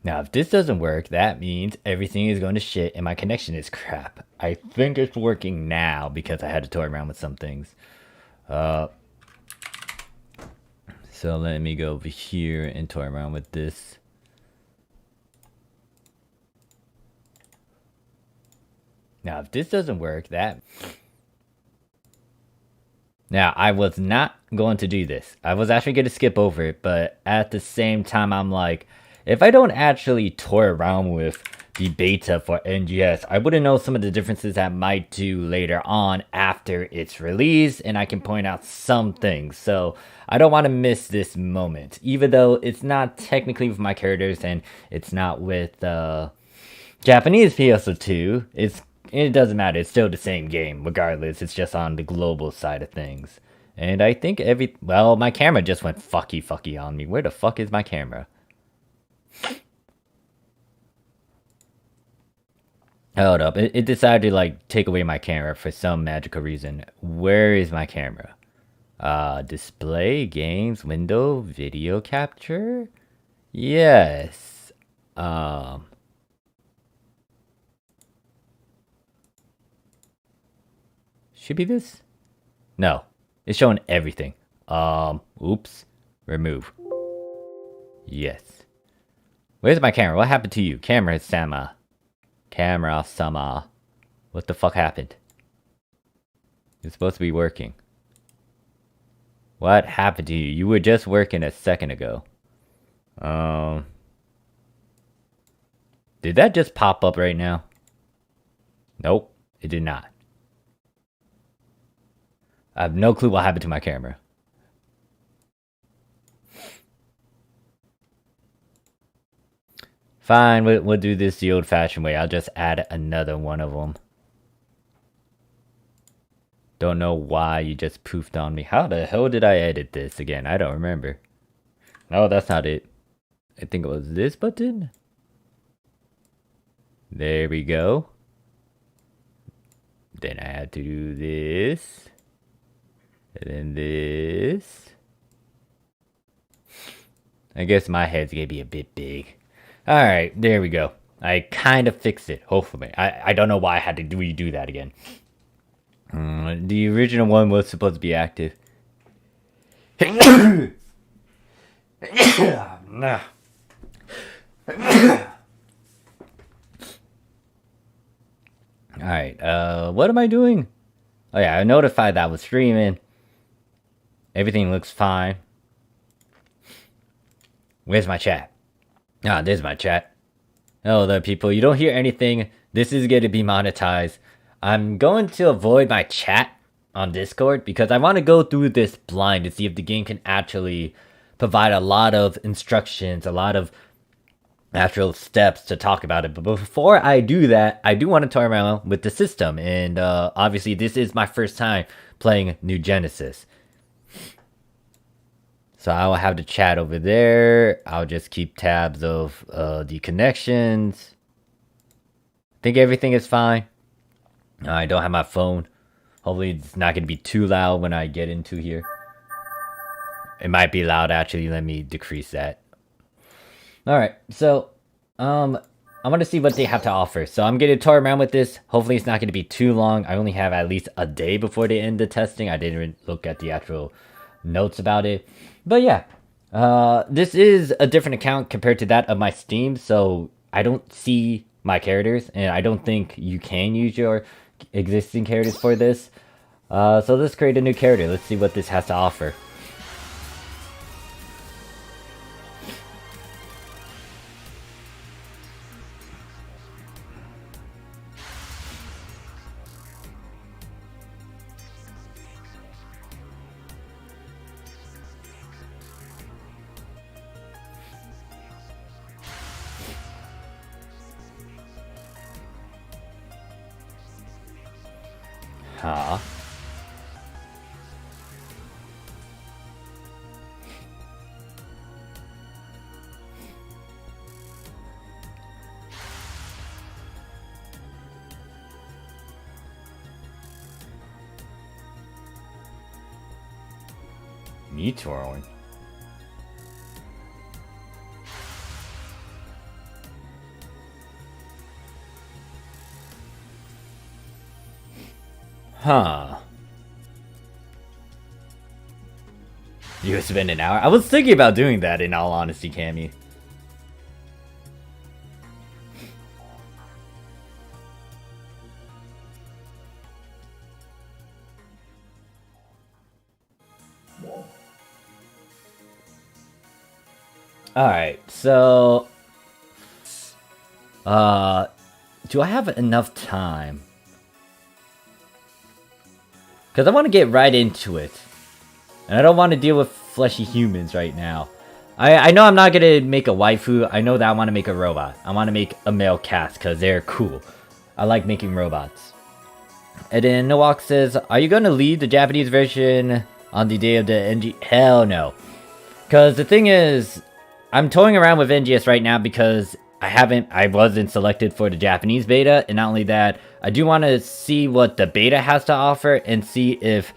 Now, if this doesn't work, that means everything is going to shit and my connection is crap. I think it's working now because I had to toy around with some things. So let me go over here and toy around with this. Now, if this doesn't work, Now, I was not going to do this. I was actually going to skip over it, but at the same time, I'm like, if I don't actually toy around with the beta for NGS, I wouldn't know some of the differences I might do later on after it's released, and I can point out some things. So I don't want to miss this moment, even though it's not technically with my characters and it's not with Japanese PSO2. It doesn't matter. It's still the same game, regardless. It's just on the global side of things. And I think well, my camera just went fucky on me. Where the fuck is my camera? Hold up. It decided to, like, take away my camera for some magical reason. Where is my camera? Display, games, window, video capture? Yes. Should be this? No. It's showing everything. Oops. Remove. Yes. Where's my camera? What happened to you? Camera-sama. Camera-sama. What the fuck happened? It's supposed to be working. What happened to you? You were just working a second ago. Did that just pop up right now? Nope, it did not. I have no clue what happened to my camera. Fine, we'll do this the old-fashioned way. I'll just add another one of them. Don't know why you just poofed on me. How the hell did I edit this again? I don't remember. No, that's not it. I think it was this button. There we go. Then I had to do this. And then this. I guess my head's gonna be a bit big. Alright, there we go. I kind of fixed it, hopefully. I don't know why I had to redo that again. The original one was supposed to be active. Alright, what am I doing? Oh yeah, I notified that I was streaming. Everything looks fine. Where's my chat? Ah, there's my chat. Hello there, people. You don't hear anything. This is going to be monetized. I'm going to avoid my chat on Discord because I want to go through this blind to see if the game can actually provide a lot of instructions, a lot of actual steps to talk about it. But before I do that, I do want to toy around with the system. And obviously, this is my first time playing New Genesis. So I will have the chat over there. I'll just keep tabs of the connections. I think everything is fine. I don't have my phone. Hopefully it's not going to be too loud when I get into here. It might be loud, actually. Let me decrease that. Alright, so I want to see what they have to offer. So I'm going to toy around with this. Hopefully it's not going to be too long. I only have at least a day before they end the testing. I didn't look at the actual notes about it. But yeah, this is a different account compared to that of my Steam. So I don't see my characters. And I don't think you can use your existing characters for this. So let's create a new character. Let's see what this has to offer. Huh? Me twirling. Huh. You would spend an hour? I was thinking about doing that, in all honesty, Cammy. Alright, so... do I have enough time? Because I want to get right into it. And I don't want to deal with fleshy humans right now. I know I'm not going to make a waifu. I know that I want to make a robot. I want to make a male cast because they're cool. I like making robots. And then Nowak says, are you going to lead the Japanese version on the day of the NG? Hell no. Because the thing is, I'm toying around with NGS right now because I wasn't selected for the Japanese beta. And not only that, I do want to see what the beta has to offer and see if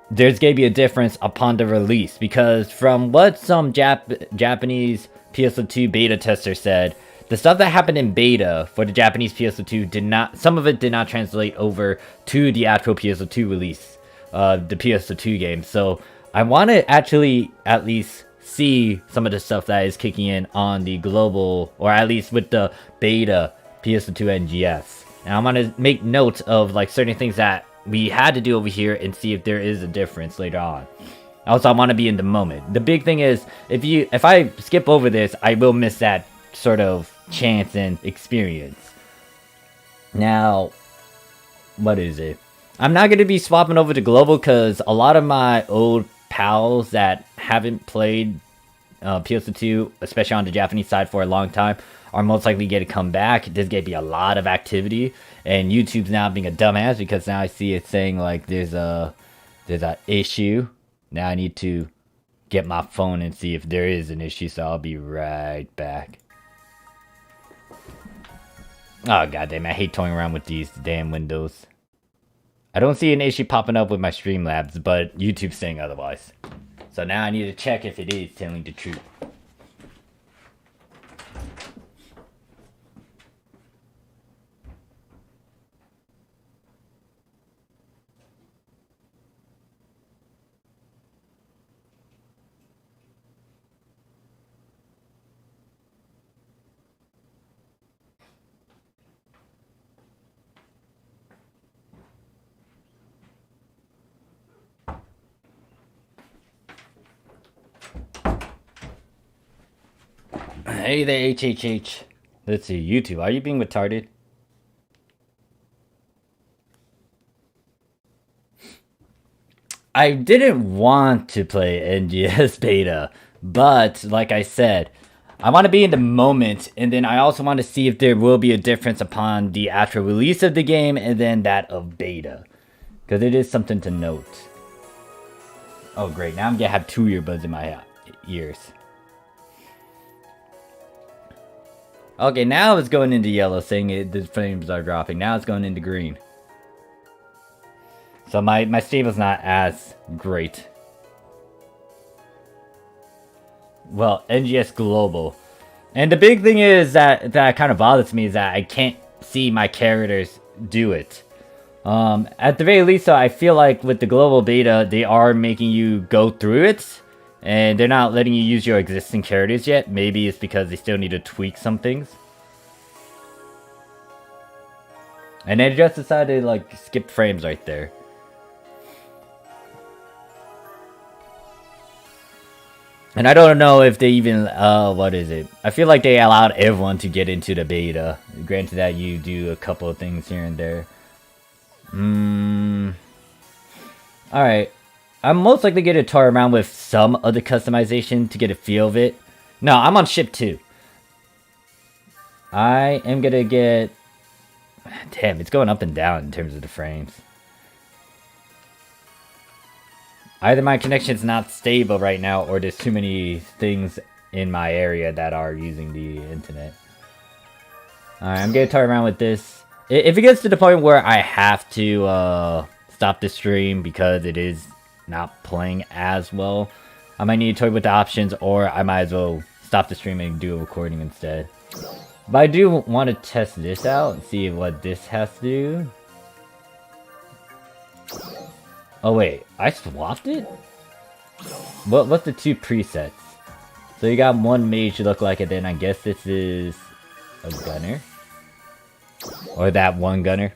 there's going to be a difference upon the release. Because from what some Japanese PSO2 beta testers said, the stuff that happened in beta for the Japanese PSO2 some of it did not translate over to the actual PSO2 release, the PSO2 game. So I want to actually at least see some of the stuff that is kicking in on the global, or at least with the beta PSO2 NGS. And I want to make note of like certain things that we had to do over here and see if there is a difference later on. Also, I want to be in the moment. The big thing is, if I skip over this, I will miss that sort of chance and experience. Now, what is it? I'm not going to be swapping over to global because a lot of my old pals that haven't played PSO2, especially on the Japanese side for a long time, are most likely going to come back. There's going to be a lot of activity, and YouTube's now being a dumbass because now I see it saying like there's a issue. Now I need to get my phone and see if there is an issue, so I'll be right back. Oh goddamn, I hate toying around with these damn windows. I don't see an issue popping up with my Streamlabs, but YouTube's saying otherwise. So now I need to check if it is telling the truth. Hey there, HHH. Let's see, YouTube, are you being retarded? I didn't want to play NGS beta, but like I said, I want to be in the moment, and then I also want to see if there will be a difference upon the actual release of the game and then that of beta. Because it is something to note. Oh great, now I'm going to have 2 earbuds in my ears. Okay, now it's going into yellow, saying the frames are dropping. Now it's going into green. So my stable's not as great. Well, NGS Global. And the big thing is that kind of bothers me is that I can't see my characters do it. At the very least, though, I feel like with the global beta, they are making you go through it. And they're not letting you use your existing characters yet. Maybe it's because they still need to tweak some things. And they just decided to like skip frames right there. And I don't know if they even, what is it? I feel like they allowed everyone to get into the beta. Granted that you do a couple of things here and there. Alright. I'm most likely going to toy around with some of the customization to get a feel of it. No, I'm on ship 2. I am going to get... Damn, it's going up and down in terms of the frames. Either my connection's not stable right now, or there's too many things in my area that are using the internet. Alright, I'm going to toy around with this. If it gets to the point where I have to stop the stream because it is not playing as well, I might need to toy with the options, or I might as well stop the stream and do a recording instead. But I do want to test this out and see what this has to do. Oh wait, I swapped it? What's the 2 presets? So you got one mage look like it, then I guess this is a gunner? Or that one gunner?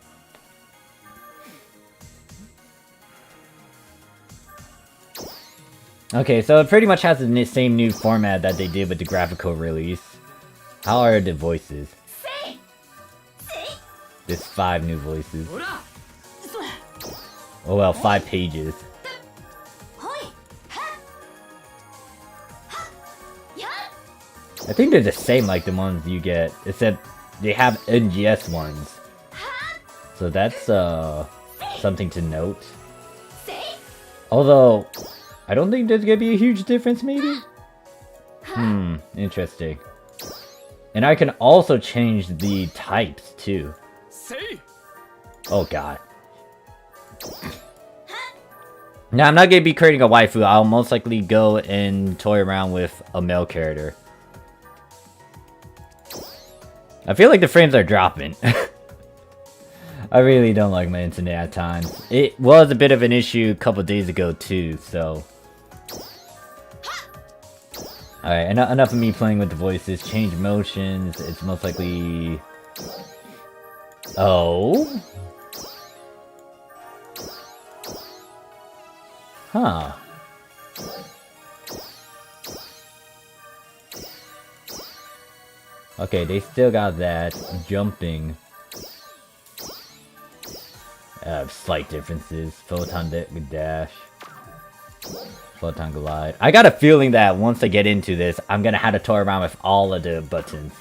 Okay, so it pretty much has the same new format that they did with the graphical release. How are the voices? There's 5 new voices. Oh well, 5 pages. I think they're the same like the ones you get, except they have NGS ones. So that's something to note. Although, I don't think there's gonna be a huge difference maybe? Interesting. And I can also change the types too. Oh god. Now I'm not gonna be creating a waifu, I'll most likely go and toy around with a male character. I feel like the frames are dropping. I really don't like my internet at times. It was a bit of an issue a couple days ago too, so... Alright, enough of me playing with the voices. Change motions, it's most likely... Oh? Huh. Okay, they still got that. Jumping. Slight differences. Photon dash. Photon glide. I got a feeling that once I get into this, I'm gonna have to toy around with all of the buttons.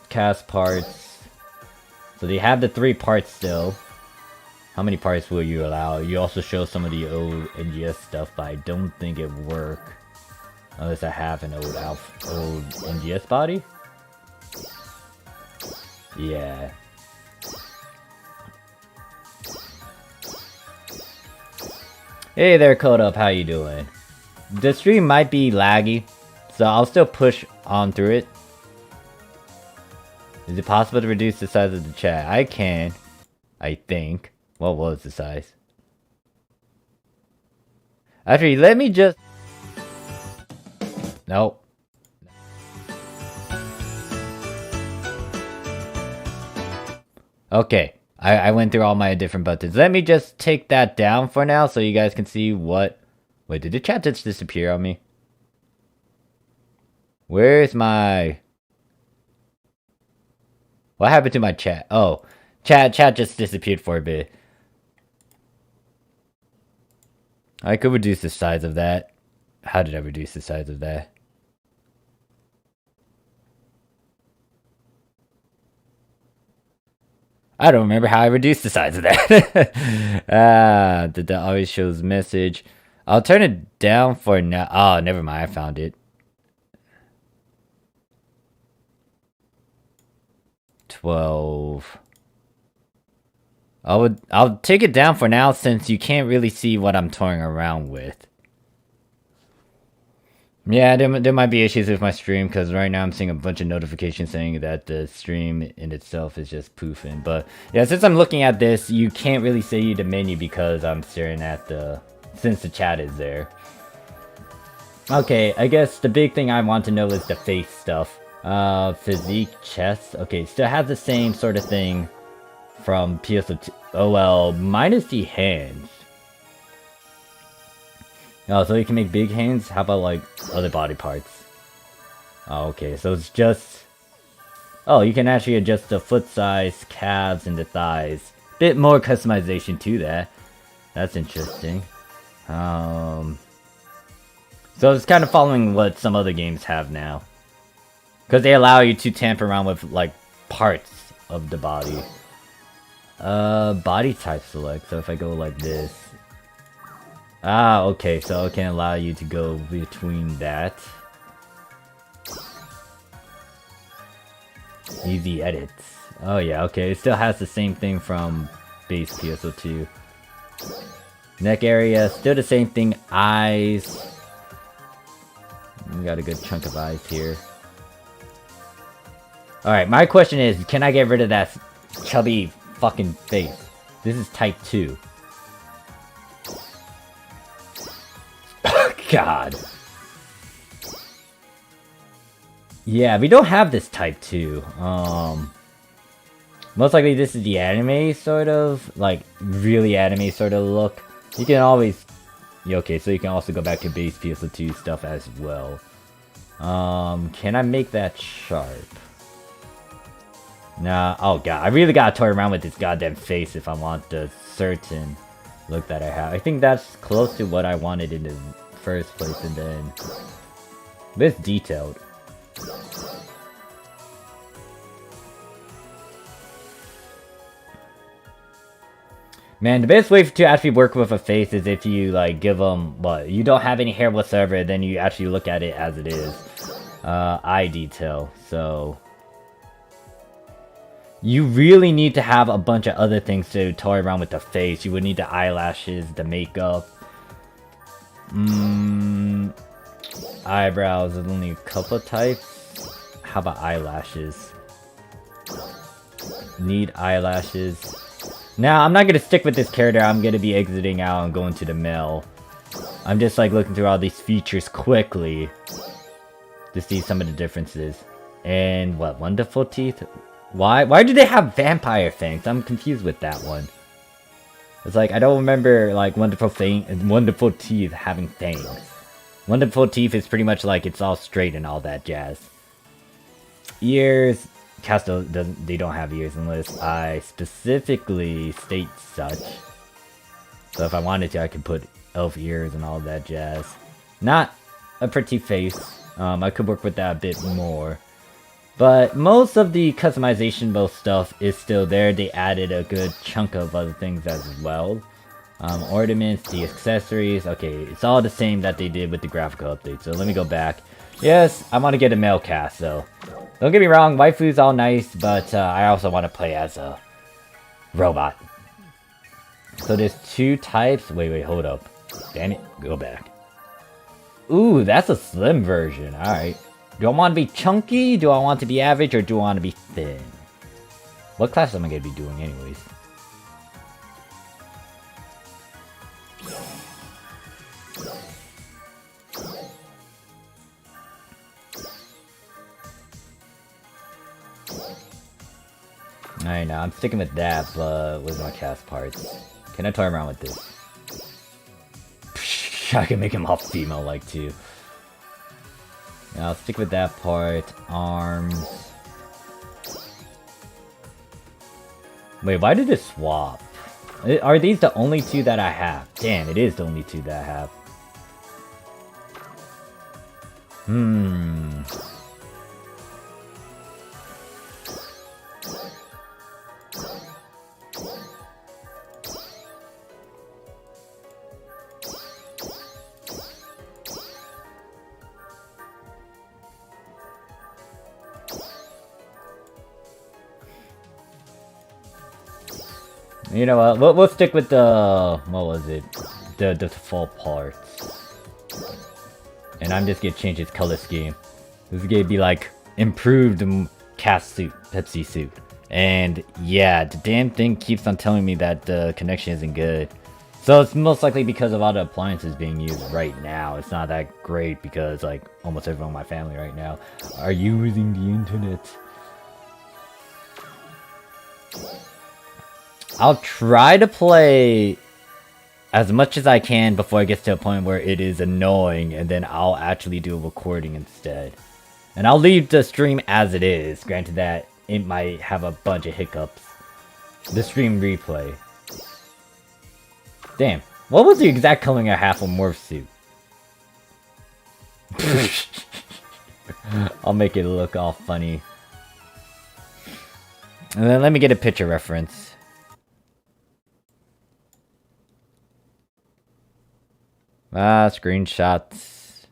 Cast parts. So they have the 3 parts still. How many parts will you allow? You also show some of the old NGS stuff, but I don't think it will work. Unless I have an old NGS body? Yeah. Hey there, Code Up, how you doing? The stream might be laggy, so I'll still push on through it. Is it possible to reduce the size of the chat? I can. I think. What was the size? Actually, let me just... Nope. Okay. I went through all my different buttons. Let me just take that down for now so you guys can see what... Wait, did the chat just disappear on me? Where's my... What happened to my chat? Oh, chat just disappeared for a bit. I could reduce the size of that. How did I reduce the size of that? I don't remember how I reduced the size of that. That always shows message. I'll turn it down for now. Oh, never mind. I found it. 12. I'll take it down for now since you can't really see what I'm toying around with. Yeah, there might be issues with my stream because right now I'm seeing a bunch of notifications saying that the stream in itself is just poofing. But yeah, since I'm looking at this, you can't really see the menu because I'm staring at since the chat is there. Okay, I guess the big thing I want to know is the face stuff. Physique, chest. Okay, still has the same sort of thing from PSO2. Oh well, minus the hands. Oh, so you can make big hands? How about like other body parts? Oh, okay, so it's just... Oh, you can actually adjust the foot size, calves, and the thighs. Bit more customization to that. That's interesting. So it's kind of following what some other games have now. Because they allow you to tamper around with, like, parts of the body. Body type select, so if I go like this... Ah, okay, so it can allow you to go between that. Easy edits. Oh yeah, okay, it still has the same thing from base PSO2. Neck area, still the same thing. Eyes. We got a good chunk of eyes here. Alright, my question is, can I get rid of that chubby fucking face? This is type 2. God. Yeah, we don't have this type 2. Most likely this is the anime sort of, like, really anime sort of look. You can always... Okay, so you can also go back to base PSO2 stuff as well. Can I make that sharp? Nah, oh god, I really gotta toy around with this goddamn face if I want the certain look that I have. I think that's close to what I wanted in the first place, and then... But it's detailed. Man, the best way to actually work with a face is if you, like, give them, what, you don't have any hair whatsoever, then you actually look at it as it is. Eye detail, so... You really need to have a bunch of other things to toy around with the face. You would need the eyelashes, the makeup. Eyebrows, there's only a couple of types. How about eyelashes? Need eyelashes. Now, I'm not gonna stick with this character. I'm gonna be exiting out and going to the mail. I'm just like looking through all these features quickly to see some of the differences. And what, wonderful teeth? Why do they have vampire fangs? I'm confused with that one. It's like, I don't remember, like, wonderful teeth having fangs. Wonderful teeth is pretty much like it's all straight and all that jazz. Ears, Casto doesn't, they don't have ears unless I specifically state such. So if I wanted to, I could put elf ears and all that jazz. Not a pretty face. I could work with that a bit more. But most of the customization both stuff is still there. They added a good chunk of other things as well. Ornaments, the accessories. Okay, it's all the same that they did with the graphical update. So let me go back. Yes, I want to get a male cast, so... Don't get me wrong, waifu's all nice, but I also want to play as a robot. So there's two types. Wait, hold up. Damn it, go back. Ooh, that's a slim version. Alright. Do I want to be chunky? Do I want to be average? Or do I want to be thin? What class am I going to be doing anyways? Alright, now I'm sticking with that, but with my cast parts. Can I toy around with this? Psh, I can make him all female-like too. Now I'll stick with that part. Arms. Wait, why did it swap? Are these the only two that I have? Damn, it is the only two that I have. You know what? We'll stick with the... What was it? The default parts. And I'm just gonna change its color scheme. This is gonna be like improved cast suit, Pepsi suit. And yeah, the damn thing keeps on telling me that the connection isn't good. So it's most likely because of all the appliances being used right now. It's not that great because like almost everyone in my family right now are using the internet. I'll try to play as much as I can before it gets to a point where it is annoying, and then I'll actually do a recording instead. And I'll leave the stream as it is, granted that it might have a bunch of hiccups. The stream replay. Damn, what was the exact coloring I have for Morphsuit? I'll make it look all funny. And then let me get a picture reference. Screenshots.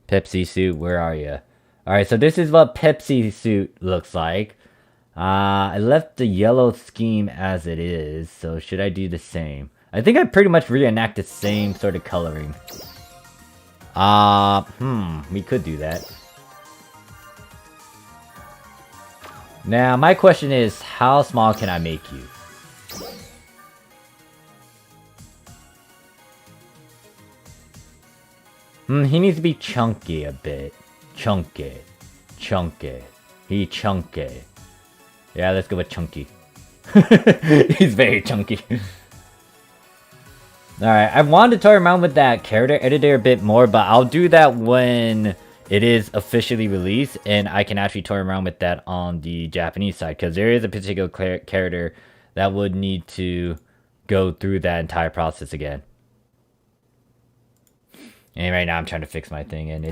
Pepsi suit, where are you? Alright, so this is what Pepsi suit looks like. I left the yellow scheme as it is, so should I do the same? I think I pretty much reenact the same sort of coloring. We could do that. Now, my question is, how small can I make you? He needs to be chunky a bit. Chunky. Chunky. He chunky. Yeah, let's go with chunky. He's very chunky. Alright, I wanted to toy around with that character editor a bit more, but I'll do that when it is officially released, and I can actually toy around with that on the Japanese side, because there is a particular character that would need to go through that entire process again. And right now I'm trying to fix my thing, and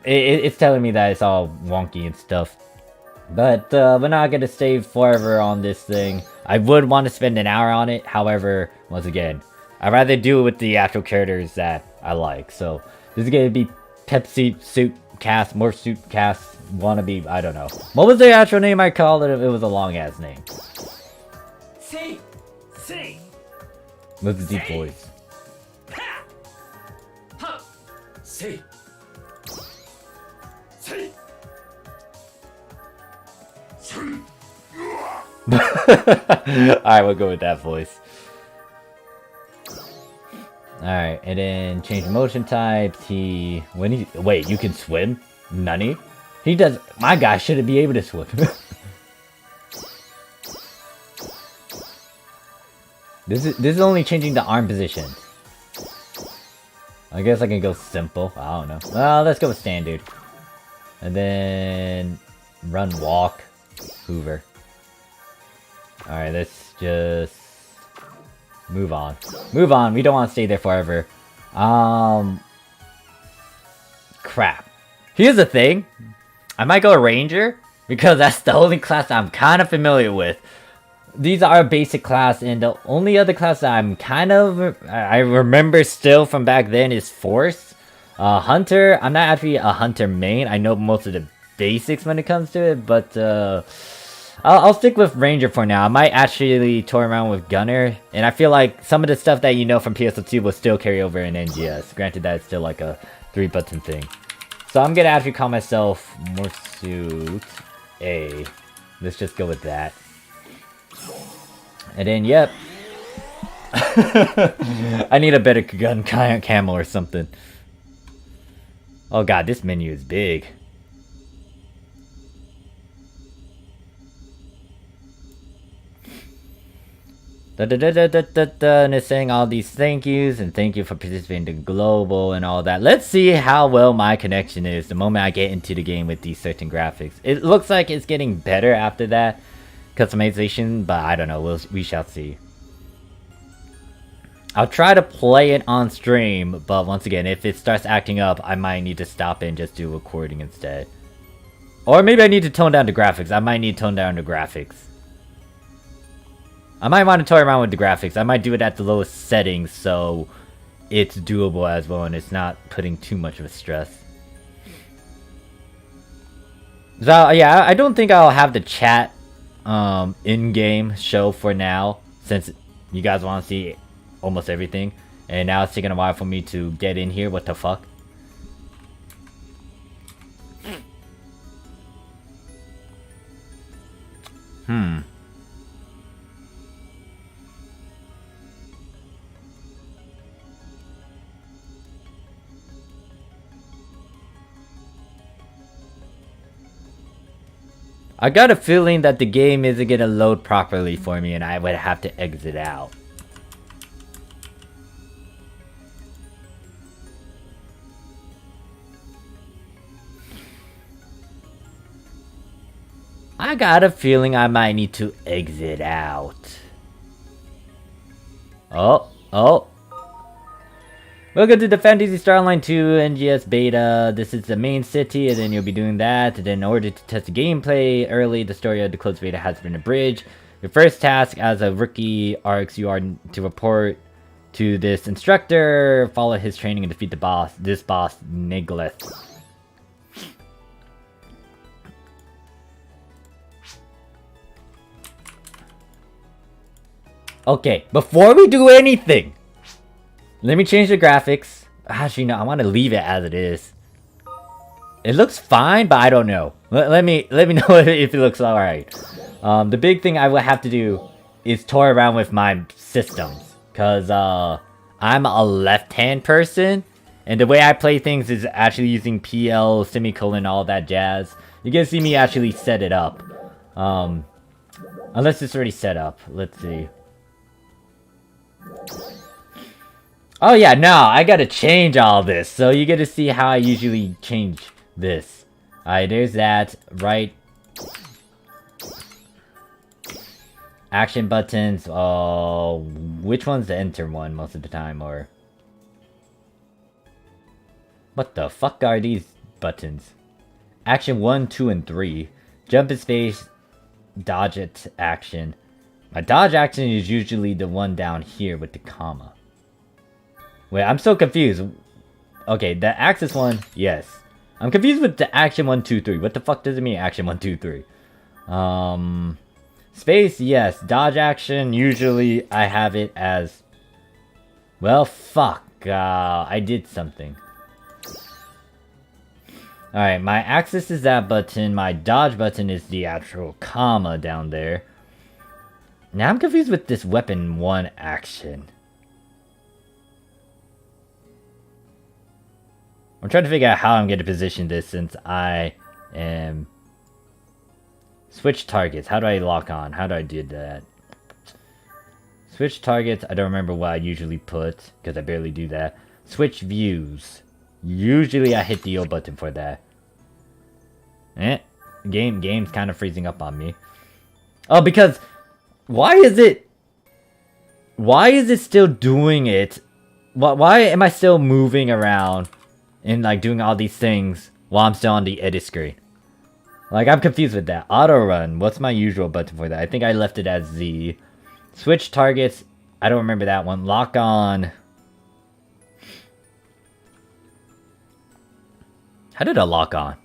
it's telling me that it's all wonky and stuff. But we're not going to stay forever on this thing. I would want to spend an hour on it, however, once again, I'd rather do it with the actual characters that I like. So this is going to be Pepsi Cast, Morphsuit Cast, wannabe, I don't know. What was the actual name I called it? It was a long ass name. See. With the deep voice. See. Alright, we'll go with that voice. Alright, and then change motion types. Wait, you can swim? Nani? He does. My guy shouldn't be able to swim. This is only changing the arm position. I guess I can go simple. I don't know. Well, let's go with standard. And then run, walk, Hoover. Alright, let's just move on. Move on. We don't want to stay there forever. Crap. Here's the thing. I might go Ranger, because that's the only class I'm kind of familiar with. These are a basic class, and the only other class that I'm I remember still from back then is Force. Hunter, I'm not actually a Hunter main. I know most of the basics when it comes to it, but I'll stick with Ranger for now. I might actually toy around with Gunner, and I feel like some of the stuff that you know from PSO2 will still carry over in NGS. Granted that it's still like a 3-button thing. So I'm gonna actually call myself Morphsuit A. Let's just go with that. And then, yep. I need a better gun camo or something. Oh god, this menu is big. And it's saying all these thank yous and thank you for participating in global and all that. Let's see how well my connection is the moment I get into the game with these certain graphics. It looks like it's getting better after that customization, but I don't know. We shall see. I'll try to play it on stream, but once again, if it starts acting up, I might need to stop it and just do recording instead. Or maybe I need to tone down the graphics. I might need to tone down the graphics. I might want to toy around with the graphics. I might do it at the lowest settings so it's doable as well and it's not putting too much of a stress. So yeah, I don't think I'll have the chat in-game show for now, since you guys want to see almost everything. And now it's taking a while for me to get in here. What the fuck? I got a feeling that the game isn't gonna load properly for me and I would have to exit out. I got a feeling I might need to exit out. Oh. Welcome to the Phantasy Star Online 2 NGS beta. This is the main city, and then you'll be doing that. And then in order to test the gameplay early, the story of the closed beta has been abridged. Your first task as a rookie arcs, you are to report to this instructor, follow his training, and defeat this boss, Nigleth. Okay, before we do anything, let me change the graphics. Actually, no, I want to leave it as it is. It looks fine, but I don't know. Let me know if it looks alright. The big thing I will have to do is toy around with my systems, because I'm a left-hand person, And the way I play things is actually using PL, semicolon, all that jazz. You can see me actually set it up. Unless it's already set up. Let's see. Oh yeah, no, I gotta change all this. So you get to see how I usually change this. Alright, there's that. Right. Action buttons. Which one's the enter one most of the time, or... What the fuck are these buttons? Action 1, 2, and 3. Jump in space. Dodge it action. My dodge action is usually the one down here with the comma. Wait, I'm so confused. Okay, the axis one, yes. I'm confused with the action 1, 2, 3. What the fuck does it mean, action 1, 2, 3? Space, yes. Dodge action, usually I have it as... Well, fuck. I did something. Alright, my axis is that button. My dodge button is the actual comma down there. Now I'm confused with this weapon 1 action. I'm trying to figure out how I'm going to position this since I am... Switch targets. How do I lock on? How do I do that? Switch targets. I don't remember what I usually put because I barely do that. Switch views. Usually I hit the O button for that. Game's kind of freezing up on me. Oh, because... Why is it still doing it? Why am I still moving around and like doing all these things while I'm still on the edit screen? Like, I'm confused with that. Auto run. What's my usual button for that? I think I left it as Z. Switch targets. I don't remember that one. Lock on. How did I lock on?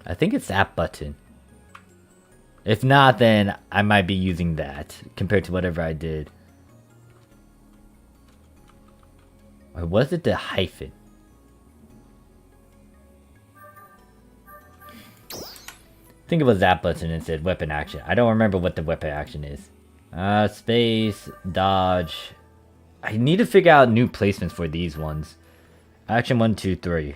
I think it's that button. If not, then I might be using that compared to whatever I did. Or was it the hyphen? I think it was that button and said weapon action. I don't remember what the weapon action is. Space, dodge. I need to figure out new placements for these ones. Action 1, 2, 3.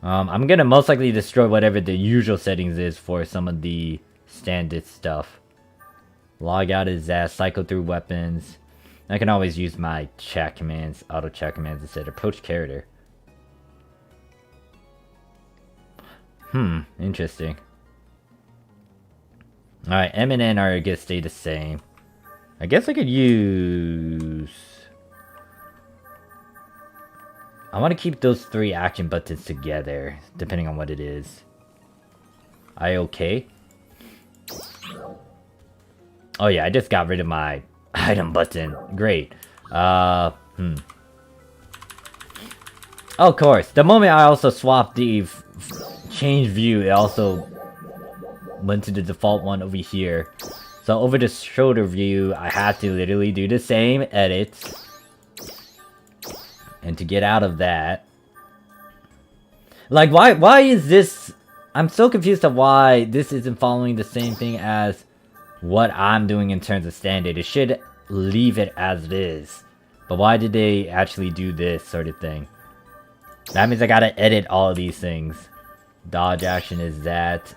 I'm gonna most likely destroy whatever the usual settings is for some of the standard stuff. Log out is that, cycle through weapons. I can always use my chat commands, auto chat commands instead. Approach character. Interesting. Alright, M and N are gonna stay the same. I guess I could use... I want to keep those 3 action buttons together, depending on what it is. I okay? Oh yeah, I just got rid of my item button. Great. Oh, of course. The moment I also swapped the change view, it also went to the default one over here. So over the shoulder view, I had to literally do the same edits. And to get out of that... Like, why is this... I'm so confused of why this isn't following the same thing as what I'm doing in terms of standard. It should leave it as it is. But why did they actually do this sort of thing? That means I gotta edit all of these things. Dodge action is that.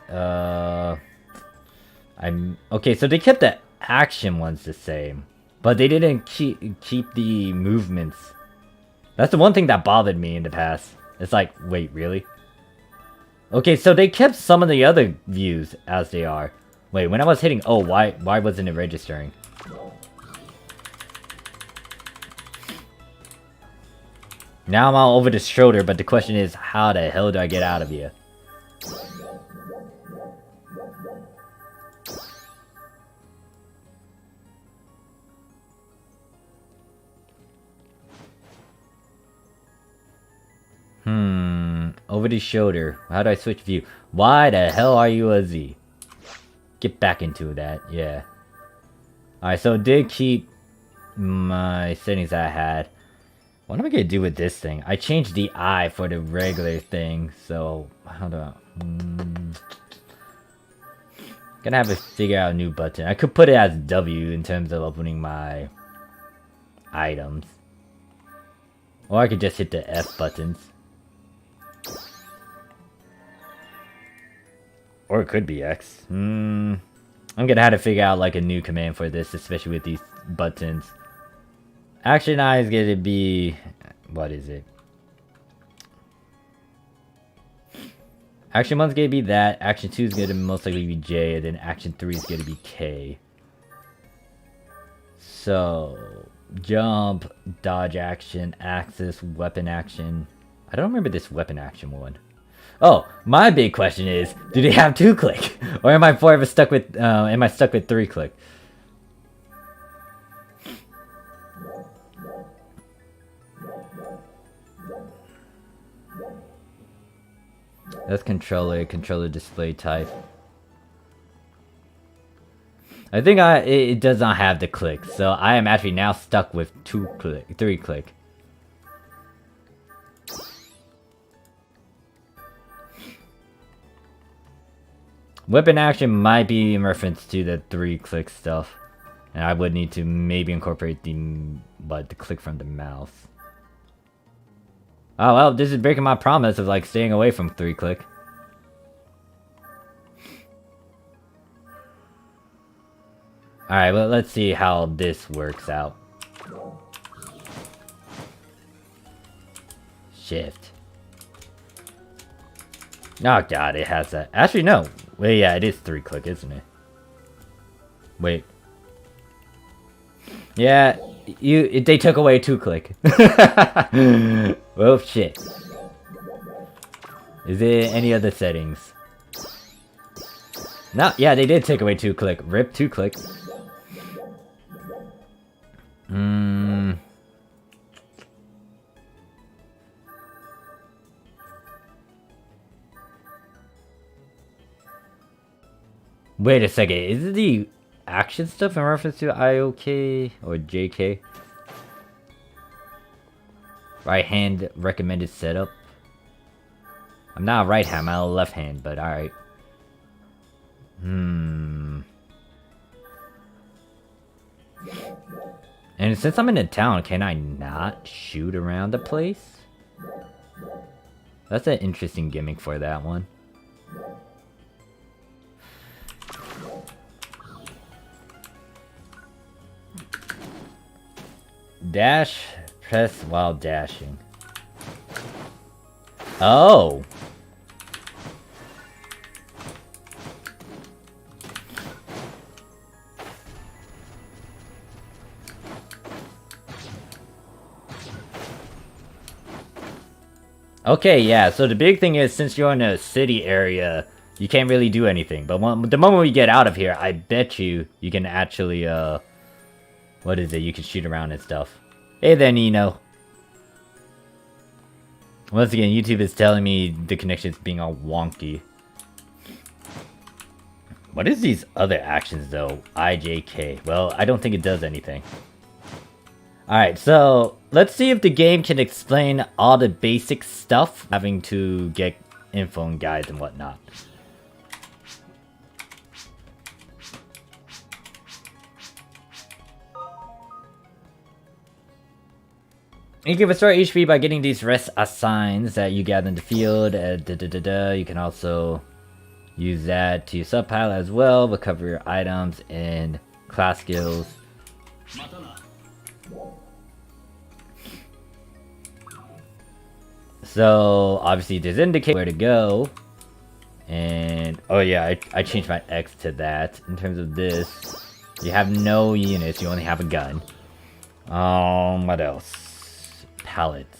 Okay, so they kept the action ones the same. But they didn't keep the movements. That's the one thing that bothered me in the past. It's like, wait, really? Okay, so they kept some of the other views as they are. Wait, when I was hitting O, why wasn't it registering? Now I'm all over the shoulder, but the question is, how the hell do I get out of here? Over the shoulder. How do I switch view? Why the hell are you a Z? Get back into that, yeah. Alright, so it did keep my settings that I had. What am I gonna do with this thing? I changed the I for the regular thing, so how do I... Gonna have to figure out a new button. I could put it as W in terms of opening my items. Or I could just hit the F buttons. Or it could be X. I'm gonna have to figure out like a new command for this, especially with these buttons. Action I is gonna be... what is it? Action 1's gonna be that, action 2 is gonna most likely be J, and then action 3 is gonna be K. So... jump, dodge action, axis, weapon action. I don't remember this weapon action one. Oh, my big question is, do they have 2-click? Or am I forever stuck with, am I stuck with 3-click? That's controller display type. I think it does not have the click, so I am actually now stuck with 3-click. Weapon action might be in reference to the 3-click stuff, and I would need to maybe incorporate the click from the mouse. Oh well, this is breaking my promise of like staying away from 3-click. Alright, well let's see how this works out. Shift. Oh god, it has that. Actually no. Wait, yeah, it is 3-click, isn't it? Wait. Yeah, they took away 2-click. Well, shit. Is there any other settings? No, yeah, they did take away 2-click. Rip 2-click. Wait a second, is it the action stuff in reference to IOK or JK? Right hand recommended setup? I'm not a right hand, I'm a left hand, but alright. And since I'm in a town, can I not shoot around the place? That's an interesting gimmick for that one. Dash, press while dashing. Oh! Okay, yeah, so the big thing is, since you're in a city area, you can't really do anything. But the moment we get out of here, I bet you can actually, what is it? You can shoot around and stuff. Hey there, Nino. Once again, YouTube is telling me the connection's being all wonky. What is these other actions, though? IJK. Well, I don't think it does anything. Alright, so let's see if the game can explain all the basic stuff, having to get info and guides and whatnot. You can restore HP by getting these rest assigns that you gather in the field. You can also use that to subpile as well, recover your items and class skills. So obviously there's indicate where to go. And oh yeah, I changed my X to that. In terms of this, you have no units, you only have a gun. What else? Pallets.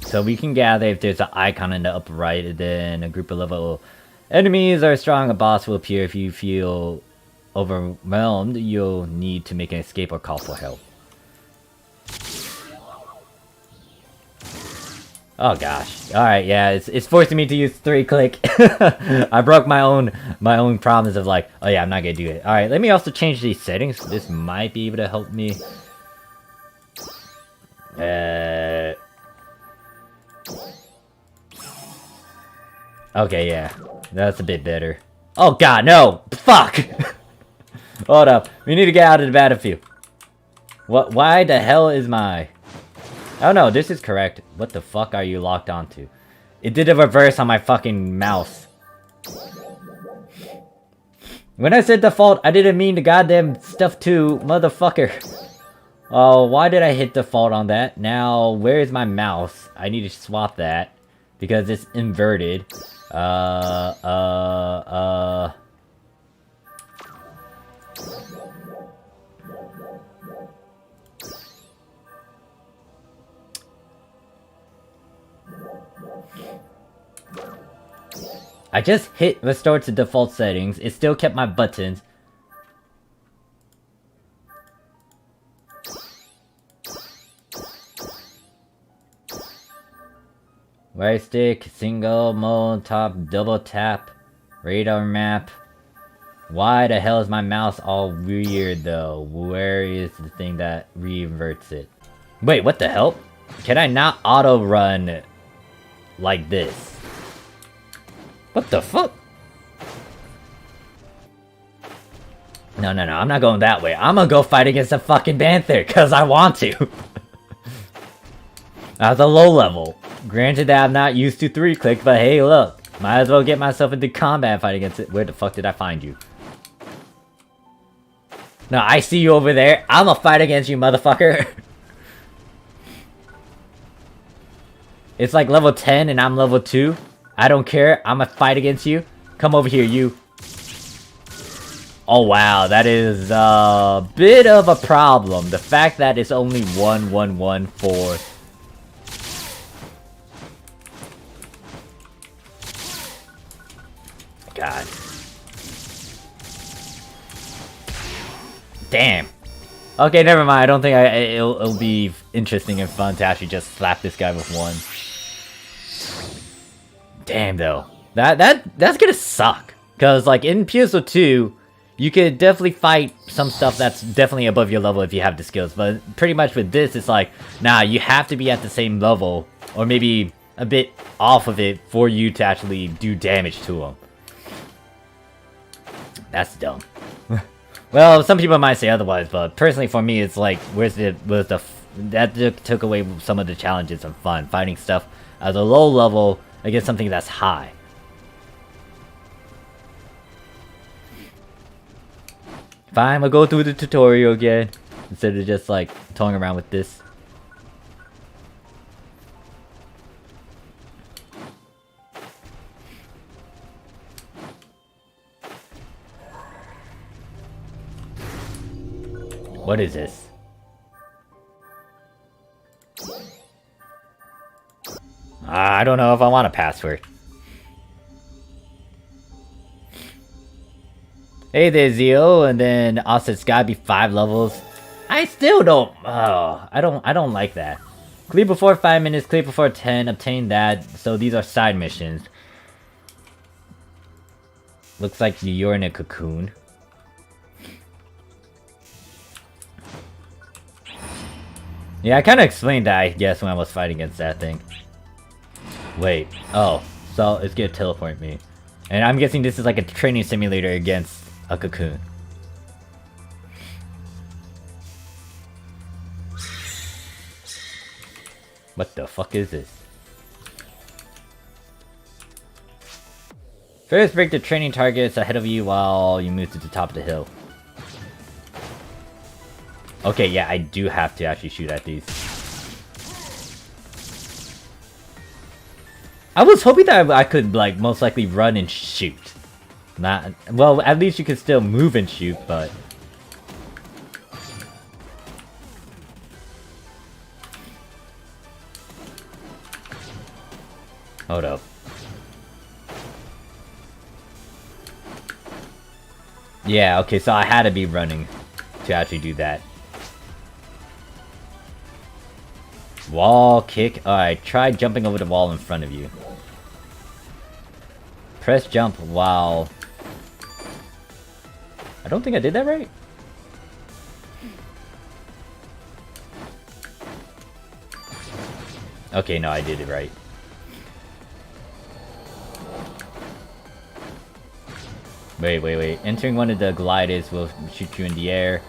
So we can gather if there's an icon in the upper right, then a group of level enemies are strong. A boss will appear. If you feel overwhelmed, you'll need to make an escape or call for help. Oh gosh. Alright, yeah, it's forcing me to use 3-click. I broke my own promise of like, oh yeah, I'm not gonna do it. Alright, let me also change these settings. This might be able to help me. Okay, yeah. That's a bit better. Oh god, no! Fuck! Hold up. We need to get out of the battlefield. What? Why the hell is my... Oh no, this is correct. What the fuck are you locked onto? It did a reverse on my fucking mouse. When I said default, I didn't mean the goddamn stuff too, motherfucker. Oh, why did I hit default on that? Now, where is my mouse? I need to swap that. Because it's inverted. I just hit restore to default settings. It still kept my buttons. Right stick, single mode, top, double tap, radar map. Why the hell is my mouse all weird though? Where is the thing that reinverts it? Wait, what the hell? Can I not auto run like this? What the fuck? No, I'm not going that way. I'm gonna go fight against a fucking Panther, cause I want to. As a low level. Granted that I'm not used to 3-click, but hey look. Might as well get myself into combat fight against it. Where the fuck did I find you? No, I see you over there. I'ma fight against you, motherfucker. It's like level 10 and I'm level 2. I don't care. I'ma fight against you. Come over here, you. Oh wow, that is a bit of a problem. The fact that it's only 1-1-1-4. God. Damn. Okay, never mind. I don't think it'll be interesting and fun to actually just slap this guy with one. Damn though. That's gonna suck. Cause like in PSO2, you could definitely fight some stuff that's definitely above your level if you have the skills. But pretty much with this, it's like, nah, you have to be at the same level. Or maybe a bit off of it for you to actually do damage to him. That's dumb. Well, some people might say otherwise, but personally for me, it's like, that took away some of the challenges and fun. Fighting stuff at a low level against something that's high. Fine, we'll go through the tutorial again, instead of just like, toying around with this. What is this? I don't know if I want a password. Hey there, Zio, and then also it's gotta be 5 levels. I still don't. Oh, I don't like that. Clear before 5 minutes. Clear before 10. Obtain that. So these are side missions. Looks like you're in a cocoon. Yeah, I kind of explained that, I guess, when I was fighting against that thing. Wait. Oh. So, it's gonna teleport me. And I'm guessing this is like a training simulator against a cocoon. What the fuck is this? First, break the training targets ahead of you while you move to the top of the hill. Okay, yeah, I do have to actually shoot at these. I was hoping that I could, like, most likely run and shoot. Not... Well, at least you can still move and shoot, but... Hold up. Yeah, okay, so I had to be running to actually do that. Wall kick. Alright, try jumping over the wall in front of you. Press jump while... I don't think I did that right. Okay, no, I did it right. Wait. Entering one of the gliders will shoot you in the air.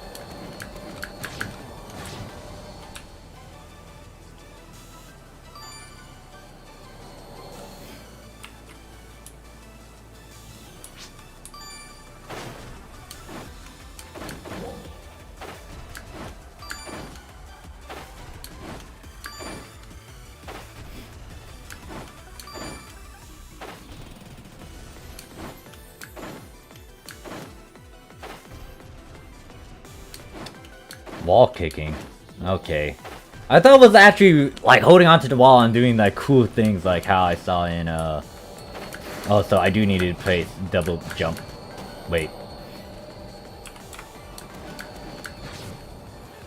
Wall kicking. Okay. I thought it was actually like holding onto the wall and doing like cool things like how I saw in Oh, so I do need to play double jump. Wait.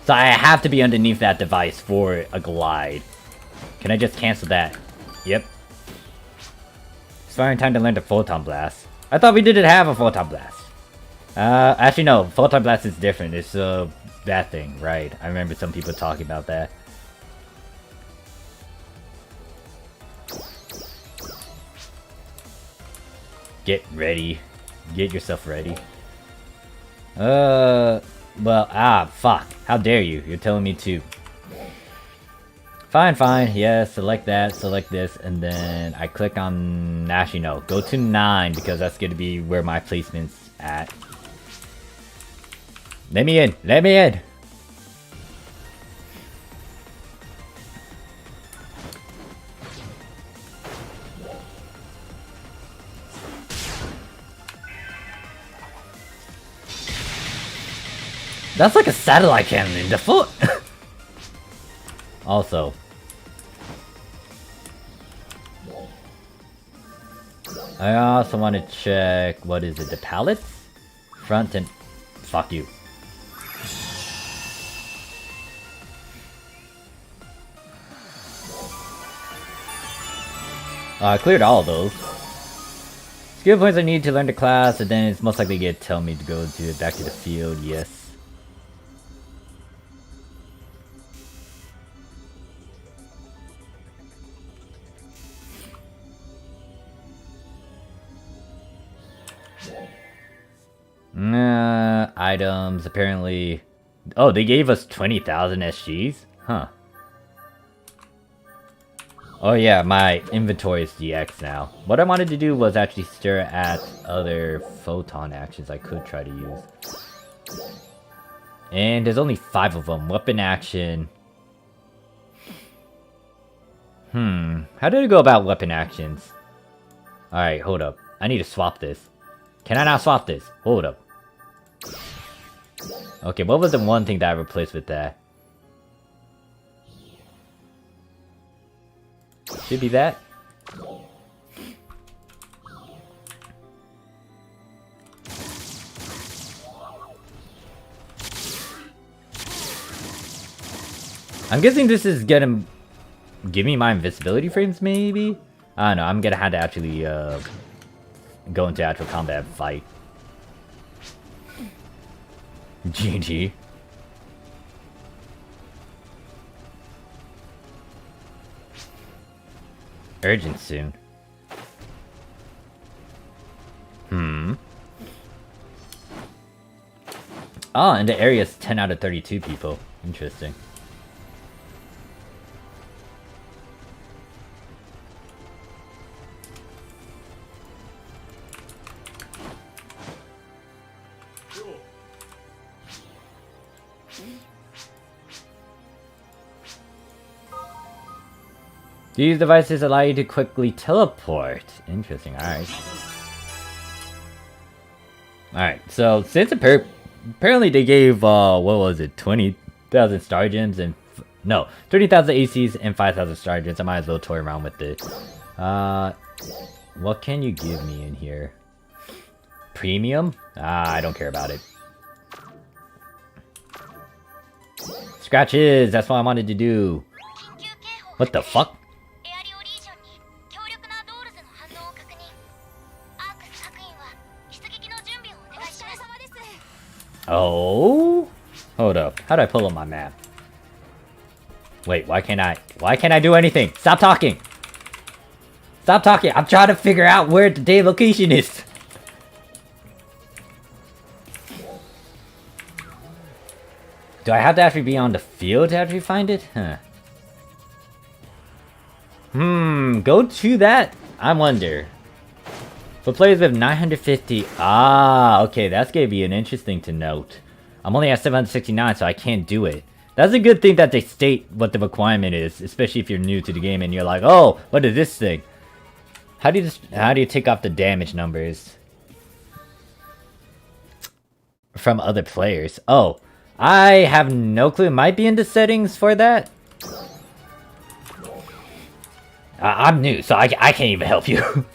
So I have to be underneath that device for a glide. Can I just cancel that? Yep. It's fine time to learn the photon blast. I thought we didn't have a photon blast. Actually no, photon blast is different. It's that thing, right? I remember some people talking about that. Get ready. Get yourself ready. Well, fuck. How dare you? You're telling me to. Fine. Yeah, select that, select this, and then I click on... Actually, no. Go to 9, because that's gonna be where my placement's at. Let me in! Let me in! That's like a satellite cannon in the foot! Also. I also want to check... What is it? The pallets? Front and... Fuck you. I cleared all of those. Skill points I need to learn the class, and then it's most likely going to tell me to go back to the field, yes. Items, apparently... Oh, they gave us 20,000 SGs? Huh. Oh yeah, my inventory is DX now. What I wanted to do was actually stare at other photon actions I could try to use. And there's only 5 of them. Weapon action. How did I go about weapon actions? Alright, hold up. I need to swap this. Can I not swap this? Hold up. Okay, what was the one thing that I replaced with that? Should be that. I'm guessing this is gonna give me my invincibility frames, maybe? I don't know, I'm gonna have to actually go into actual combat and fight. GG. Urgent soon. Oh, and the area is 10 out of 32 people. Interesting. These devices allow you to quickly teleport. Interesting, alright. Alright, so since apparently they gave, what was it, 20,000 star gems and... No, 30,000 ACs and 5,000 star gems. I might as well toy around with it. What can you give me in here? Premium? I don't care about it. Scratches! That's what I wanted to do. What the fuck? Oh? Hold up. How do I pull up my map? Wait, why can't I do anything? Stop talking! Stop talking! I'm trying to figure out where the damn location is! Do I have to actually be on the field to actually find it? Huh. Go to that? I wonder. For players with 950... Ah, okay, that's gonna be an interesting to note. I'm only at 769, so I can't do it. That's a good thing that they state what the requirement is, especially if you're new to the game and you're like, oh, what is this thing? How do you take off the damage numbers from other players? Oh, I have no clue. It might be in the settings for that. I'm new, so I can't even help you.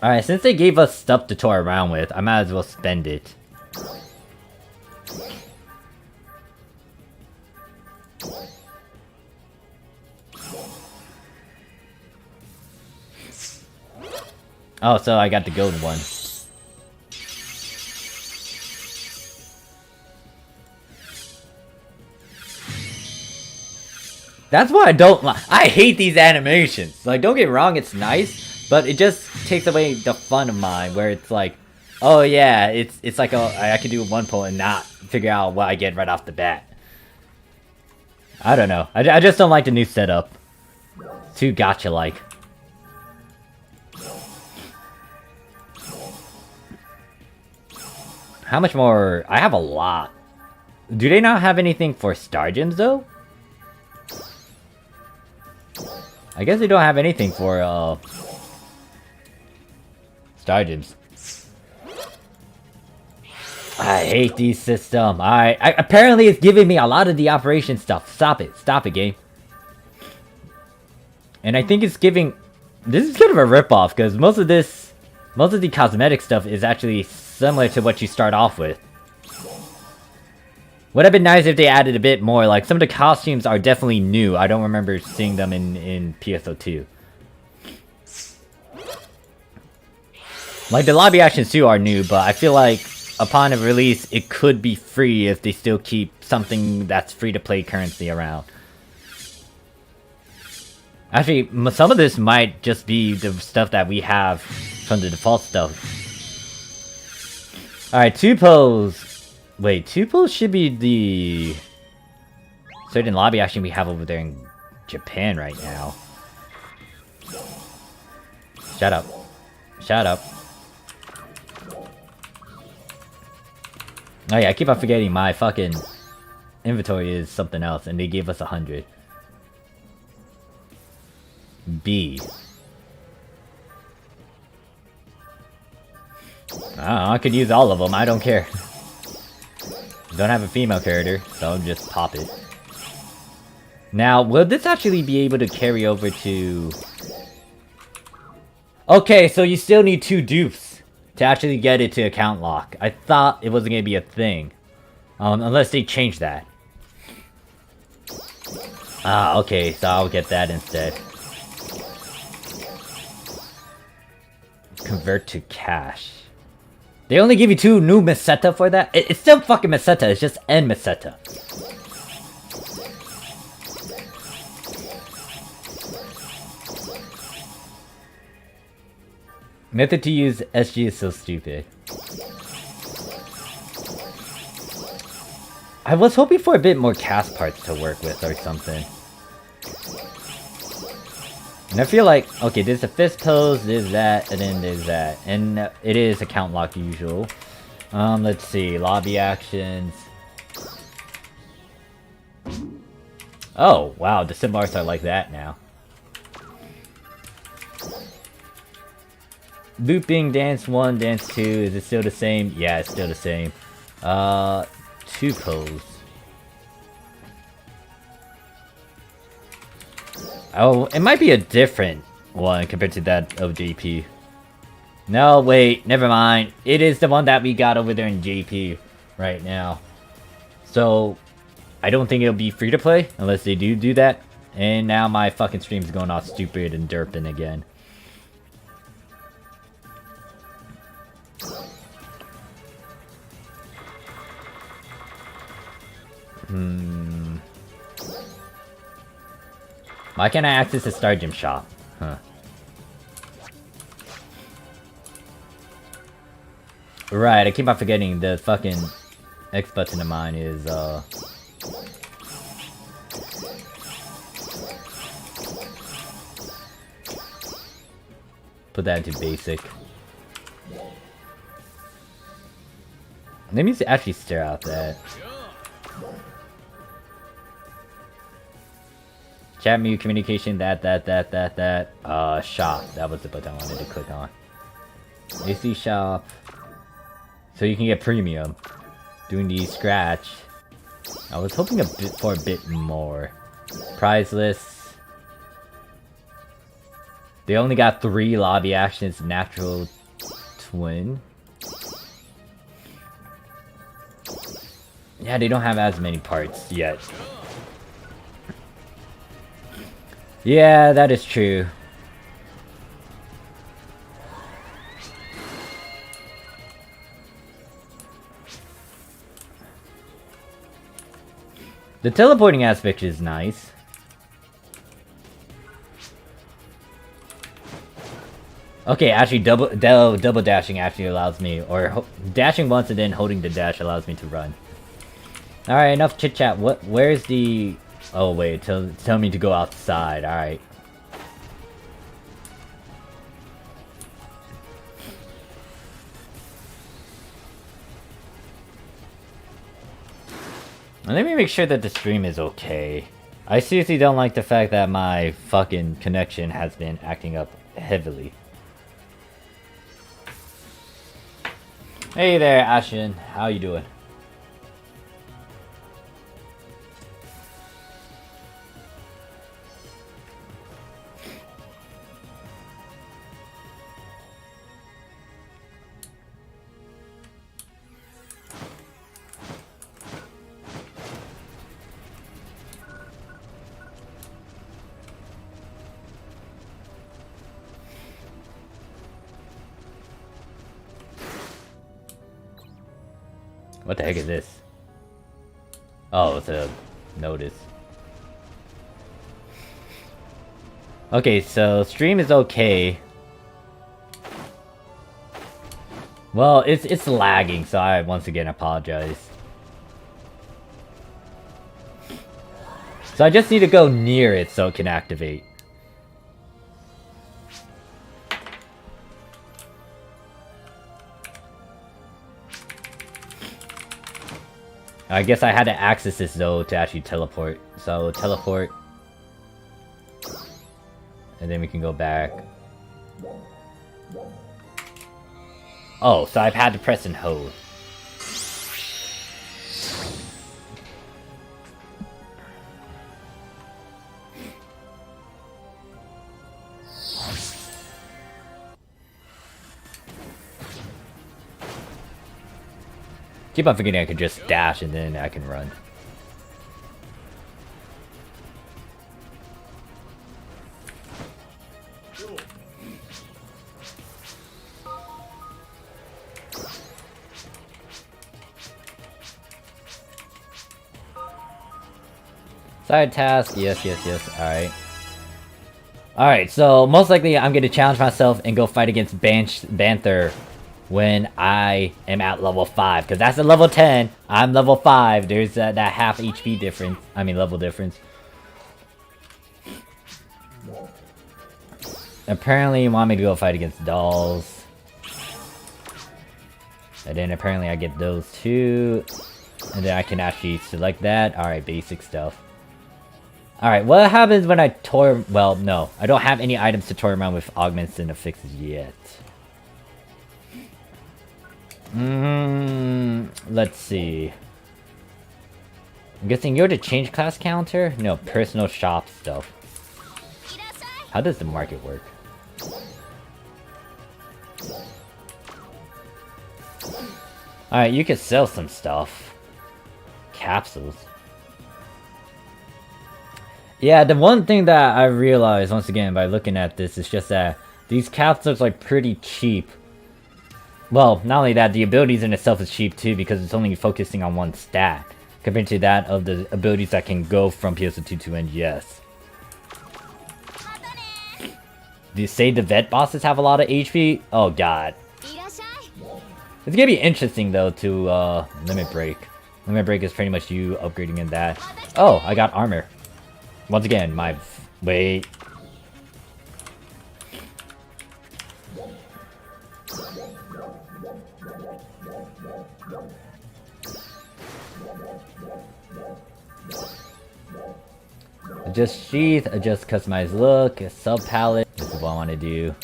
Alright, since they gave us stuff to toy around with, I might as well spend it. Oh, so I got the golden one. That's why I don't like. I hate these animations. Like, don't get me wrong, it's nice, but it just takes away the fun of mine. Where it's like, oh yeah, it's like I can do one pull and not figure out what I get right off the bat. I don't know. I just don't like the new setup. Too gotcha like. How much more? I have a lot. Do they not have anything for Star Gems though? I guess they don't have anything for Star Gems. I hate these systems. Apparently it's giving me a lot of the operation stuff. Stop it, game. And I think it's giving. This is kind of a ripoff because most of the cosmetic stuff is actually similar to what you start off with. Would have been nice if they added a bit more. Like, some of the costumes are definitely new. I don't remember seeing them in PSO2. Like, the lobby actions too are new, but I feel like upon a release, it could be free if they still keep something that's free-to-play currency around. Actually, some of this might just be the stuff that we have from the default stuff. Alright, 2 pose. Wait, 2 pose should be the certain lobby action we have over there in Japan right now. Shut up. Shut up. Oh yeah, I keep on forgetting my fucking inventory is something else, and they gave us 100. B. I could use all of them, I don't care. Don't have a female character, so I'll just pop it. Now, will this actually be able to carry over to... Okay, so you still need 2 dupes to actually get it to account lock. I thought it wasn't going to be a thing. Unless they change that. Ah, okay, so I'll get that instead. Convert to cash. They only give you 2 new meseta for that? It's still fucking meseta, it's just N meseta. Method to use SG is so stupid. I was hoping for a bit more cast parts to work with or something. And I feel like, okay, there's a fist pose, there's that, and then there's that. And it is account lock usual. Let's see, lobby actions. Oh, wow, the sim bars are like that now. Looping, dance 1, dance 2, is it still the same? Yeah, it's still the same. 2 pose. Oh, it might be a different one compared to that of JP. No, wait, never mind. It is the one that we got over there in JP right now. So, I don't think it'll be free to play unless they do that. And now my fucking stream's going all stupid and derping again. Why can't I access the Star Gym shop? Huh. Right, I keep on forgetting the fucking X button of mine is, put that into basic. Let me actually stare out that. Chat menu, communication, that. Shop. That was the button I wanted to click on. AC shop. So you can get premium. Doing the scratch. I was hoping for a bit more. Prize lists. They only got 3 lobby actions, natural twin. Yeah, they don't have as many parts yet. Yeah, that is true. The teleporting aspect is nice. Okay, actually double dashing actually allows me, or dashing once and then holding the dash allows me to run. Alright, enough chit chat. Where's the... Oh wait, tell me to go outside, alright. Let me make sure that the stream is okay. I seriously don't like the fact that my fucking connection has been acting up heavily. Hey there, Ashen. How you doing? What the heck is this? Oh, it's a notice. Okay, so stream is okay. Well, it's lagging, so I once again apologize. So I just need to go near it so it can activate. I guess I had to access this though to actually teleport. So teleport. And then we can go back. Oh, so I've had to press and hold. Keep on forgetting I could just dash and then I can run. Side task, yes, alright. Alright, so most likely I'm gonna challenge myself and go fight against Banther when I am at level 5, because that's a level 10, I'm level 5, there's that half HP difference, I mean level difference. Apparently you want me to go fight against dolls. And then apparently I get those two, and then I can actually select that. Alright, basic stuff. Alright, what happens when I toy... Well, no, I don't have any items to toy around with augments and affixes yet. Let's see. I'm guessing you're the change class counter? No, personal shop stuff. How does the market work? Alright, you can sell some stuff. Capsules. Yeah, the one thing that I realized, once again, by looking at this, is just that these capsules are pretty cheap. Well, not only that, the abilities in itself is cheap too, because it's only focusing on one stat, compared to that of the abilities that can go from PSO2 to NGS. Do you say the vet bosses have a lot of HP? Oh god. It's gonna be interesting though to limit break. Limit break is pretty much you upgrading in that. Oh, I got armor. Once again, my... Wait. Adjust sheath, adjust customized look, sub palette. This is what I want to do.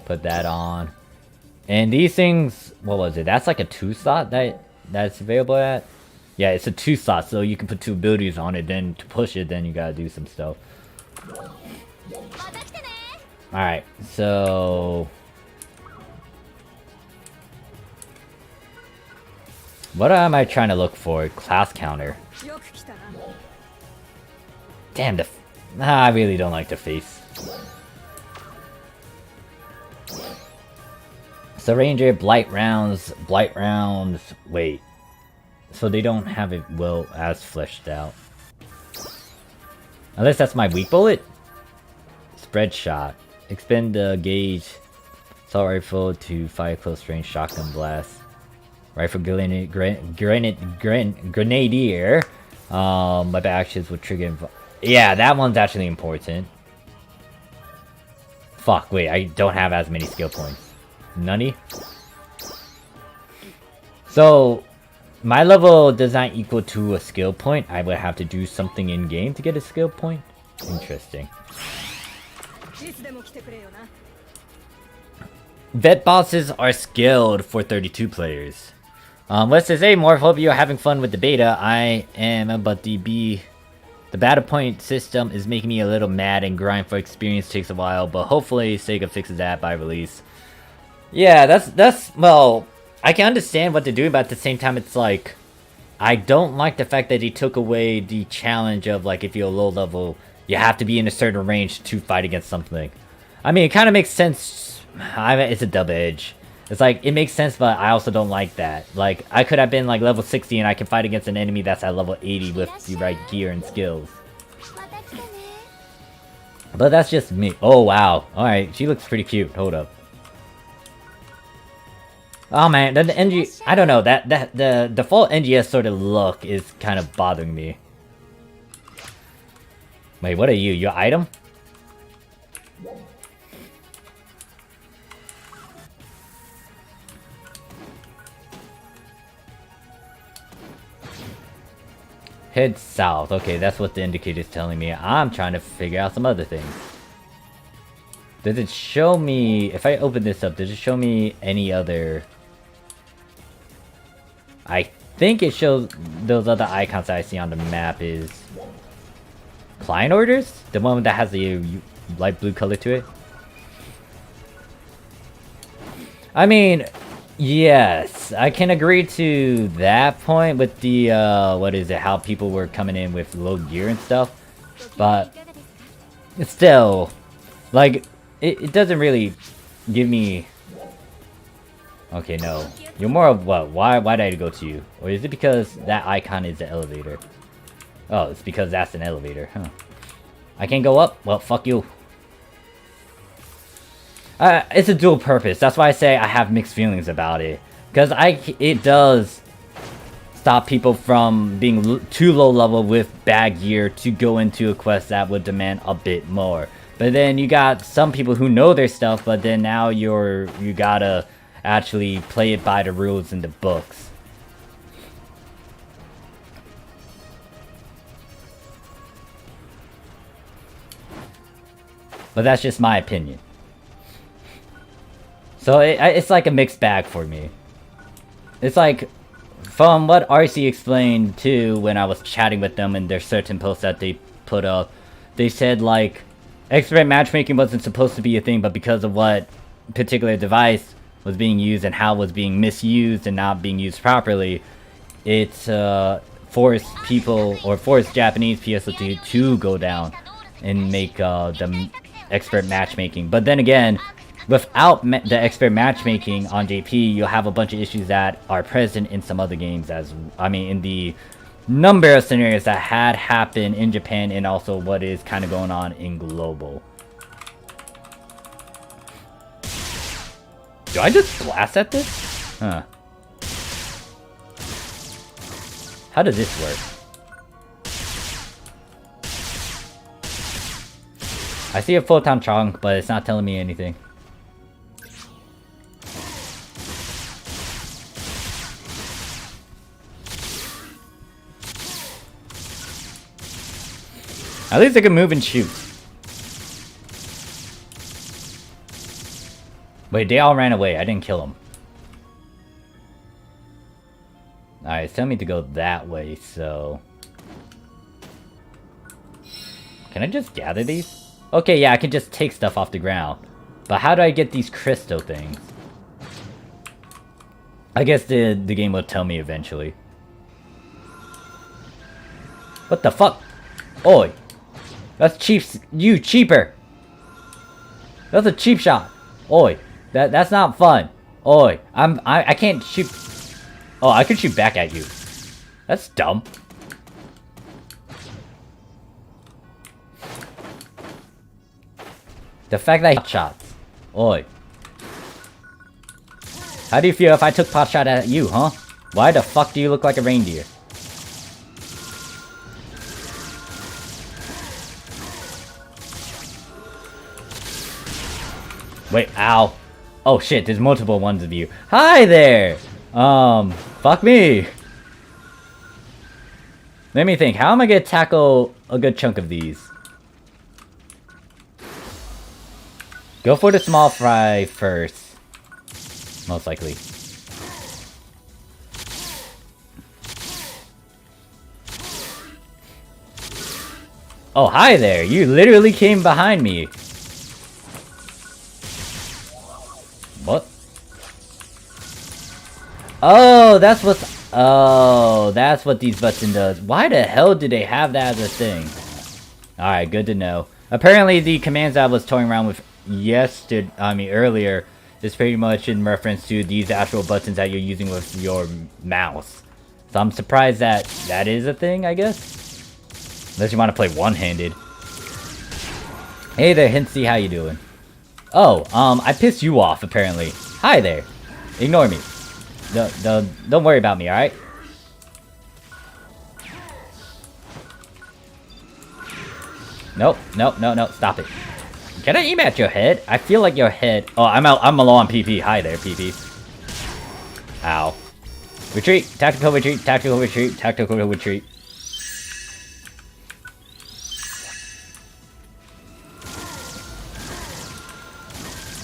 Put that on. And these things, what was it? That's like a 2 slot that's available at? Yeah, it's a 2 slot, so you can put 2 abilities on it, then to push it, then you gotta do some stuff. Alright, so... What am I trying to look for? Class counter. Damn, I really don't like the face. So Ranger, Blight rounds, wait. So they don't have it well as fleshed out. Unless that's my weak bullet? Spread shot. Expend the gauge. Assault rifle to fire close range shotgun blast. Rifle grenadier. Weapon actions would trigger. Yeah, that one's actually important. Fuck, wait, I don't have as many skill points. Nunny? So, my level does not equal to a skill point. I would have to do something in game to get a skill point. Interesting. Vet bosses are skilled for 32 players. Let's just say, Morph, hope you're having fun with the beta. I am, but the battle point system is making me a little mad, and grind for experience takes a while, but hopefully Sega fixes that by release. Yeah, that's well, I can understand what they're doing, but at the same time, it's like, I don't like the fact that they took away the challenge of, like, if you're low level, you have to be in a certain range to fight against something. I mean, it kind of makes sense. It's a double edge. It's like, it makes sense, but I also don't like that. Like, I could have been like level 60 and I can fight against an enemy that's at level 80 with the right gear and skills. But that's just me. Oh, wow. Alright, she looks pretty cute. Hold up. Oh man, the NG... I don't know, the default NGS sort of look is kind of bothering me. Wait, what are you? Your item? Head south. Okay, that's what the indicator's telling me. I'm trying to figure out some other things. Does it show me... If I open this up, does it show me any other... I think it shows those other icons that I see on the map is... Client orders? The one that has the light blue color to it? I mean... Yes, I can agree to that point with the, what is it, how people were coming in with low gear and stuff. But, it's still, like, it doesn't really give me... Okay, no. You're more of what? Why did I go to you? Or is it because that icon is the elevator? Oh, it's because that's an elevator, huh. I can't go up? Well, fuck you. It's a dual purpose. That's why I say I have mixed feelings about it. Because it does stop people from being too low level with bad gear to go into a quest that would demand a bit more. But then you got some people who know their stuff, but then now you gotta actually play it by the rules in the books. But that's just my opinion. So it's like a mixed bag for me. It's like, from what RC explained too when I was chatting with them in their certain posts that they put up, they said like, expert matchmaking wasn't supposed to be a thing, but because of what particular device was being used and how it was being misused and not being used properly, it forced people, or forced Japanese PSO2 to go down and make the expert matchmaking. But then again, without the expert matchmaking on JP, you'll have a bunch of issues that are present in some other games, in the number of scenarios that had happened in Japan, and also what is kind of going on in global. Do I just blast at this? Huh. How does this work? I see a photon chunk, but it's not telling me anything. At least I can move and shoot. Wait, they all ran away. I didn't kill them. Alright, it's telling me to go that way, so... Can I just gather these? Okay, yeah, I can just take stuff off the ground. But how do I get these crystal things? I guess the game will tell me eventually. What the fuck? Oi! That's cheap. You cheaper. That's a cheap shot. Oi, that's not fun. Oi, I can't shoot. Oh, I can shoot back at you. That's dumb. The fact that I shots. Oi. How do you feel if I took pot shot at you, huh? Why the fuck do you look like a reindeer? Wait, ow. Oh shit, there's multiple ones of you. Hi there! Fuck me. Let me think, how am I gonna tackle a good chunk of these? Go for the small fry first. Most likely. Oh, hi there! You literally came behind me. What? Oh, that's what these buttons does. Why the hell do they have that as a thing? Alright, good to know. Apparently the commands I was toying around with earlier is pretty much in reference to these actual buttons that you're using with your mouse. So I'm surprised that that is a thing, I guess. Unless you want to play one-handed. Hey there, Hinsey, how you doing? Oh, I pissed you off, apparently. Hi there. Ignore me. Don't worry about me, alright? Nope, no, stop it. Can I aim at your head? I feel like your head... Oh, I'm low on PP. Hi there, PP. Ow. Retreat, tactical retreat, tactical retreat, tactical retreat.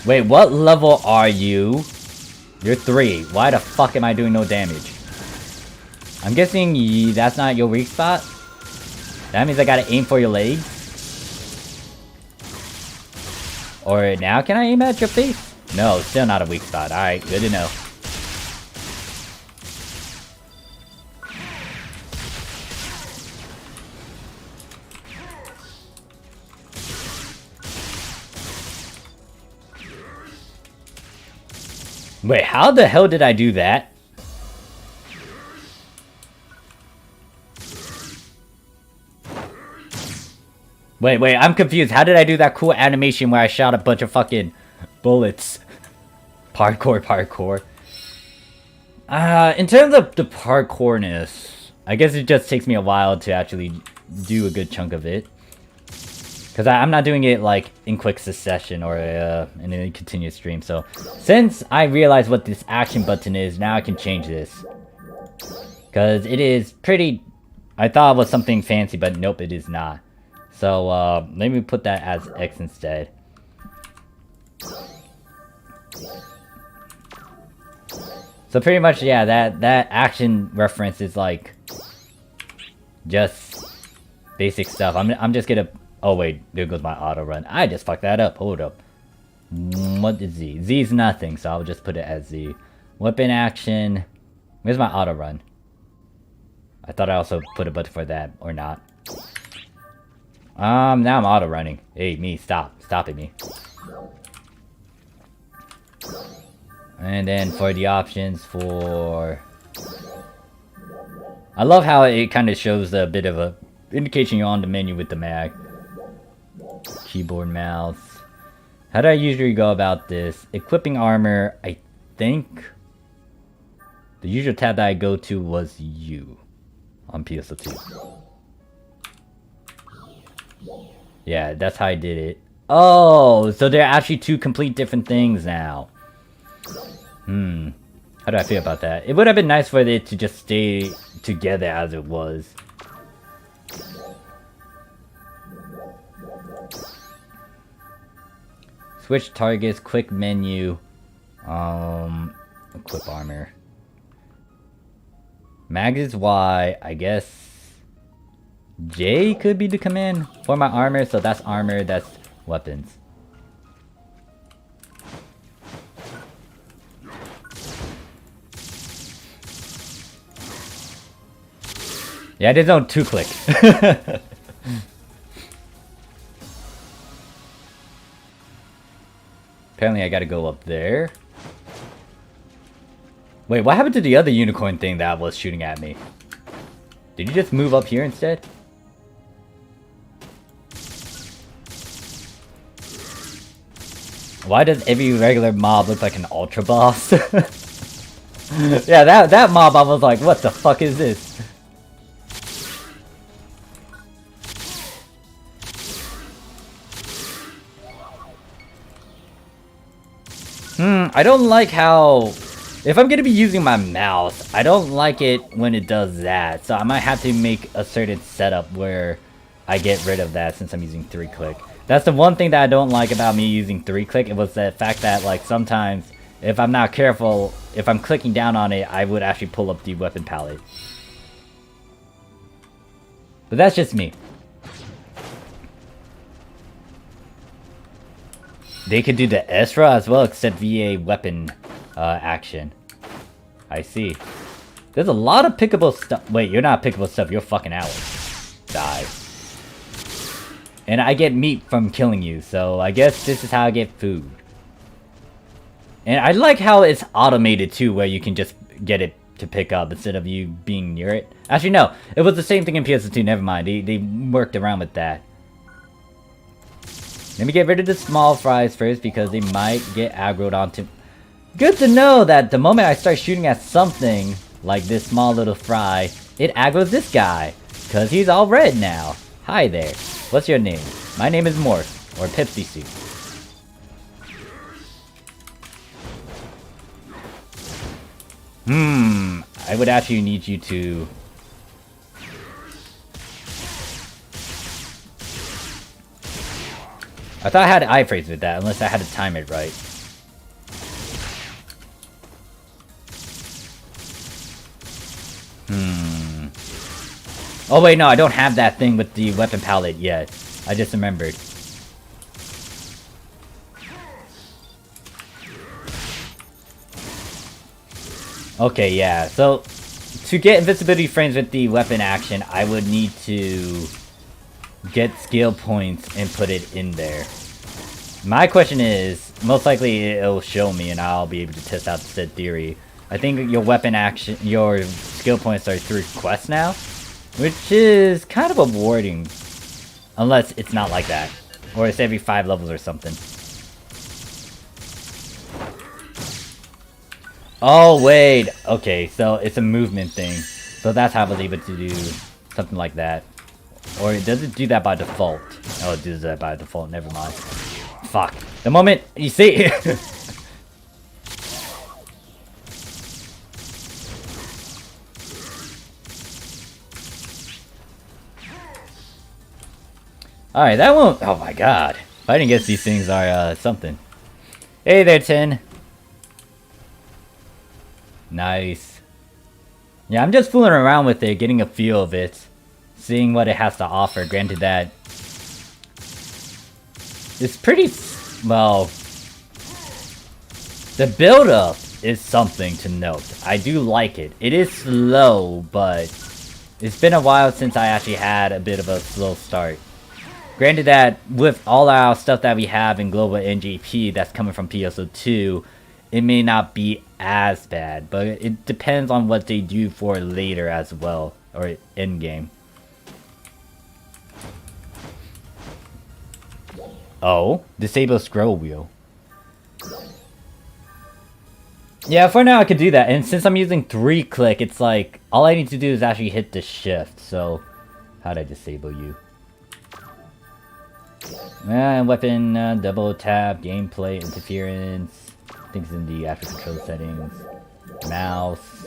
Wait, what level are you? You're 3. Why the fuck am I doing no damage? I'm guessing that's not your weak spot? That means I gotta aim for your legs? Or now can I aim at your face? No, still not a weak spot. Alright, good to know. Wait, how the hell did I do that? Wait, I'm confused. How did I do that cool animation where I shot a bunch of fucking bullets? Parkour. In terms of the parkourness, I guess it just takes me a while to actually do a good chunk of it. Because I'm not doing it, like, in quick succession or in a continuous stream. So, since I realized what this action button is, now I can change this. Because it is pretty... I thought it was something fancy, but nope, it is not. So, let me put that as X instead. So pretty much, yeah, that action reference is like... just basic stuff. I'm just gonna Oh wait, there goes my auto run. I just fucked that up. Hold up. What is Z? Z is nothing, so I'll just put it as Z. Weapon action. Where's my auto run? I thought I also put a button for that, or not. Now I'm auto running. Hey, me, stop. Stop it, me. And then for the options for... I love how it kind of shows a bit of a indication you're on the menu with the mag. Keyboard, mouse. How do I usually go about this? Equipping armor, I think... The usual tab that I go to was U on PSO2. Yeah, that's how I did it. Oh, so they're actually two complete different things now. How do I feel about that? It would have been nice for it to just stay together as it was. Switch targets, quick menu. Equip armor. Mag is Y, I guess. J could be the command for my armor, so that's armor, that's weapons. Yeah, there's no 2-click. Apparently I gotta go up there. Wait, what happened to the other unicorn thing that was shooting at me? Did you just move up here instead? Why does every regular mob look like an ultra boss? Yeah, that mob I was like, what the fuck is this? I don't like how... If I'm gonna be using my mouse, I don't like it when it does that. So I might have to make a certain setup where I get rid of that since I'm using 3-click. That's the one thing that I don't like about me using 3-click. It was the fact that, like, sometimes if I'm not careful, if I'm clicking down on it, I would actually pull up the weapon palette. But that's just me. They could do the Ezra as well, except via weapon action. I see. There's a lot of pickable stuff. Wait, you're not pickable stuff. You're fucking hours. Die. And I get meat from killing you, so I guess this is how I get food. And I like how it's automated too, where you can just get it to pick up instead of you being near it. Actually, no. It was the same thing in PSO2. Never mind. They worked around with that. Let me get rid of the small fries first because they might get aggroed onto... Good to know that the moment I start shooting at something like this small little fry, it aggroes this guy. Because he's all red now. Hi there. What's your name? My name is Morph, or Pepsi Suit. I would actually need you to... I thought I had iframes with that, unless I had to time it right. Oh wait, no, I don't have that thing with the weapon palette yet. I just remembered. Okay, yeah, so to get invisibility frames with the weapon action, I would need to get skill points and put it in there. My question is, most likely it'll show me and I'll be able to test out said theory. I think your weapon action, your skill points are through quests now, which is kind of rewarding. Unless it's not like that. Or it's every 5 levels or something. Oh, wait. Okay, so it's a movement thing. So that's how I was able to do something like that. Or does it do that by default? Oh, it does that by default. Never mind. Fuck. The moment you see... Alright, that won't... Oh my god. Fighting against these things are, something. Hey there, Tin. Nice. Yeah, I'm just fooling around with it, getting a feel of it. Seeing what it has to offer. Granted that... It's pretty, well, the build-up is something to note. I do like it. It is slow, but it's been a while since I actually had a bit of a slow start. Granted that with all our stuff that we have in global NGP that's coming from PSO2, it may not be as bad, but it depends on what they do for later as well, or in-game. Oh, disable scroll wheel. Yeah, for now I could do that, and since I'm using 3-click, it's like, all I need to do is actually hit the shift, so... How'd I disable you? Weapon, double tap, gameplay, interference... I think it's in the actual control settings. Mouse...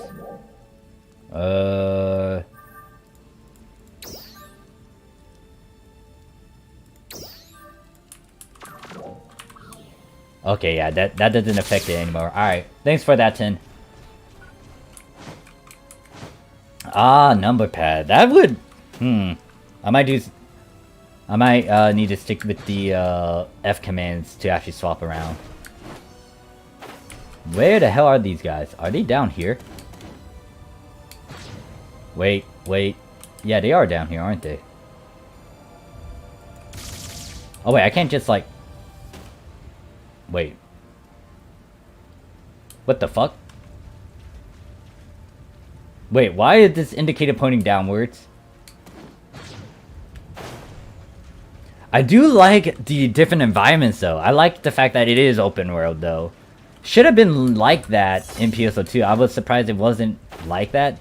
Okay, yeah, that doesn't affect it anymore. Alright, thanks for that, Tin. Ah, number pad. That would... I might need to stick with the F commands to actually swap around. Where the hell are these guys? Are they down here? Wait. Yeah, they are down here, aren't they? Oh wait, I can't just like... Wait. What the fuck? Wait, why is this indicator pointing downwards? I do like the different environments though. I like the fact that it is open world though. Should have been like that in PSO2. I was surprised it wasn't like that.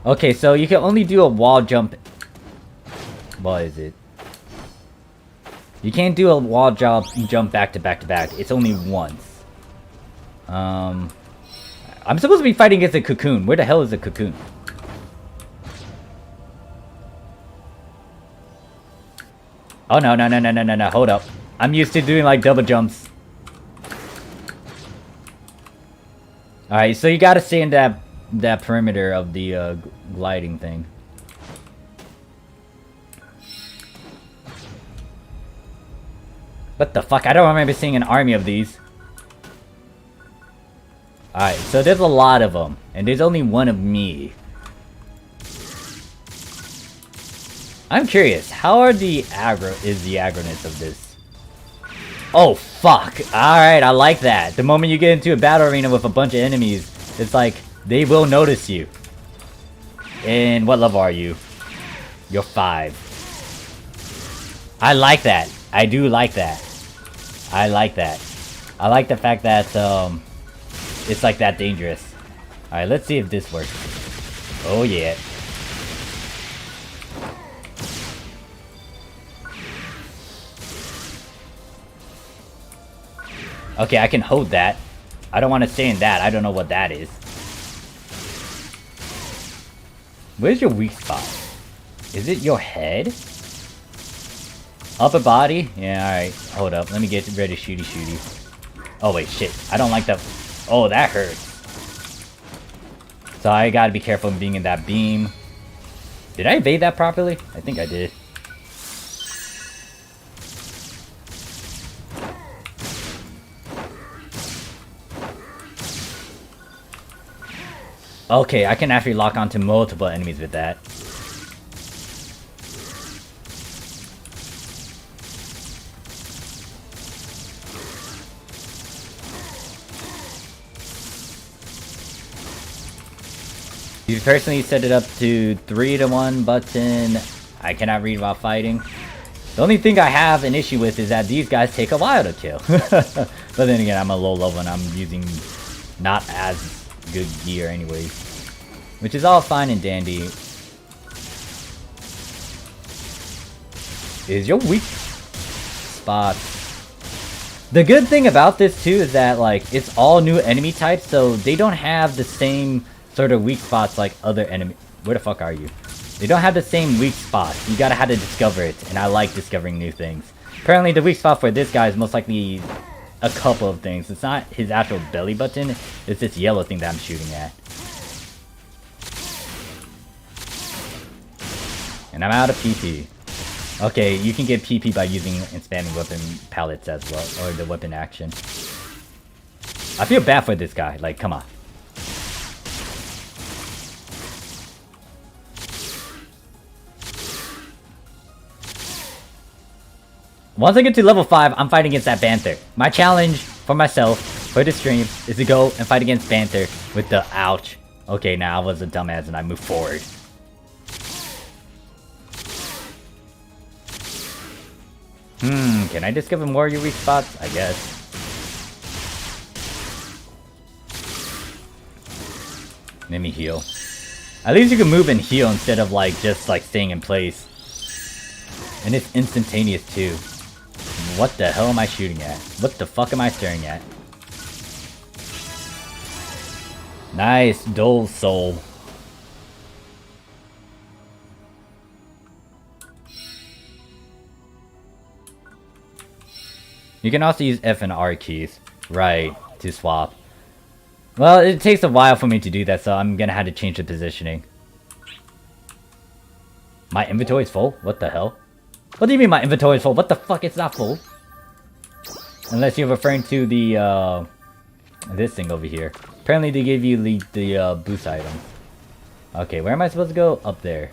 Okay, so you can only do a wall jump. What is it? You can't do a wall jump back to back to back. It's only once. I'm supposed to be fighting against a cocoon. Where the hell is a cocoon? Oh no. Hold up. I'm used to doing like double jumps. Alright, so you gotta stay in that perimeter of the gliding thing. What the fuck? I don't remember seeing an army of these. Alright, so there's a lot of them, and there's only one of me. I'm curious, how are the aggroness of this? Oh fuck! Alright, I like that. The moment you get into a battle arena with a bunch of enemies, it's like, they will notice you. And what level are you? You're 5. I like that. I do like that. I like that. I like the fact that, it's like that dangerous. Alright, let's see if this works. Oh yeah. Okay, I can hold that. I don't want to stay in that. I don't know what that is. Where's your weak spot? Is it your head? Upper body? Yeah, alright. Hold up. Let me get ready to shooty. Oh wait, shit. I don't like the... Oh, that hurts. So I gotta be careful of being in that beam. Did I evade that properly? I think I did. Okay, I can actually lock onto multiple enemies with that. You personally set it up to 3-to-1 button. I cannot read while fighting. The only thing I have an issue with is that these guys take a while to kill. But then again, I'm a low level and I'm using not as good gear anyways. Which is all fine and dandy. Is your weak spot. The good thing about this too is that like it's all new enemy types, so they don't have the same sort of weak spots like other enemy. Where the fuck are you? They don't have the same weak spots. You gotta have to discover it, and I like discovering new things. Apparently the weak spot for this guy is most likely a couple of things. It's not his actual belly button. It's this yellow thing that I'm shooting at. And I'm out of PP. Okay, you can get PP by using and spamming weapon palettes as well, or the weapon action. I feel bad for this guy. Like, come on. Once I get to level 5, I'm fighting against that Panther. My challenge for myself, for the stream, is to go and fight against Panther with the ouch. Okay, now I was a dumbass and I moved forward. Can I discover more of your weak spots? I guess. Let me heal. At least you can move and heal instead of like just like staying in place. And it's instantaneous too. What the hell am I shooting at? What the fuck am I staring at? Nice, dull soul. You can also use F and R keys, right, to swap. Well, it takes a while for me to do that, so I'm gonna have to change the positioning. My inventory is full? What the hell? What do you mean my inventory is full? What the fuck? It's not full. Unless you're referring to the, this thing over here. Apparently they gave you the boost item. Okay, where am I supposed to go? Up there.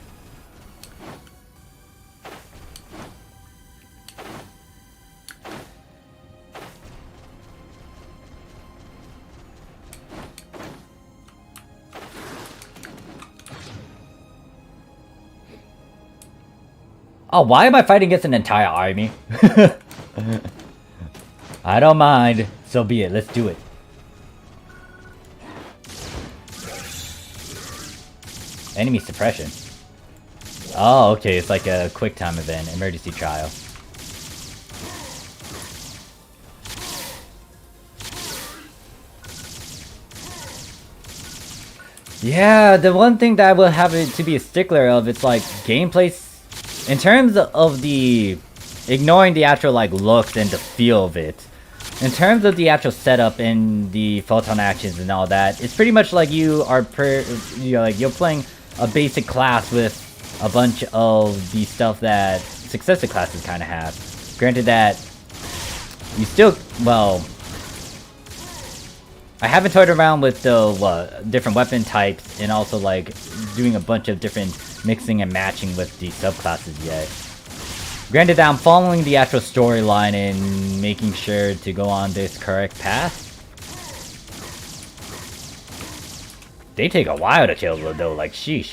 Oh, why am I fighting against an entire army? I don't mind. So be it. Let's do it. Enemy suppression. Oh, okay. It's like a quick time event. Emergency trial. Yeah, the one thing that I will have it to be a stickler of, it's like gameplay. In terms of the ignoring the actual like looks and the feel of it, in terms of the actual setup and the photon actions and all that, it's pretty much like you are you're playing a basic class with a bunch of the stuff that successor classes kind of have. Granted that you still, well, I haven't toyed around with the different weapon types and also like doing a bunch of different mixing and matching with the subclasses yet. Granted that I'm following the actual storyline and making sure to go on this correct path. They take a while to kill though, like sheesh.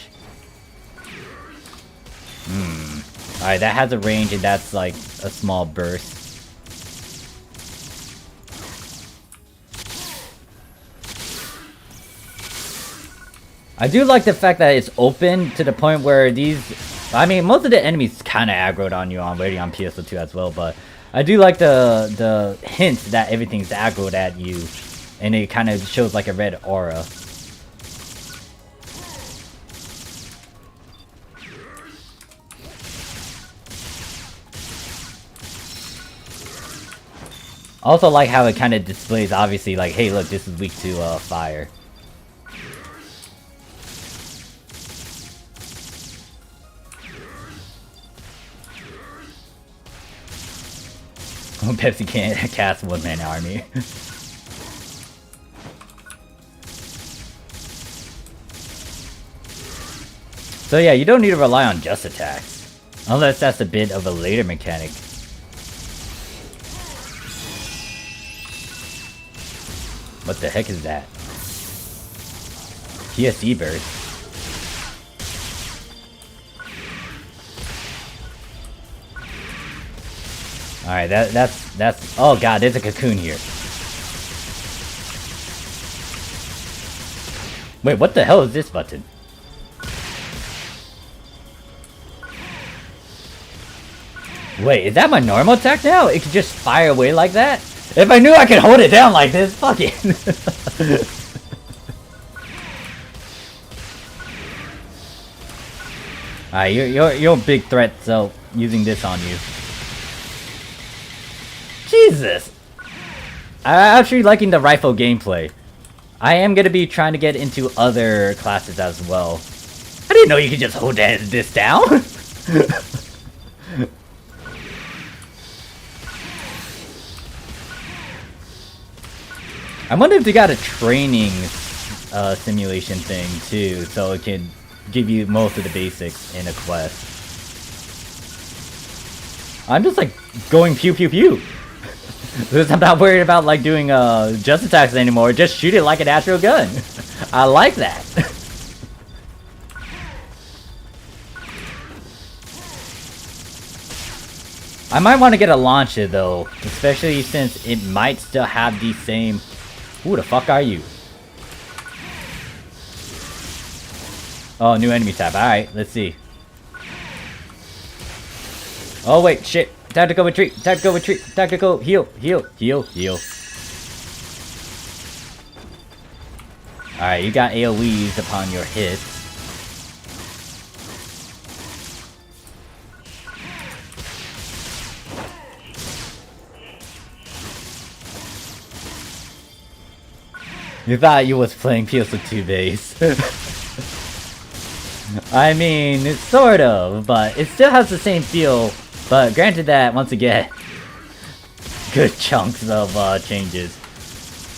Alright, that has a range and that's like a small burst. I do like the fact that it's open to the point where these... I mean, most of the enemies kind of aggroed on you already on PSO2 as well, but I do like the hint that everything's aggroed at you, and it kind of shows like a red aura. Also like how it kind of displays, obviously, like, hey, look, this is weak to fire. Pepsi can't cast one-man army. So yeah, you don't need to rely on just attacks. Unless that's a bit of a later mechanic. What the heck is that? PSE burst. Alright, that's... Oh god, there's a cocoon here. Wait, what the hell is this button? Wait, is that my normal attack now? It can just fire away like that? If I knew I could hold it down like this, fuck it. Alright, you're a big threat, so using this on you. Jesus! I'm actually liking the rifle gameplay. I am gonna be trying to get into other classes as well. I didn't know you could just hold this down. I wonder if they got a training simulation thing too, so it can give you most of the basics in a quest. I'm just like going pew pew pew. Because I'm not worried about like doing just attacks anymore. Just shoot it like an actual gun. I like that. I might want to get a launcher though, especially since it might still have the same. Who the fuck are you? Oh, new enemy tab. Alright, let's see. Oh wait, shit. Tactical retreat, tactical retreat, tactical heal, heal, heal, heal. Alright, you got AoEs upon your hits. You thought you was playing PSO2 base. I mean, it's sort of, but it still has the same feel. But granted that, once again, good chunks of changes.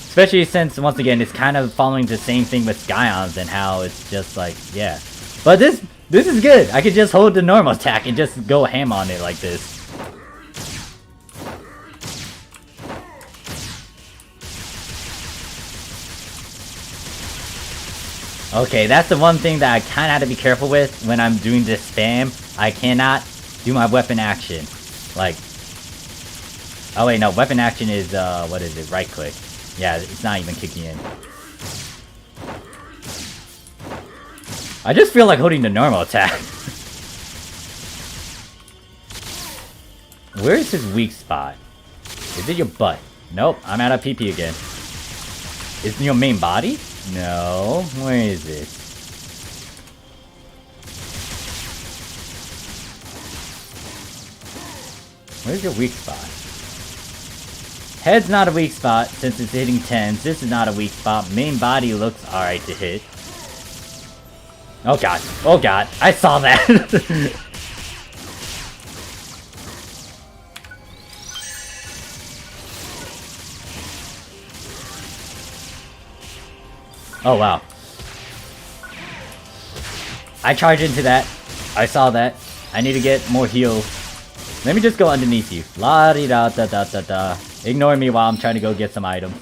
Especially since, once again, it's kind of following the same thing with Scions and how it's just like, yeah. But this is good. I could just hold the normal attack and just go ham on it like this. Okay, that's the one thing that I kinda have to be careful with when I'm doing this spam. I cannot do my weapon action. Like... Oh wait, no, weapon action is, what is it? Right click. Yeah, it's not even kicking in. I just feel like holding the normal attack. Where is his weak spot? Is it your butt? Nope, I'm out of PP again. Is it your main body? No, where is it? Where's your weak spot? Head's not a weak spot since it's hitting 10s. This is not a weak spot. Main body looks alright to hit. Oh god. Oh god. I saw that. Oh wow. I charge into that. I saw that. I need to get more heals. Let me just go underneath you. La di da da da da da. Ignore me while I'm trying to go get some items.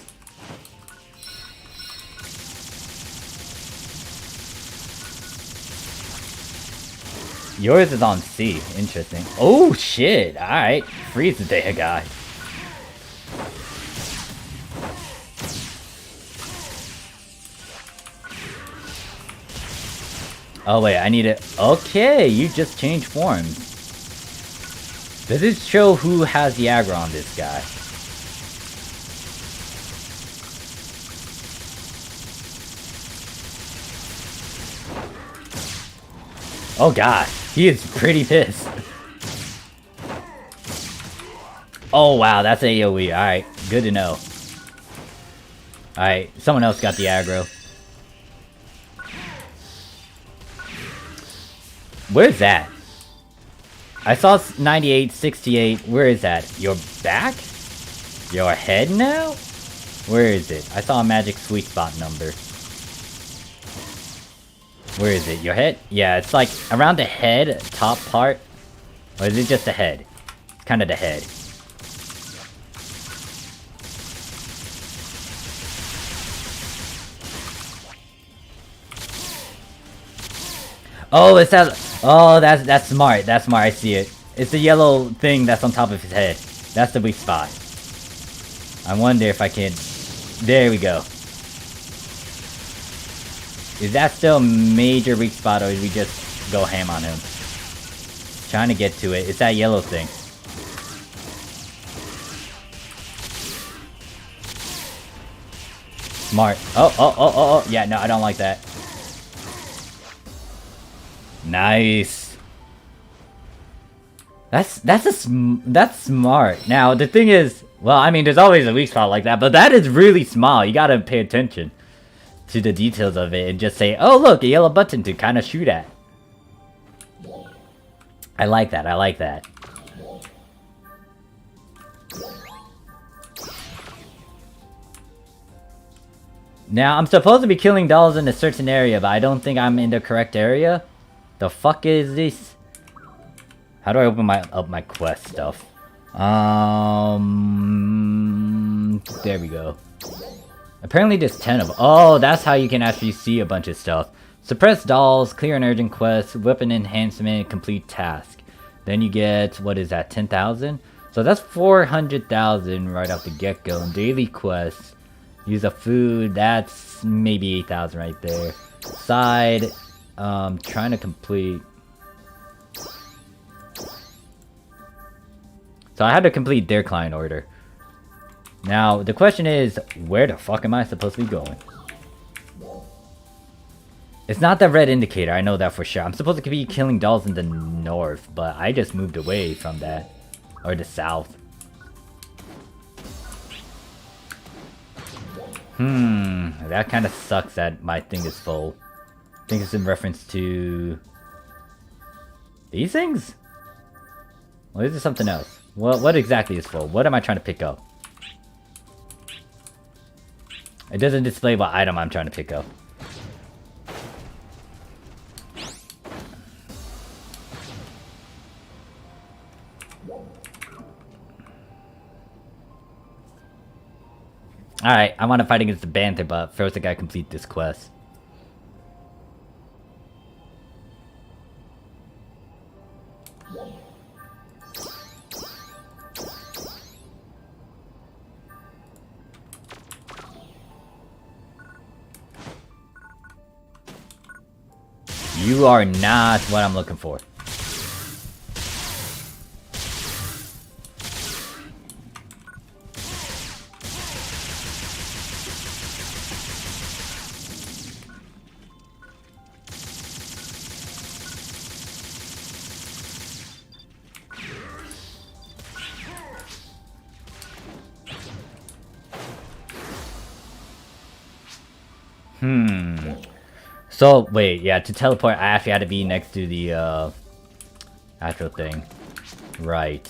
Yours is on C. Interesting. Oh shit. Alright. Freeze the data guy. Oh wait, I need it. Okay, you just changed forms. Does it show who has the aggro on this guy? Oh god, he is pretty pissed. Oh wow, that's AoE. Alright, good to know. Alright, someone else got the aggro. Where's that? I saw 98, 68. Where is that? Your back? Your head now? Where is it? I saw a magic sweet spot number. Where is it? Your head? Yeah, it's like around the head, top part. Or is it just the head? It's kind of the head. Oh, it's that. Oh, that's smart. That's smart. I see it. It's the yellow thing that's on top of his head. That's the weak spot. I wonder if I can. There we go. Is that still a major weak spot, or did we just go ham on him? Trying to get to it. It's that yellow thing. Smart. Oh. Yeah, no, I don't like that. Nice. That's smart. Now the thing is, Well, I mean, there's always a weak spot like that, but that is really small. You gotta pay attention to the details of it and just say, oh, look, a yellow button to kind of shoot at. I like that. I like that. Now, I'm supposed to be killing dolls in a certain area, but I don't think I'm in the correct area. The fuck is this? How do I open up my quest stuff? There we go. Apparently there's 10 of them. Oh, that's how you can actually see a bunch of stuff. Suppress dolls, clear an urgent quest, weapon enhancement, complete task. Then you get, what is that, 10,000? So that's 400,000 right off the get-go. And daily quests, use a food, that's maybe 8,000 right there. Side, trying to complete. So I had to complete their client order. Now, the question is, where the fuck am I supposed to be going? It's not the red indicator, I know that for sure. I'm supposed to be killing dolls in the north, but I just moved away from that. Or the south. That kind of sucks that my thing is full. I think it's in reference to... these things? Or is it something else? What exactly is full? What am I trying to pick up? It doesn't display what item I'm trying to pick up. Alright, I want to fight against the Banther, but first I gotta complete this quest. You are not what I'm looking for. So, wait, yeah, to teleport, I actually had to be next to the, actual thing. Right.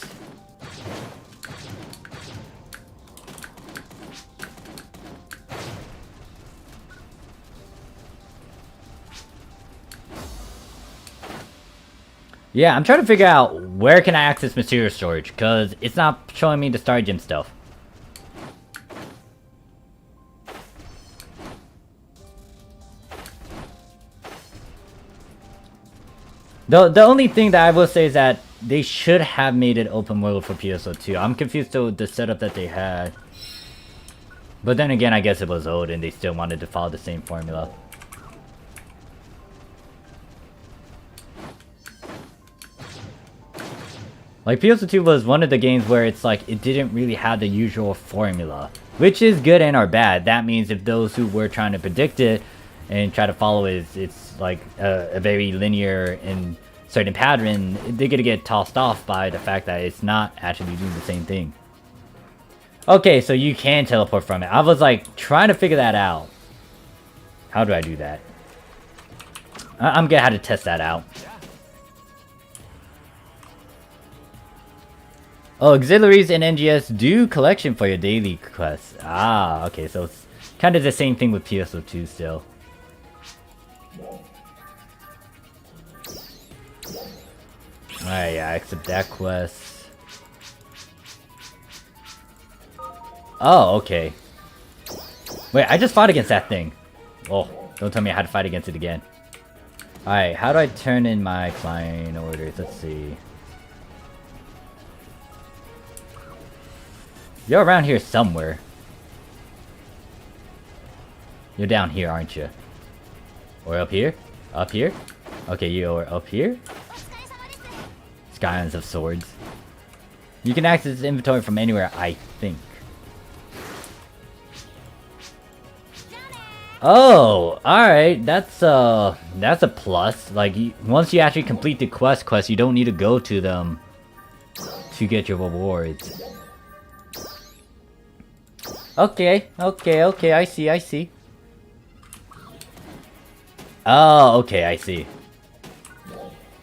Yeah, I'm trying to figure out where can I access material storage, because it's not showing me the Star Gem stuff. The only thing that I will say is that they should have made it open world for PSO2. I'm confused to the setup that they had. But then again, I guess it was old and they still wanted to follow the same formula. Like, PSO2 was one of the games where it's like, it didn't really have the usual formula. Which is good and or bad. That means if those who were trying to predict it and try to follow it, it's like a very linear and certain pattern, they're gonna get tossed off by the fact that it's not actually doing the same thing. Okay, so you can teleport from it. I was like trying to figure that out. How do I do that? I'm gonna have to test that out. Oh, auxiliaries and NGS do collection for your daily quests. Ah, okay, so it's kind of the same thing with PSO2 still. Alright, yeah, I accept that quest. Oh, okay. Wait, I just fought against that thing. Oh, don't tell me I had to fight against it again. Alright, how do I turn in my client orders? Let's see. You're around here somewhere. You're down here, aren't you? Or up here? Up here? Okay, you're up here? Scions of Swords. You can access inventory from anywhere, I think. Oh, alright. That's a plus. Like, once you actually complete the quest, you don't need to go to them to get your rewards. Okay, I see. Oh, okay, I see.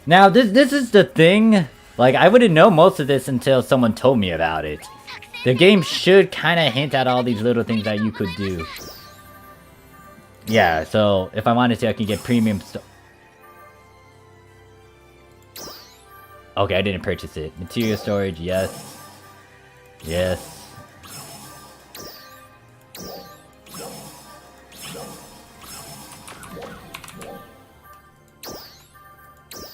Now, this is the thing. Like, I wouldn't know most of this until someone told me about it. The game should kind of hint at all these little things that you could do. Yeah, so if I wanted to, I can get premium stuff. Okay, I didn't purchase it. Material storage, yes. Yes.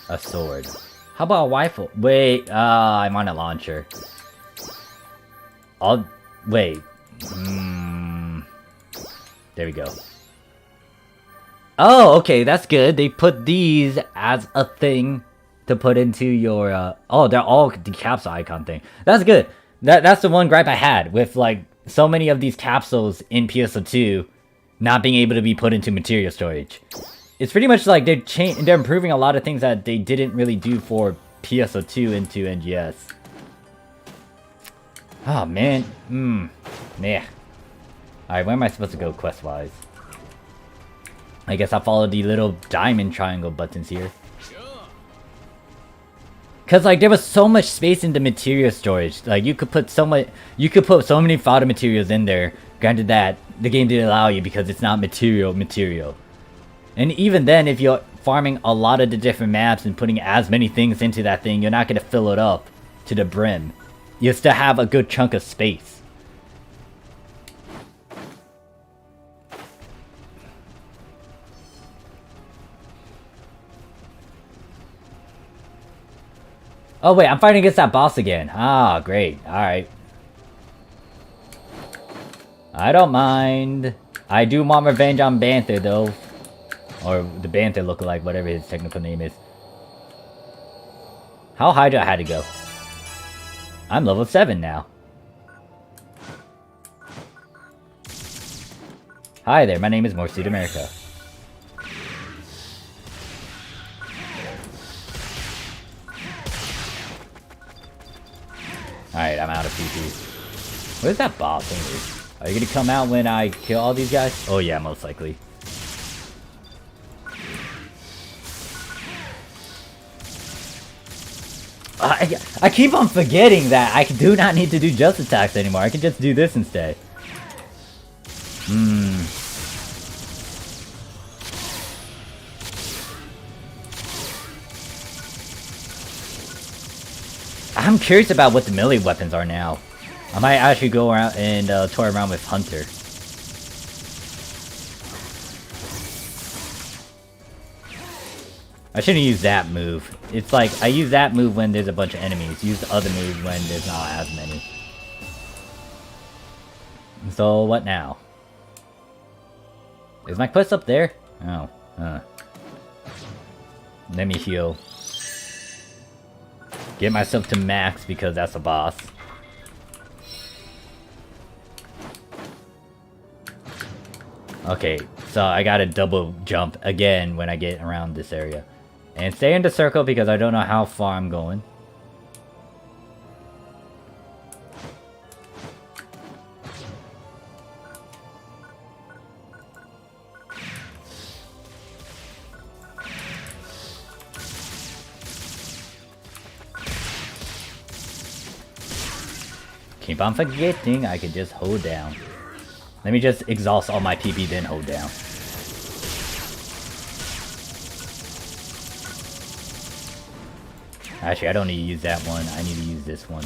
A sword. How about a rifle? Wait, I'm on a launcher. Wait. There we go. Oh, okay, that's good. They put these as a thing to put into your, oh, they're all the capsule icon thing. That's good. That's the one gripe I had with, like, so many of these capsules in PSO2 not being able to be put into material storage. It's pretty much like they're improving a lot of things that they didn't really do for PSO2 into NGS. Oh, man. Yeah. Alright, where am I supposed to go quest-wise? I guess I'll follow the little diamond triangle buttons here. Cause like there was so much space in the material storage. Like you could put so many fodder materials in there. Granted that the game didn't allow you because it's not material. And even then, if you're farming a lot of the different maps and putting as many things into that thing, you're not gonna fill it up to the brim. You still have a good chunk of space. Oh wait, I'm fighting against that boss again. Ah, great. Alright. I don't mind. I do want revenge on Banther though. Or the Banther lookalike, whatever his technical name is. How high do I have to go? I'm level 7 now. Hi there, my name is Morphsuit America. Alright, I'm out of PP. Where's that boss thing? Are you gonna come out when I kill all these guys? Oh yeah, most likely. I keep on forgetting that I do not need to do just attacks anymore. I can just do this instead. I'm curious about what the melee weapons are now. I might actually go around and toy around with Hunter. I shouldn't use that move. It's like, I use that move when there's a bunch of enemies. Use the other move when there's not as many. So, what now? Is my quest up there? Oh, Let me heal. Get myself to max because that's a boss. Okay, so I gotta double jump again when I get around this area. And stay in the circle because I don't know how far I'm going. Keep on forgetting I can just hold down. Let me just exhaust all my PP then hold down. Actually, I don't need to use that one. I need to use this one.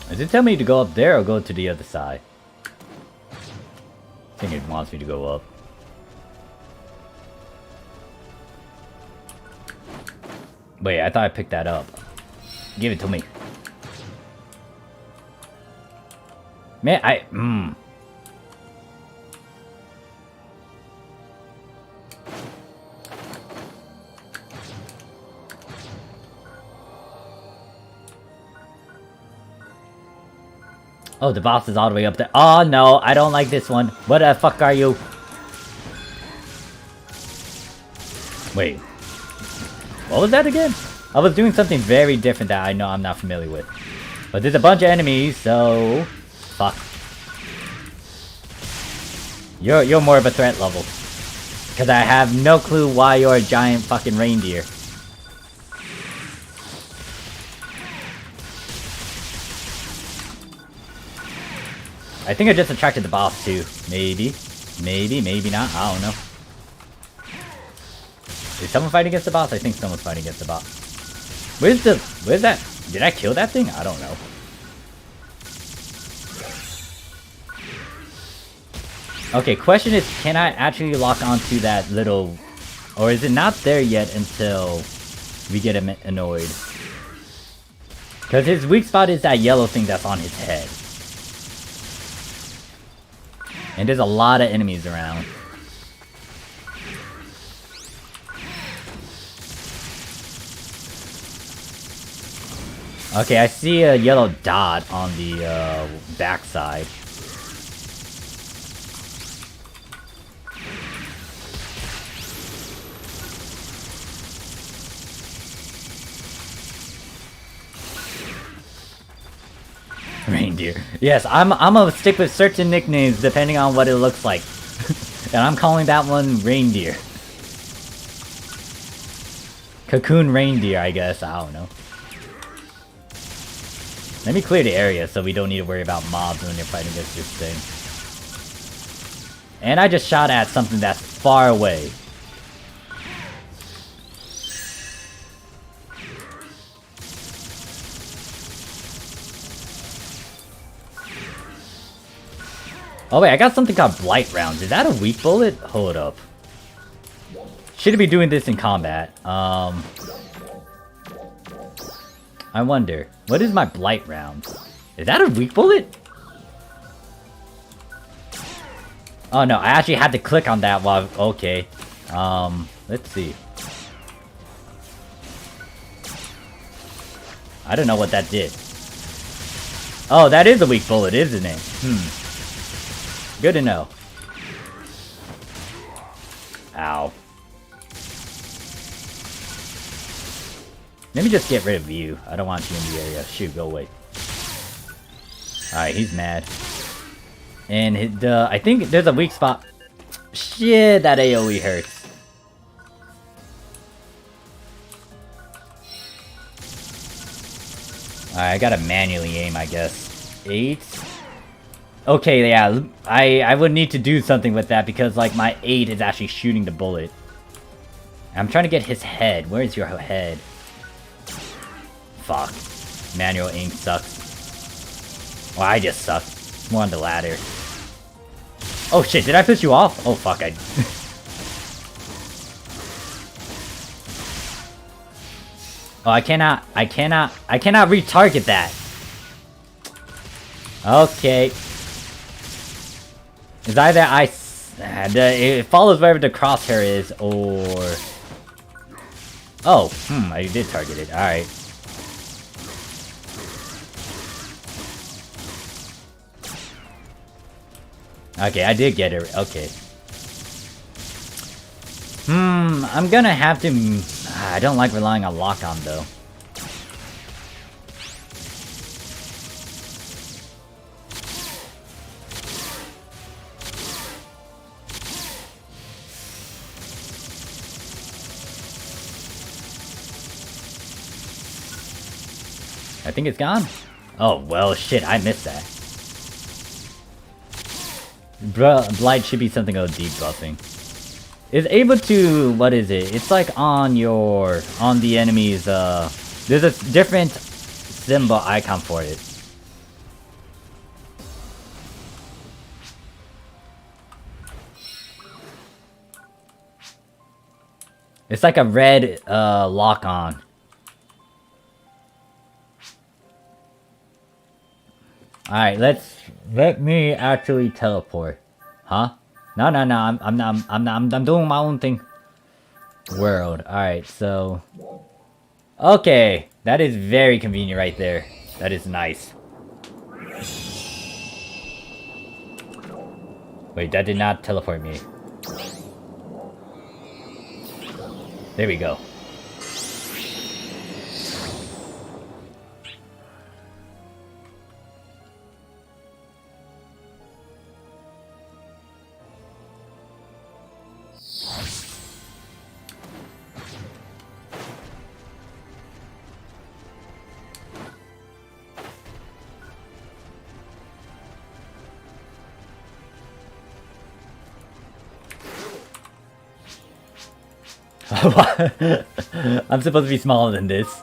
Does it tell me to go up there or go to the other side? I think it wants me to go up. Wait, I thought I picked that up. Give it to me. Man, Oh, the boss is all the way up there. Oh no, I don't like this one. What the fuck are you? Wait. What was that again? I was doing something very different that I know I'm not familiar with. But there's a bunch of enemies, so... Fuck. You're more of a threat level. Because I have no clue why you're a giant fucking reindeer. I think I just attracted the boss too. Maybe. Maybe, maybe not. I don't know. Is someone fighting against the boss? I think someone's fighting against the boss. Where's that? Did I kill that thing? I don't know. Okay, question is, can I actually lock onto that little... Or is it not there yet until we get him annoyed? Because his weak spot is that yellow thing that's on his head. And there's a lot of enemies around. Okay, I see a yellow dot on the backside. Reindeer. Yes, I'm gonna stick with certain nicknames depending on what it looks like. And I'm calling that one Reindeer. Cocoon Reindeer, I guess. I don't know. Let me clear the area so we don't need to worry about mobs when they're fighting against this thing. And I just shot at something that's far away. Oh wait, I got something called Blight Rounds. Is that a weak bullet? Hold up. Should be doing this in combat. I wonder. What is my Blight Round? Is that a weak bullet? Oh no, I actually had to click on that while... Okay. Let's see. I don't know what that did. Oh, that is a weak bullet, isn't it? Good to know. Ow. Let me just get rid of you. I don't want you in the area. Shoot, go away. Alright, he's mad. And I think there's a weak spot. Shit, that AoE hurts. Alright, I gotta manually aim, I guess. 8. Okay, yeah, I would need to do something with that because, like, my 8 is actually shooting the bullet. I'm trying to get his head. Where's your head? Fuck. Manual aim sucks. Well, I just suck. More on the ladder. Oh shit, did I piss you off? Oh fuck, I... Oh, I cannot retarget that. Okay. It's either it follows wherever the crosshair is, or... Oh, I did target it, alright. Okay, I did get it, okay. I'm gonna have to... I don't like relying on lock-on, though. I think it's gone. Oh, well, shit, I missed that. Blight should be something of debuffing. It's able to... What is it? It's like on the enemy's, there's a different symbol icon for it. It's like a red, lock-on. Alright, let me actually teleport. Huh? No, I'm doing my own thing. World. Alright, so... Okay, that is very convenient right there. That is nice. Wait, that did not teleport me. There we go. I'm supposed to be smaller than this.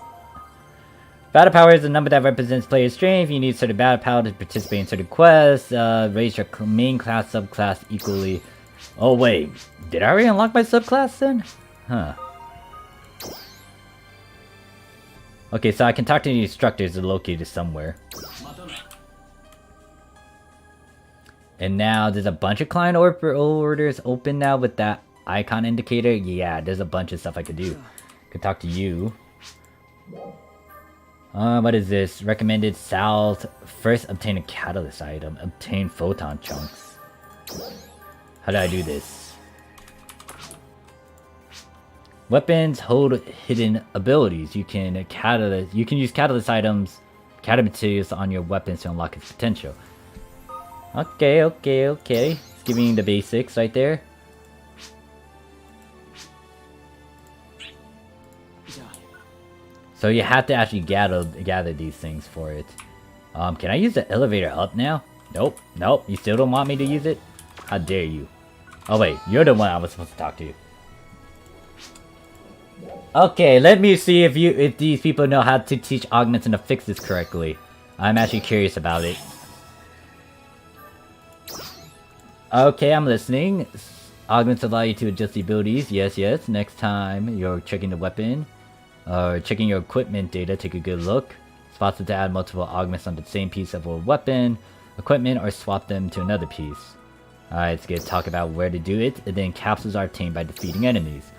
Battle power is a number that represents player strength. You need certain battle power to participate in certain quests. Raise your main class, subclass equally. Oh wait, did I already unlock my subclass then? Huh. Okay, so I can talk to the instructors that are located somewhere. And now there's a bunch of client orders open now with that icon indicator. Yeah, there's a bunch of stuff I could do. Could talk to you. What is this? Recommended south. First, obtain a catalyst item. Obtain photon chunks. How do I do this? Weapons hold hidden abilities. You can use catalyst items, catalyst materials on your weapons to unlock its potential. Okay. It's giving you the basics right there. So you have to actually gather these things for it. Can I use the elevator up now? Nope. You still don't want me to use it? How dare you? Oh wait, you're the one I was supposed to talk to. Okay, let me see if these people know how to teach augments and to fix this correctly. I'm actually curious about it. Okay, I'm listening. Augments allow you to adjust the abilities. Yes. Next time you're checking the weapon or checking your equipment data, take a good look. It's possible to add multiple augments on the same piece of a weapon, equipment, or swap them to another piece. Alright, let's get talk about where to do it. And then capsules are obtained by defeating enemies.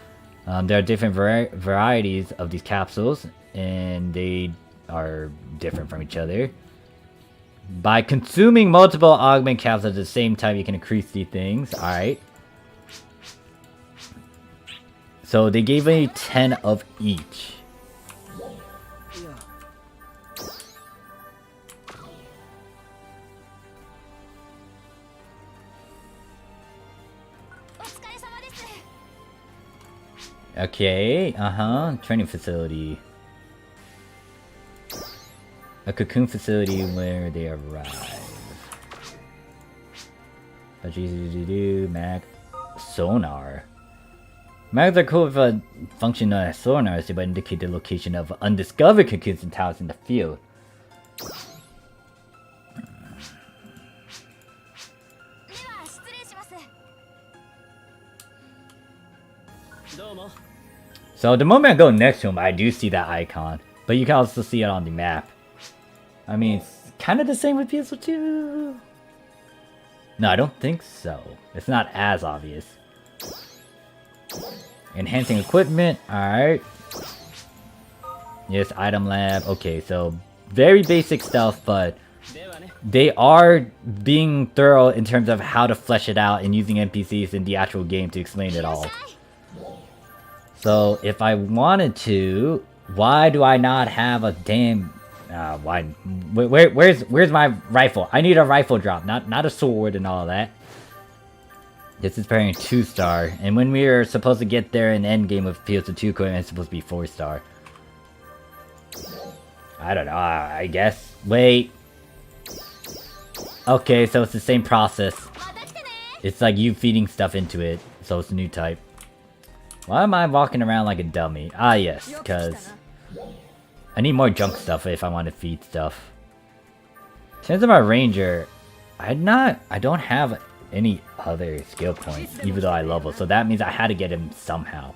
There are different varieties of these capsules, and they are different from each other. By consuming multiple augment capsules at the same time, you can increase these things. Alright. So they gave me 10 of each. Okay, training facility. A cocoon facility where they arrive. Mag sonar. Mags are cool with a function as sonars to indicate the location of undiscovered cocoons and towers in the field. So the moment I go next to him, I do see that icon, but you can also see it on the map. I mean, it's kind of the same with PSO2. No, I don't think so. It's not as obvious. Enhancing equipment, alright. Yes, item lab. Okay, so very basic stuff, but they are being thorough in terms of how to flesh it out and using NPCs in the actual game to explain it all. So if I wanted to, why do I not have a damn? Where's my rifle? I need a rifle drop, not a sword and all that. This is pairing 2-star, and when we were supposed to get there in endgame with PSO2 equipment, it's supposed to be 4-star. I don't know. I guess. Wait. Okay, so it's the same process. It's like you feeding stuff into it, so it's a new type. Why am I walking around like a dummy? Ah, yes, because I need more junk stuff if I want to feed stuff. In terms of my ranger, I don't have any other skill points, even though I level, so that means I had to get him somehow.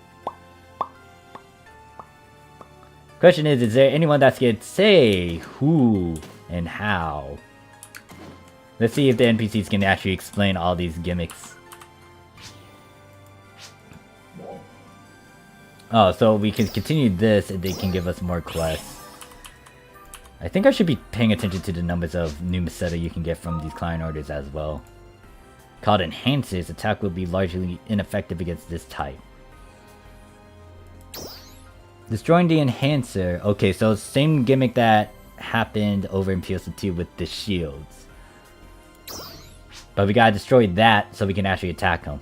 Question is there anyone that can say who and how? Let's see if the NPCs can actually explain all these gimmicks. Oh, so we can continue this and they can give us more quests. I think I should be paying attention to the numbers of new Meseta you can get from these client orders as well. called Enhances, attack will be largely ineffective against this type. Destroying the Enhancer. Okay, so same gimmick that happened over in PSO2 with the shields. But we gotta destroy that so we can actually attack him.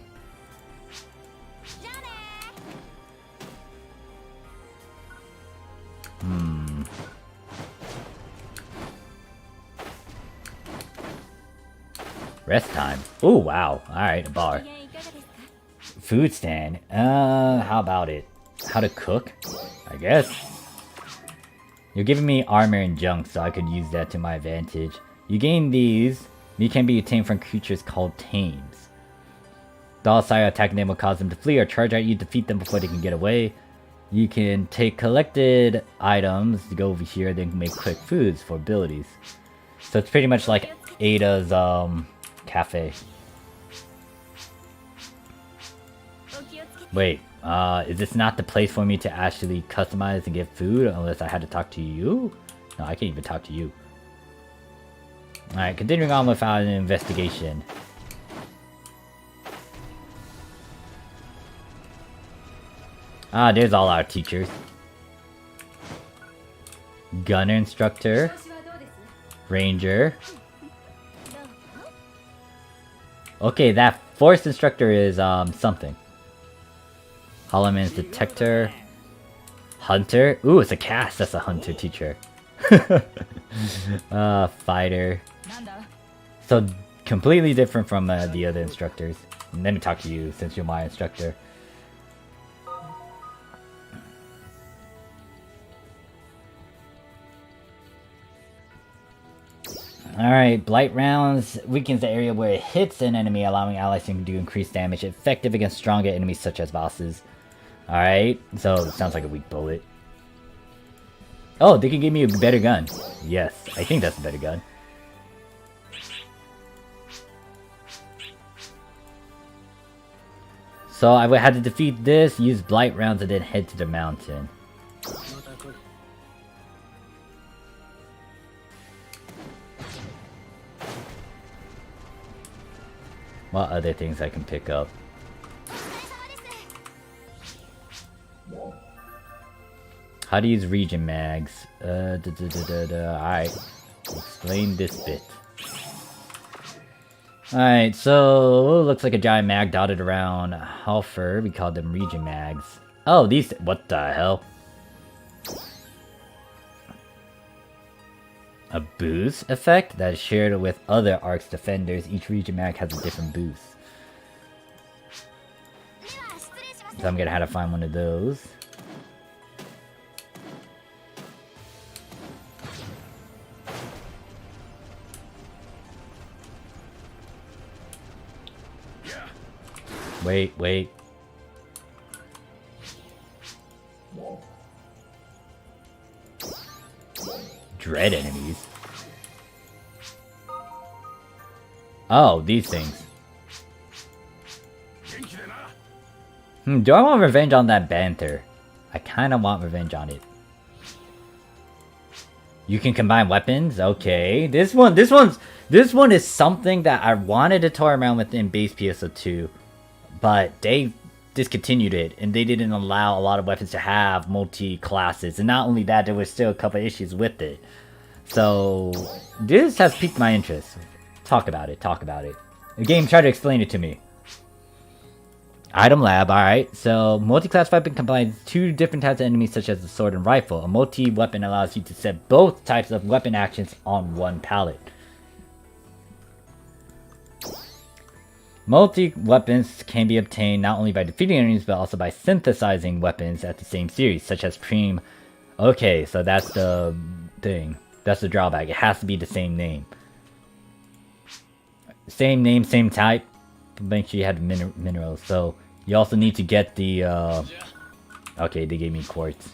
Rest time. Oh wow. Alright, a bar. Food stand. How about it? How to cook? I guess. You're giving me armor and junk, so I could use that to my advantage. You gain these. These can be obtained from creatures called tames. The all-side attacking them will cause them to flee or charge at you, defeat them before they can get away. You can take collected items to go over here, then make quick foods for abilities. So it's pretty much like Ada's cafe. Wait, is this not the place for me to actually customize and get food unless I had to talk to you? No, I can't even talk to you. Alright, continuing on without an investigation. Ah, there's all our teachers. Gunner instructor. Ranger. Okay, that force instructor is something. Holloman's detector. Hunter. Ooh, it's a cast. That's a hunter teacher. Fighter. So completely different from the other instructors. Let me talk to you since you're my instructor. Alright, Blight Rounds weakens the area where it hits an enemy, allowing allies to do increased damage, effective against stronger enemies such as bosses. Alright, so it sounds like a weak bullet. Oh, they can give me a better gun. Yes, I think that's a better gun. So I would have to defeat this, use Blight Rounds, and then head to the mountain. What other things I can pick up? How to use region mags. Alright. Explain this bit. Alright, so looks like a giant mag dotted around Halfer. We call them region mags. Oh, these. What the hell? A boost effect that is shared with other Ark's defenders. Each region mag has a different boost. So I'm gonna have to find one of those. Wait. Dread enemies. Oh, these things. Do I want revenge on that banter? I kind of want revenge on it. You can combine weapons? Okay. This one is something that I wanted to toy around with in base PSO2, but they discontinued it, and they didn't allow a lot of weapons to have multi-classes. And not only that, there was still a couple issues with it. So this has piqued my interest. Talk about it. The game tried to explain it to me. Item lab, alright. So multi-class weapon combines two different types of enemies such as the sword and rifle. A multi-weapon allows you to set both types of weapon actions on one palette. Multi-weapons can be obtained not only by defeating enemies, but also by synthesizing weapons at the same series, such as Preem. Okay, so that's the thing. That's the drawback. It has to be the same name. Same name, same type. Make sure you have minerals. So, you also need to get the, Okay, they gave me quartz.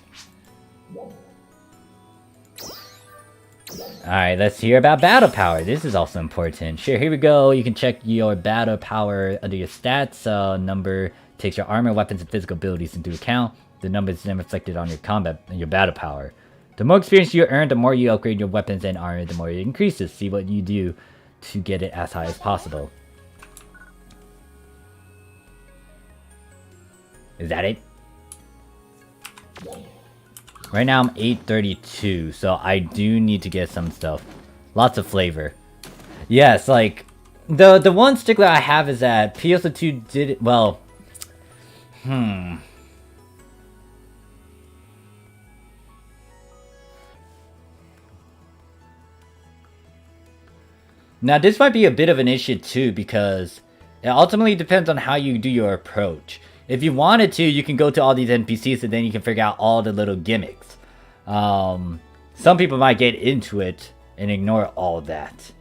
Alright, let's hear about battle power. This is also important. Sure, here we go. You can check your battle power under your stats. Number takes your armor, weapons, and physical abilities into account. The number is then reflected on your combat and your battle power. The more experience you earn, the more you upgrade your weapons and armor, the more it increases. See what you do to get it as high as possible. Is that it? Right now I'm 832, so I do need to get some stuff. Lots of flavor. Yes, like, the one stickler I have is that PSO2 did it, well... Now, this might be a bit of an issue too, because it ultimately depends on how you do your approach. If you wanted to, you can go to all these NPCs and then you can figure out all the little gimmicks. Some people might get into it and ignore all that.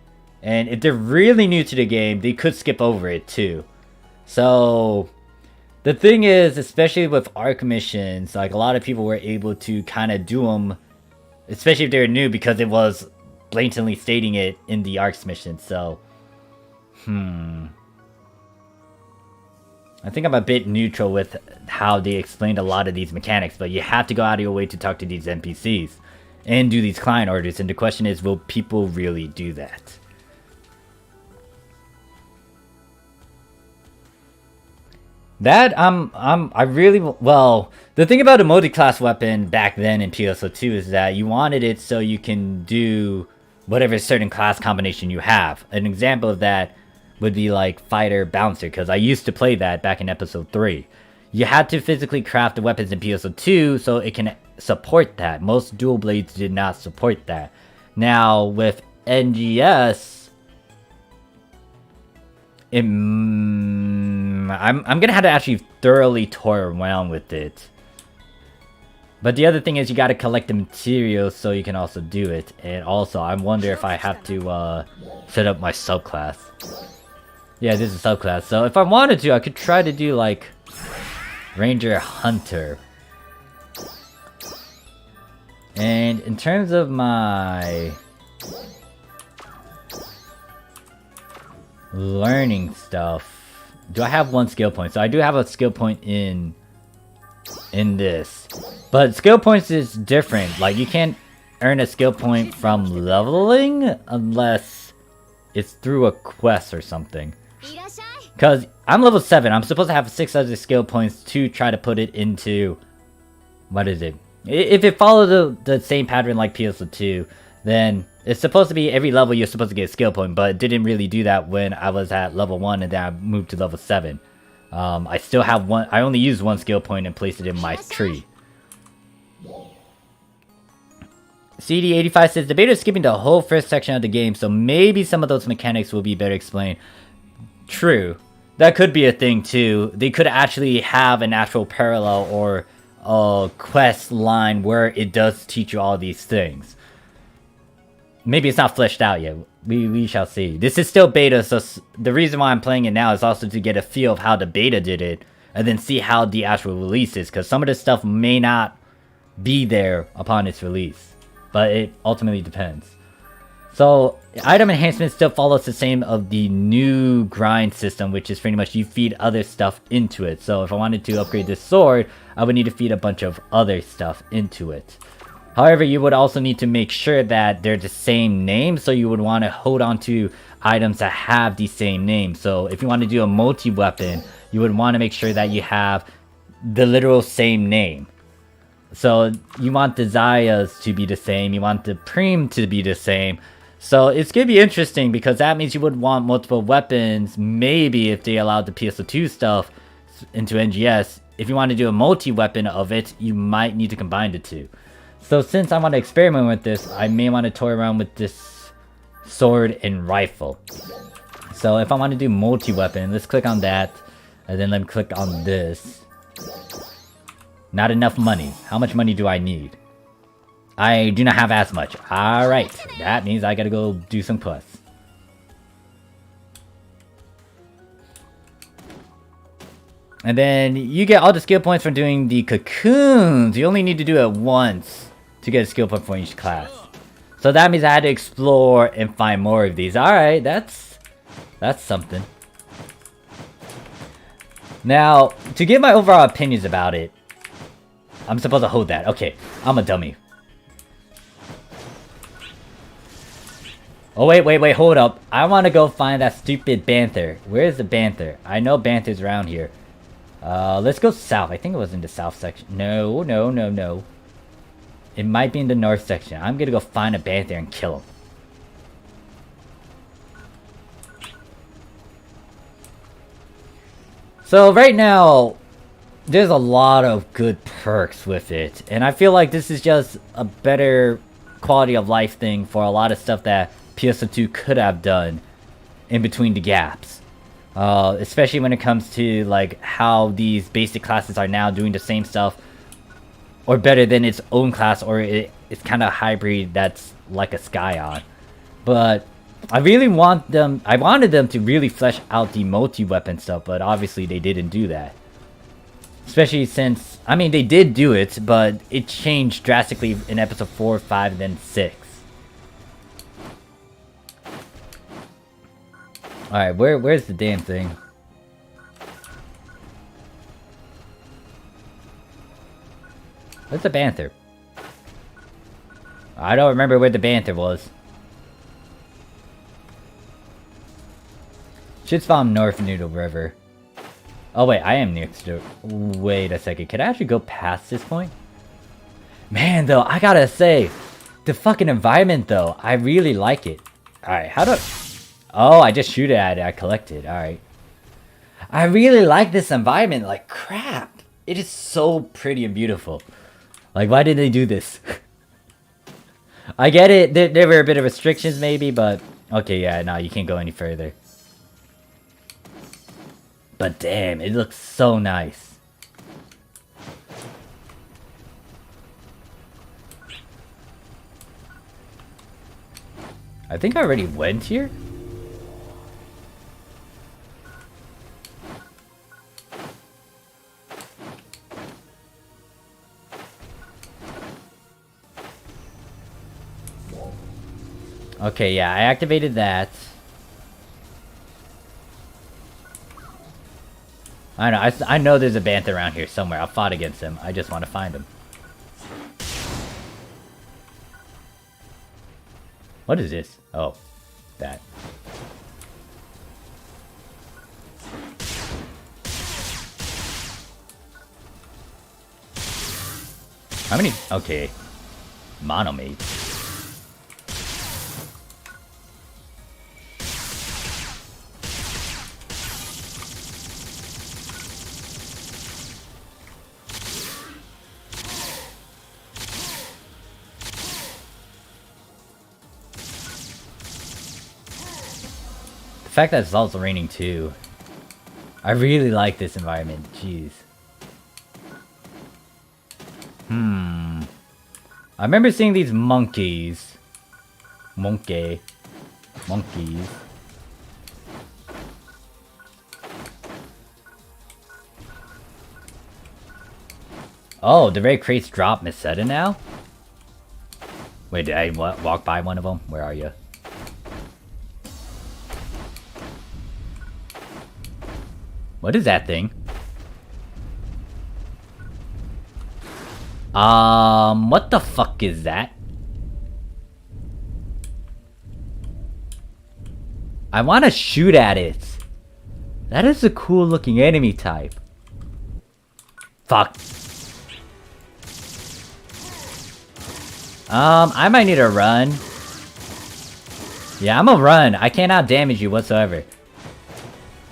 And if they're really new to the game, they could skip over it too. So, the thing is, especially with ARC missions, like a lot of people were able to kind of do them, especially if they're new, because it was blatantly stating it in the ARCs mission, so... I think I'm a bit neutral with how they explained a lot of these mechanics, but you have to go out of your way to talk to these NPCs and do these client orders, and the question is, will people really do that? That, I really, well, the thing about a multi-class weapon back then in PSO2 is that you wanted it so you can do whatever certain class combination you have. An example of that would be like Fighter Bouncer, because I used to play that back in episode 3. You had to physically craft the weapons in PSO2 so it can support that. Most dual blades did not support that. Now, with NGS, I'm gonna have to actually thoroughly toy around with it. But the other thing is you gotta collect the materials so you can also do it. And also, I wonder if I have to set up my subclass. Yeah, this is a subclass. So if I wanted to, I could try to do like Ranger Hunter. And in terms of my learning stuff, do I have one skill point? So I do have a skill point in this, but skill points is different. Like, you can't earn a skill point from leveling unless it's through a quest or something. Because I'm level 7, I'm supposed to have 6 other skill points to try to put it into, what is it? If it follows the same pattern like PSO2, then it's supposed to be every level you're supposed to get a skill point, but it didn't really do that when I was at level 1 and then I moved to level 7. I still have one. I only used one skill point and placed it in my tree. CD85 says the beta is skipping the whole first section of the game, so maybe some of those mechanics will be better explained. True. That could be a thing too. They could actually have an actual parallel or a quest line where it does teach you all these things. Maybe it's not fleshed out yet. We shall see. This is still beta, so the reason why I'm playing it now is also to get a feel of how the beta did it, and then see how the actual release is, because some of this stuff may not be there upon its release. But it ultimately depends. So, item enhancement still follows the same of the new grind system, which is pretty much you feed other stuff into it. So if I wanted to upgrade this sword, I would need to feed a bunch of other stuff into it. However, you would also need to make sure that they're the same name, so you would want to hold on to items that have the same name. So if you want to do a multi-weapon, you would want to make sure that you have the literal same name. So you want the Zayas to be the same, you want the Preem to be the same. So it's going to be interesting, because that means you would want multiple weapons. Maybe if they allowed the PSO2 stuff into NGS, if you want to do a multi-weapon of it, you might need to combine the two. So since I want to experiment with this, I may want to toy around with this sword and rifle. So if I want to do multi-weapon, let's click on that, and then let me click on this. Not enough money. How much money do I need? I do not have as much. Alright, that means I gotta go do some quests. And then you get all the skill points from doing the cocoons. You only need to do it once to get a skill point for each class. So that means I had to explore and find more of these. Alright, that's something. Now, to give my overall opinions about it, I'm supposed to hold that. Okay, I'm a dummy. Oh, wait, hold up. I want to go find that stupid Banther. Where's the Banther? I know Banther's around here. Let's go south. I think it was in the south section. No, no, no, no. It might be in the north section. I'm gonna go find a banther and kill him. So right now, there's a lot of good perks with it. And I feel like this is just a better quality of life thing for a lot of stuff that PSO2 could have done in between the gaps. Especially when it comes to like how these basic classes are now doing the same stuff or better than its own class, or it's kind of hybrid that's like a Scion. But I wanted them to really flesh out the multi-weapon stuff, but obviously they didn't do that. Especially since, I mean, they did do it, but it changed drastically in episode 4, 5, and then 6. Alright, where's the damn thing? What's the banther? I don't remember where the banther was. Should spawn north near the river. Oh wait, I am next to... Wait a second, can I actually go past this point? Man, though, I gotta say, the fucking environment, though, I really like it. Alright, how do I... Oh, I just shoot at it, I collect it, alright. I really like this environment, like crap. It is so pretty and beautiful. Like, why did they do this? I get it, there were a bit of restrictions maybe, but... Okay, yeah, no, you can't go any further. But damn, it looks so nice. I think I already went here? Okay, yeah, I activated that. I know there's a bantha around here somewhere. I fought against him. I just want to find him. What is this? Oh, that. How many? Okay. Monomate. The fact that it's also raining too. I really like this environment. Jeez. I remember seeing these monkeys. Monkeys. Oh, the very crates drop Meseta now? Wait, did I walk by one of them? Where are you? What is that thing? What the fuck is that? I want to shoot at it. That is a cool looking enemy type. Fuck. I might need to run. Yeah, I'm gonna run. I cannot damage you whatsoever.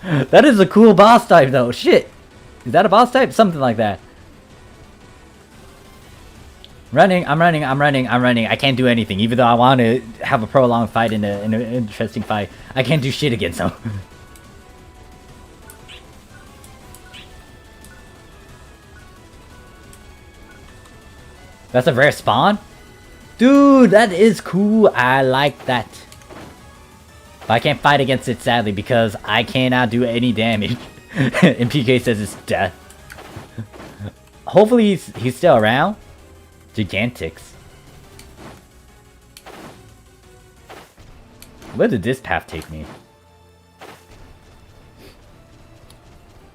That is a cool boss type though. Shit. Is that a boss type? Something like that. I'm running. I can't do anything. Even though I want to have a prolonged fight in an interesting fight, I can't do shit against them. That's a rare spawn? Dude, that is cool. I like that. But I can't fight against it, sadly, because I cannot do any damage. And PK says it's death. Hopefully he's still around. Gigantics. Where did this path take me?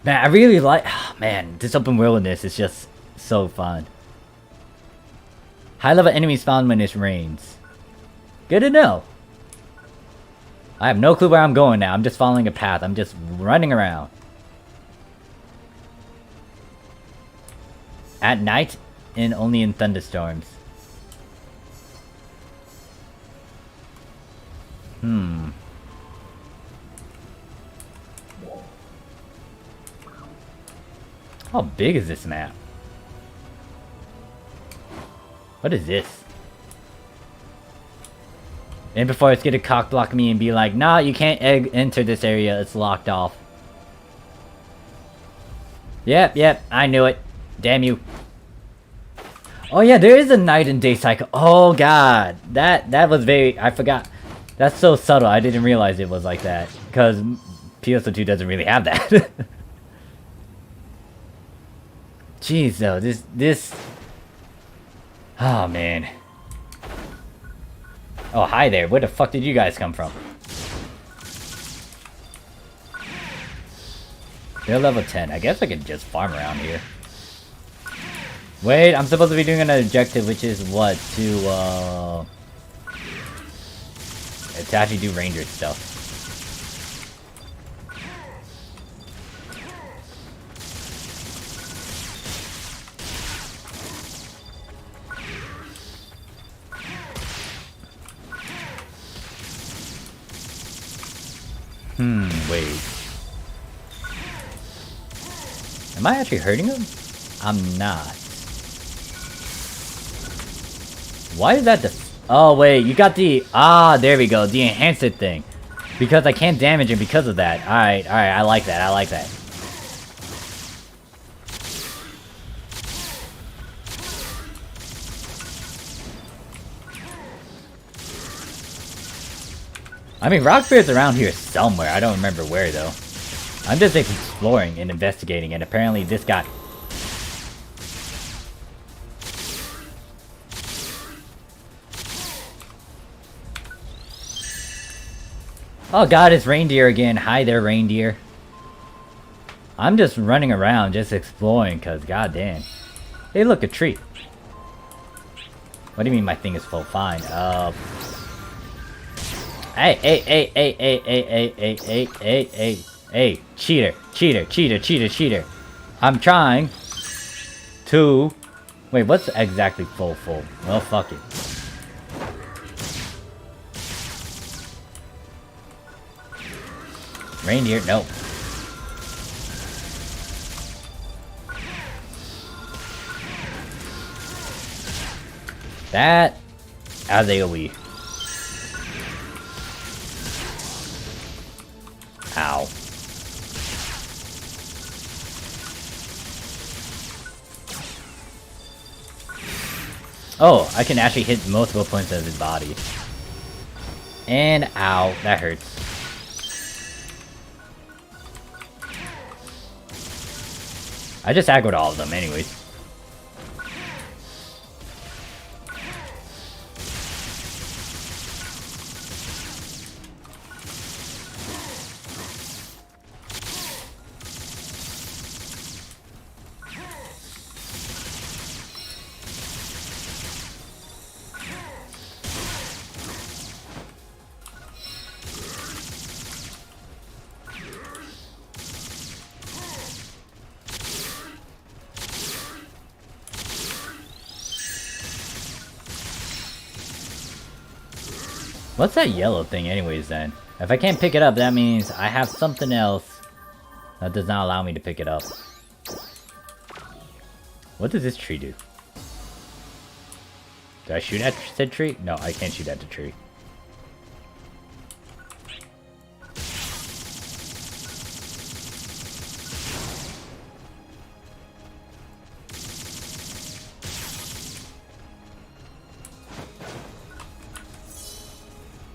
Man, I really like... Oh, man, this open wilderness is just so fun. High level enemies found when it rains. Good to know. I have no clue where I'm going now. I'm just following a path. I'm just running around. At night and only in thunderstorms. How big is this map? What is this? And before it's gonna cock block me and be like, nah, you can't enter this area, it's locked off. Yep, I knew it. Damn you. Oh yeah, there is a night and day cycle. Oh god. That was very... I forgot. That's so subtle, I didn't realize it was like that. Because PSO2 doesn't really have that. Jeez though, this... Oh man. Oh, hi there. Where the fuck did you guys come from? They're level 10. I guess I could just farm around here. Wait, I'm supposed to be doing an objective, which is what? To actually do ranger stuff. Wait. Am I actually hurting him? I'm not. Why is that the... Oh, wait, you got the... Ah, there we go, the enhanced thing. Because I can't damage him because of that. Alright, I like that, I like that. I mean, Rockbeard's around here somewhere. I don't remember where, though. I'm just exploring and investigating, and apparently this got... Oh god, it's reindeer again. Hi there, reindeer. I'm just running around, just exploring, because goddamn. Hey, look, a tree. What do you mean my thing is full? Fine. Hey, cheater. I'm trying to... Wait, what's exactly full? Well, fuck it. Reindeer, no. That... As AoE. Ow. Oh, I can actually hit multiple points of his body. And ow, that hurts. I just aggroed all of them anyways. What's that yellow thing anyways then? If I can't pick it up, that means I have something else that does not allow me to pick it up. What does this tree do? Do I shoot at said tree? No, I can't shoot at the tree.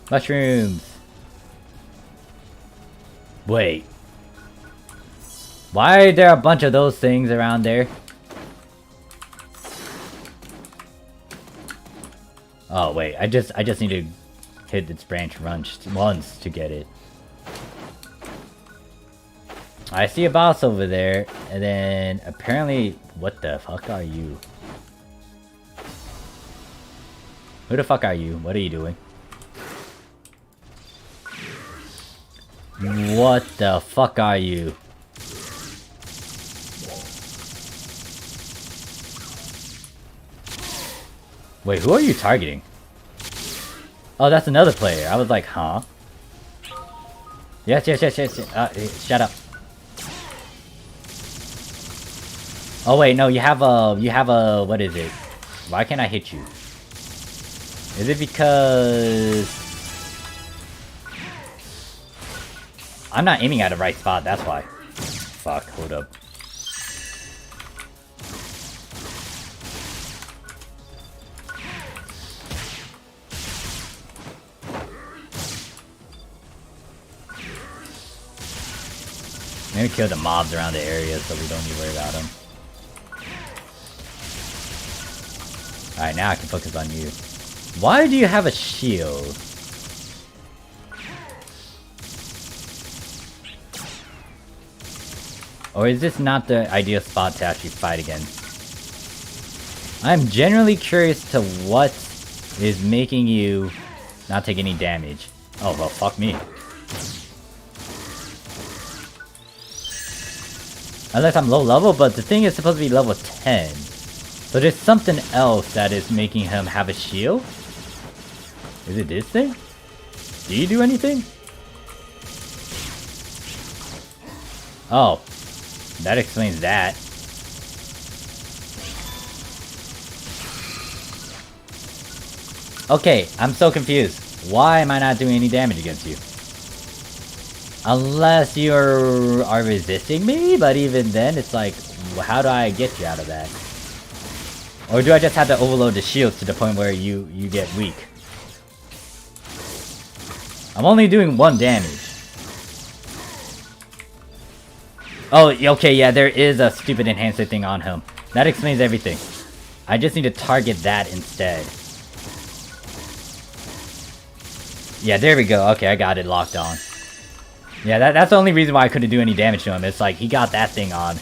Mushrooms! Wait. Why are there a bunch of those things around there? Oh wait, I just need to hit its branch once to get it. I see a boss over there, and then apparently... What the fuck are you? Who the fuck are you? What are you doing? What the fuck are you? Wait, who are you targeting? Oh, that's another player. I was like, huh? Yes. Shut up. Oh wait, no, you have a, what is it? Why can't I hit you? Is it because I'm not aiming at the right spot, that's why. Fuck, hold up. Maybe kill the mobs around the area so we don't need to worry about them. Alright, now I can focus on you. Why do you have a shield? Or is this not the ideal spot to actually fight again? I'm generally curious to what is making you not take any damage. Oh, well, fuck me. Unless I'm low level, but the thing is supposed to be level 10. So there's something else that is making him have a shield? Is it this thing? Do you do anything? Oh. That explains that. Okay, I'm so confused. Why am I not doing any damage against you? Unless you are resisting me, but even then, it's like, how do I get you out of that? Or do I just have to overload the shields to the point where you get weak? I'm only doing 1 damage. Oh, okay, yeah, there is a stupid enhancer thing on him. That explains everything. I just need to target that instead. Yeah, there we go. Okay, I got it locked on. Yeah, that's the only reason why I couldn't do any damage to him. It's like, he got that thing on.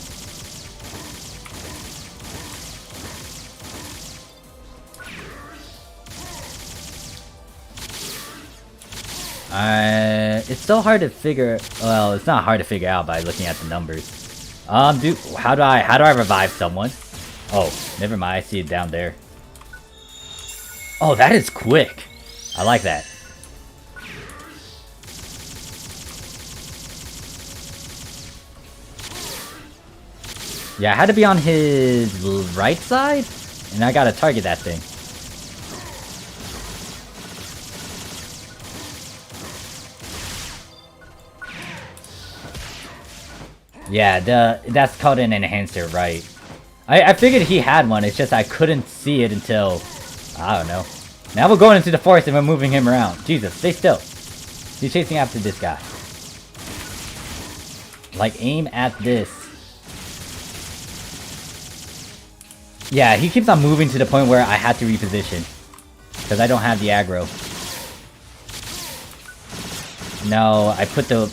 It's so hard to figure... Well, it's not hard to figure out by looking at the numbers. How do I revive someone? Oh, never mind. I see it down there. Oh, that is quick. I like that. Yeah, I had to be on his right side, and I gotta target that thing. Yeah, that's called an enhancer, right? I figured he had one, it's just I couldn't see it until... I don't know. Now we're going into the forest and we're moving him around. Jesus, stay still. He's chasing after this guy. Like, aim at this. Yeah, he keeps on moving to the point where I had to reposition. Because I don't have the aggro. No, I put the...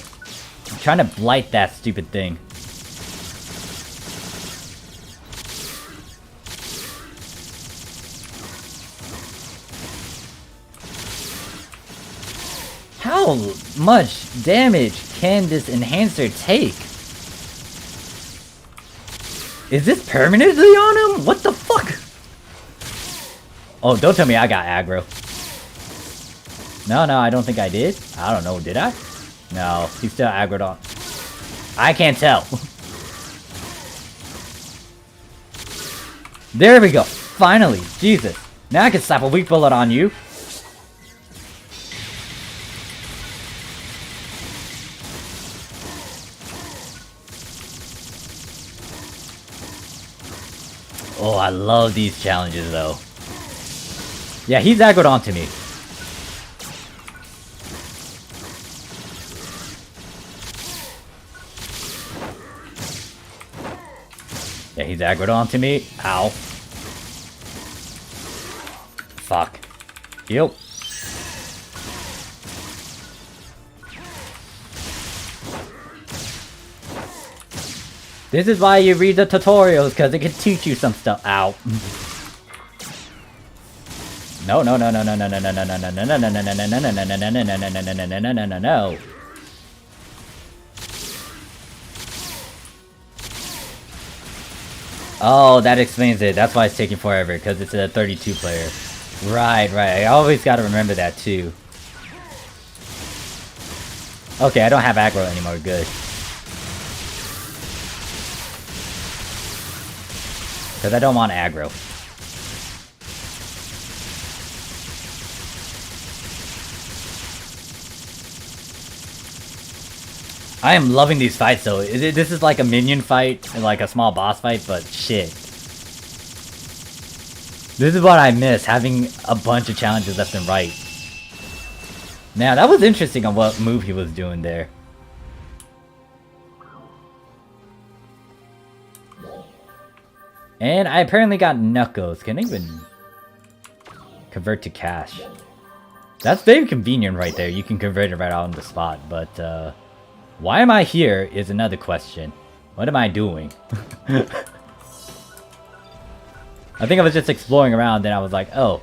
I'm trying to blight that stupid thing. How much damage can this enhancer take? Is this permanently on him? What the fuck? Oh, don't tell me I got aggro. No, I don't think I did. I don't know, did I? No, he's still aggroed on. I can't tell. There we go. Finally. Jesus. Now I can slap a weak bullet on you. Oh, I love these challenges, though. Yeah, he's aggroed onto me. Yeah, he's aggroed onto me. Ow. Fuck. Yep. This is why you read the tutorials, because it can teach you some stuff. Ow. No. Oh, that explains it. That's why it's taking forever, because it's a 32 player. Right. I always gotta remember that too. Okay, I don't have aggro anymore. Good. Because I don't want aggro. I am loving these fights though. This is like a minion fight, and like a small boss fight, but shit. This is what I miss, having a bunch of challenges left and right. Now, that was interesting on what move he was doing there. And I apparently got Knuckles. Can I even convert to cash? That's very convenient right there. You can convert it right out on the spot. But why am I here is another question. What am I doing? I think I was just exploring around, then I was like, oh.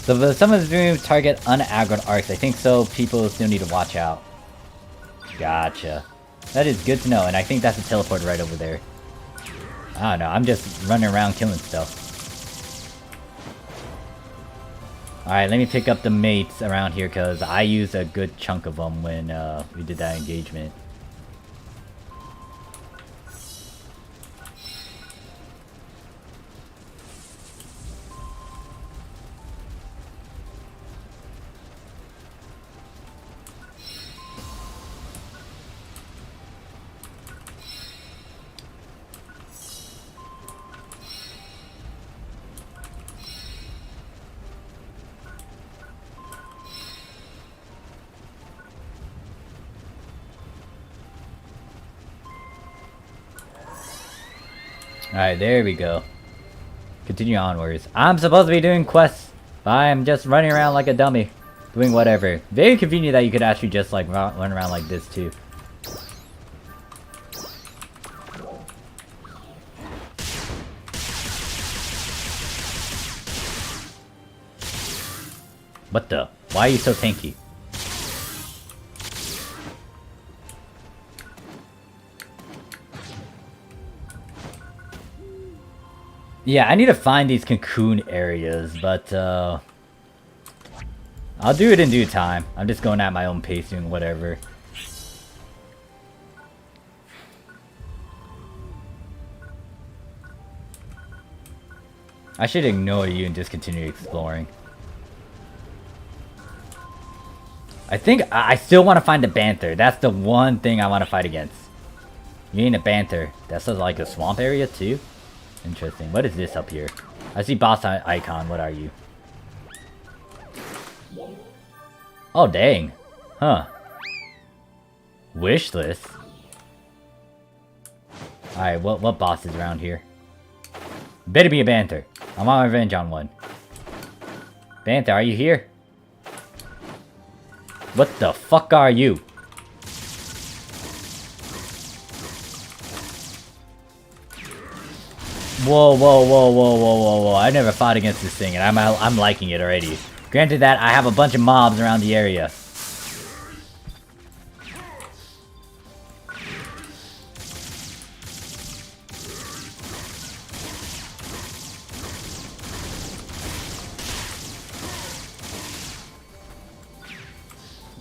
So some of the dreams target unaggroed arcs. I think so. People still need to watch out. Gotcha. That is good to know, and I think that's a teleport right over there. I don't know, I'm just running around killing stuff. Alright, let me pick up the mates around here, because I used a good chunk of them when we did that engagement. Alright, there we go. Continue onwards. I'm supposed to be doing quests, but I'm just running around like a dummy. Doing whatever. Very convenient that you could actually just like run around like this too. What the? Why are you so tanky? Yeah, I need to find these cocoon areas, but I'll do it in due time. I'm just going at my own pace doing whatever. I should ignore you and just continue exploring. I think I still want to find the Banther. That's the one thing I want to fight against. You ain't a Banther. That's like a swamp area too? Interesting. What is this up here? I see boss icon. What are you? Oh, dang. Huh. Wish list? Alright, what boss is around here? Better be a Banther. I want revenge on one. Banther, are you here? What the fuck are you? Whoa. I never fought against this thing, and I'm liking it already. Granted that I have a bunch of mobs around the area.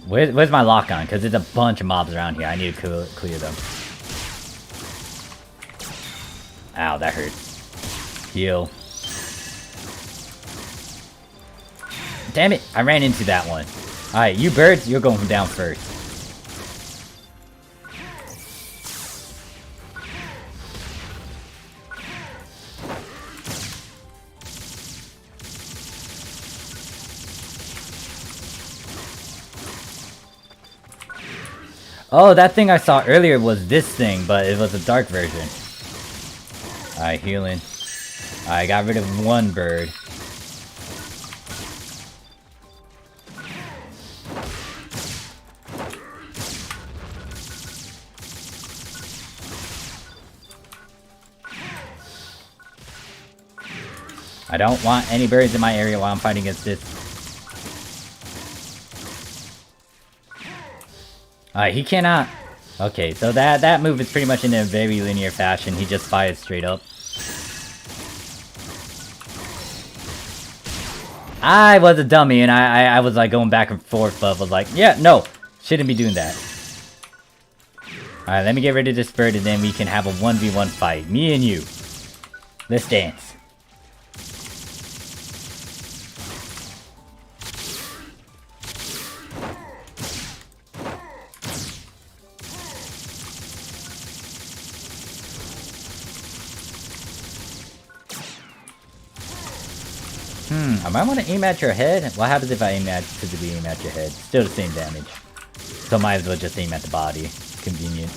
Where's my lock on? Because there's a bunch of mobs around here. I need to clear them. Ow, that hurt. Heal. Damn it, I ran into that one. Alright, you birds, you're going down first. Oh, that thing I saw earlier was this thing, but it was a dark version. Alright, healing. I got rid of one bird. I don't want any birds in my area while I'm fighting against this. Alright, he cannot... Okay, so that move is pretty much in a very linear fashion. He just fires straight up. I was a dummy, and I was like going back and forth, but was like, yeah, no, shouldn't be doing that. Alright, let me get rid of this bird, and then we can have a 1v1 fight. Me and you. Let's dance. I might want to aim at your head. What happens if I physically aim at your head? Still the same damage. So might as well just aim at the body. Convenient.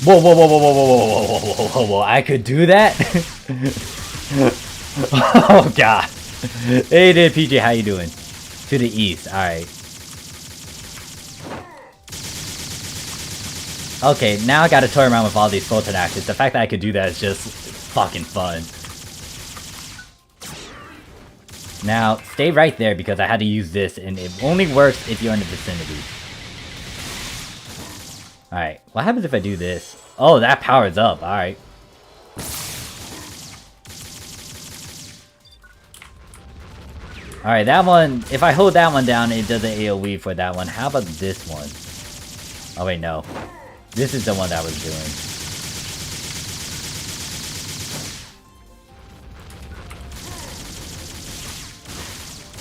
Whoa, whoa, whoa, whoa, whoa, whoa, whoa, whoa, whoa, whoa, whoa, I could do that? Oh, God. Hey there, PJ, how you doing? To the east, alright. Okay, now I gotta toy around with all these photon actions. The fact that I could do that is just fucking fun. Now, stay right there because I had to use this, and it only works if you're in the vicinity. Alright, what happens if I do this? Oh, that powers up, alright. Alright, that one, if I hold that one down, it does an AoE for that one. How about this one? Oh wait, no. This is the one that I was doing.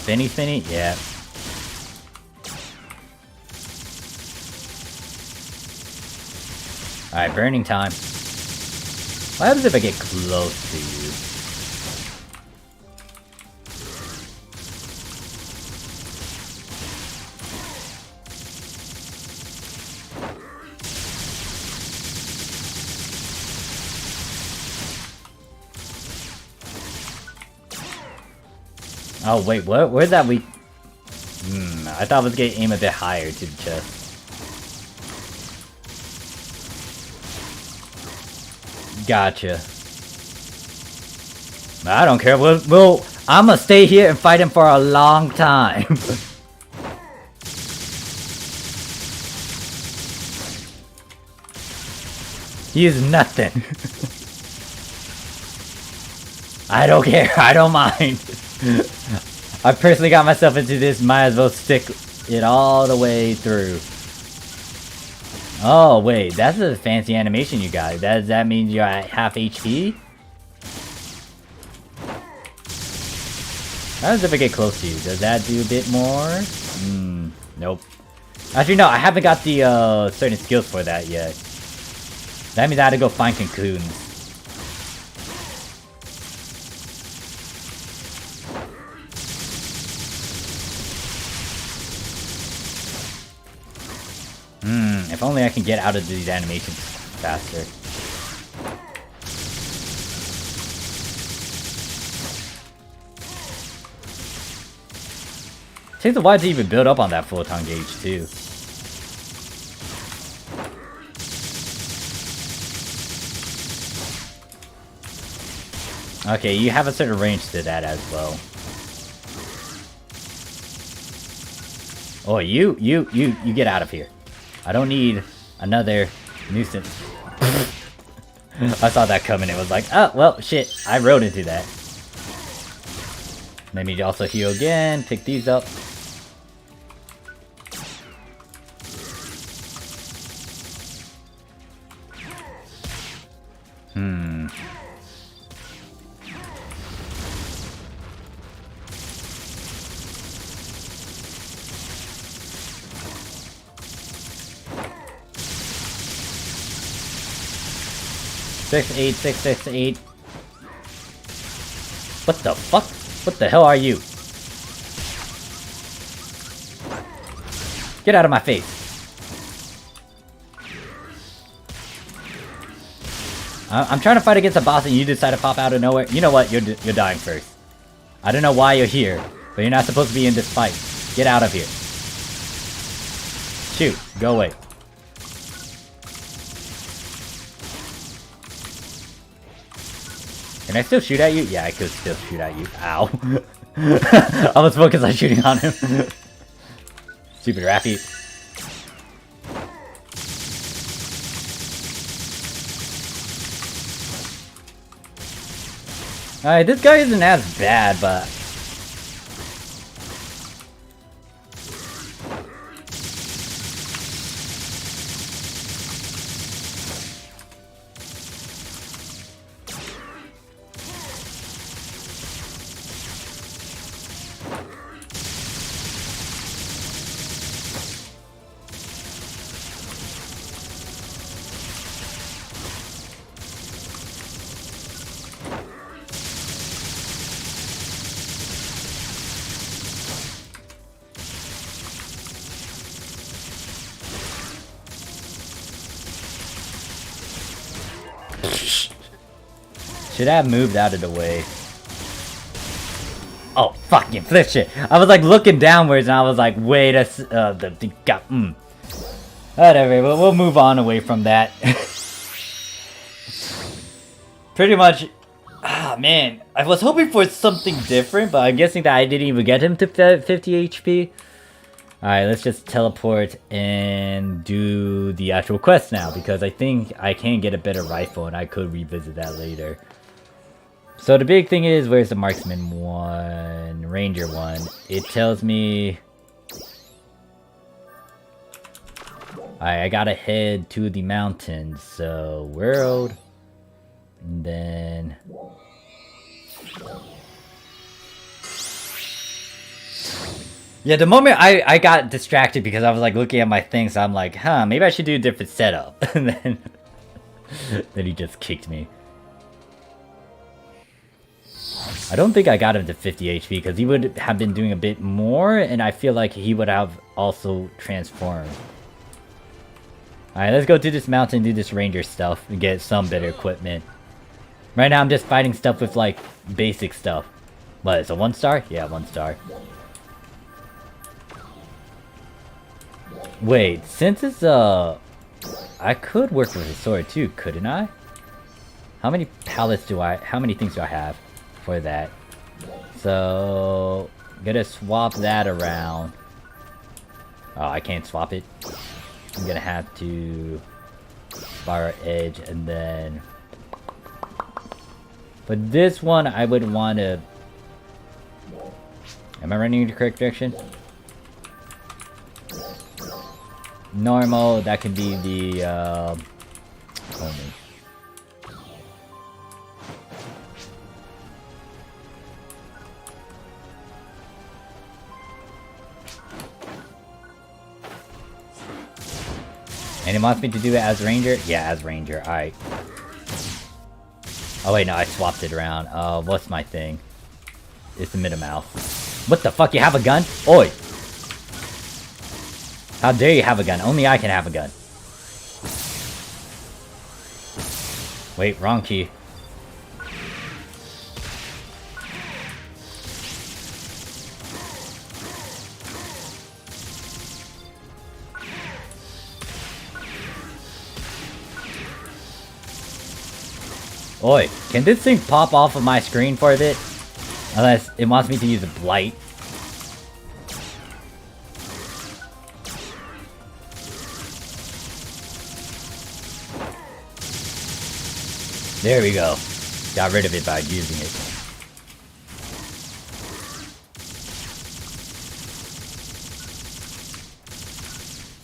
Spinny spinny? Yeah. Alright, burning time. What happens if I get close to you? Oh wait, what? Where's that weak? I thought I was gonna aim a bit higher to the chest. Gotcha. I don't care. I'm gonna stay here and fight him for a long time. He is nothing. I don't care. I don't mind. I personally got myself into this. Might as well stick it all the way through. Oh wait, that's a fancy animation you got. Does that mean you're at half HP? How does if I get close to you? Does that do a bit more? Nope. Actually, no, I haven't got the certain skills for that yet. That means I had to go find cocoons. If only I can get out of these animations faster. Takes a while to even build up on that photon gauge too. Okay, you have a certain range to that as well. Oh, you get out of here. I don't need another nuisance. I saw that coming. It was like, oh, well, shit. I rode into that. Let me also heal again. Pick these up. Six, eight. What the fuck? What the hell are you? Get out of my face. I'm trying to fight against a boss and you decide to pop out of nowhere. You know what? You're dying first. I don't know why you're here, but you're not supposed to be in this fight. Get out of here. Shoot. Go away. Can I still shoot at you? Yeah, I could still shoot at you. Ow. I was focused on shooting on him. Stupid Rappy. Alright, this guy isn't as bad, but... Should have moved out of the way. Oh, fucking flip shit. I was like looking downwards and I was like, wait a Whatever, but we'll move on away from that. Pretty much, man, I was hoping for something different, but I'm guessing that I didn't even get him to 50 HP. Alright, let's just teleport and do the actual quest now, because I think I can get a better rifle and I could revisit that later. So the big thing is, where's the marksman one, ranger one? It tells me... Alright, I gotta head to the mountains, so world, and then... Yeah, the moment I got distracted because I was like looking at my thing, so I'm like, huh, maybe I should do a different setup. And then he just kicked me. I don't think I got him to 50 HP because he would have been doing a bit more, and I feel like he would have also transformed. Alright, let's go to this mountain, do this ranger stuff, and get some better equipment. Right now I'm just fighting stuff with like basic stuff. What, it's a 1 star? Yeah, 1 star. Wait, since it's I could work with a sword too, couldn't I? How many pallets do I, how many things do I have for that? So, gonna swap that around. Oh, I can't swap it. I'm gonna have to spiral edge and then... But this one, I would want to... Am I running in the correct direction? Normal, that can be the, only. And it wants me to do it as ranger? Yeah, as ranger, alright. Oh wait, no, I swapped it around. What's my thing? It's the middle mouth. What the fuck, you have a gun? Oi! How dare you have a gun? Only I can have a gun. Wait, wrong key. Oi, can this thing pop off of my screen for a bit? Unless it wants me to use a blight. There we go. Got rid of it by using it.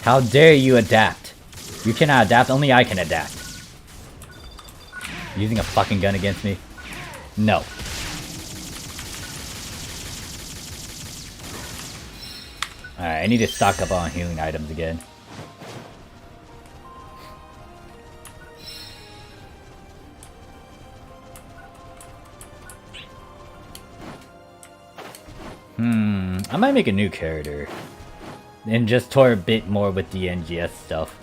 How dare you adapt? You cannot adapt, only I can adapt. Using a fucking gun against me? No. Alright, I need to stock up on healing items again. I might make a new character. And just tour a bit more with the NGS stuff.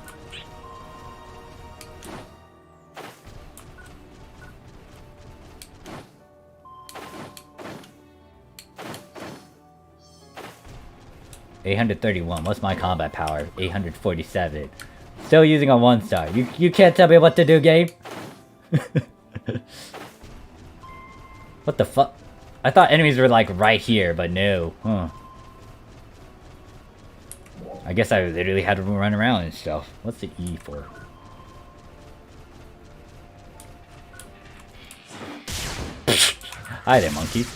$831. What's my combat power? 847. Still using a 1 star. You can't tell me what to do, game. What the fuck? I thought enemies were like right here, but no. Huh. I guess I literally had to run around and stuff. What's the E for? Hi there, monkeys.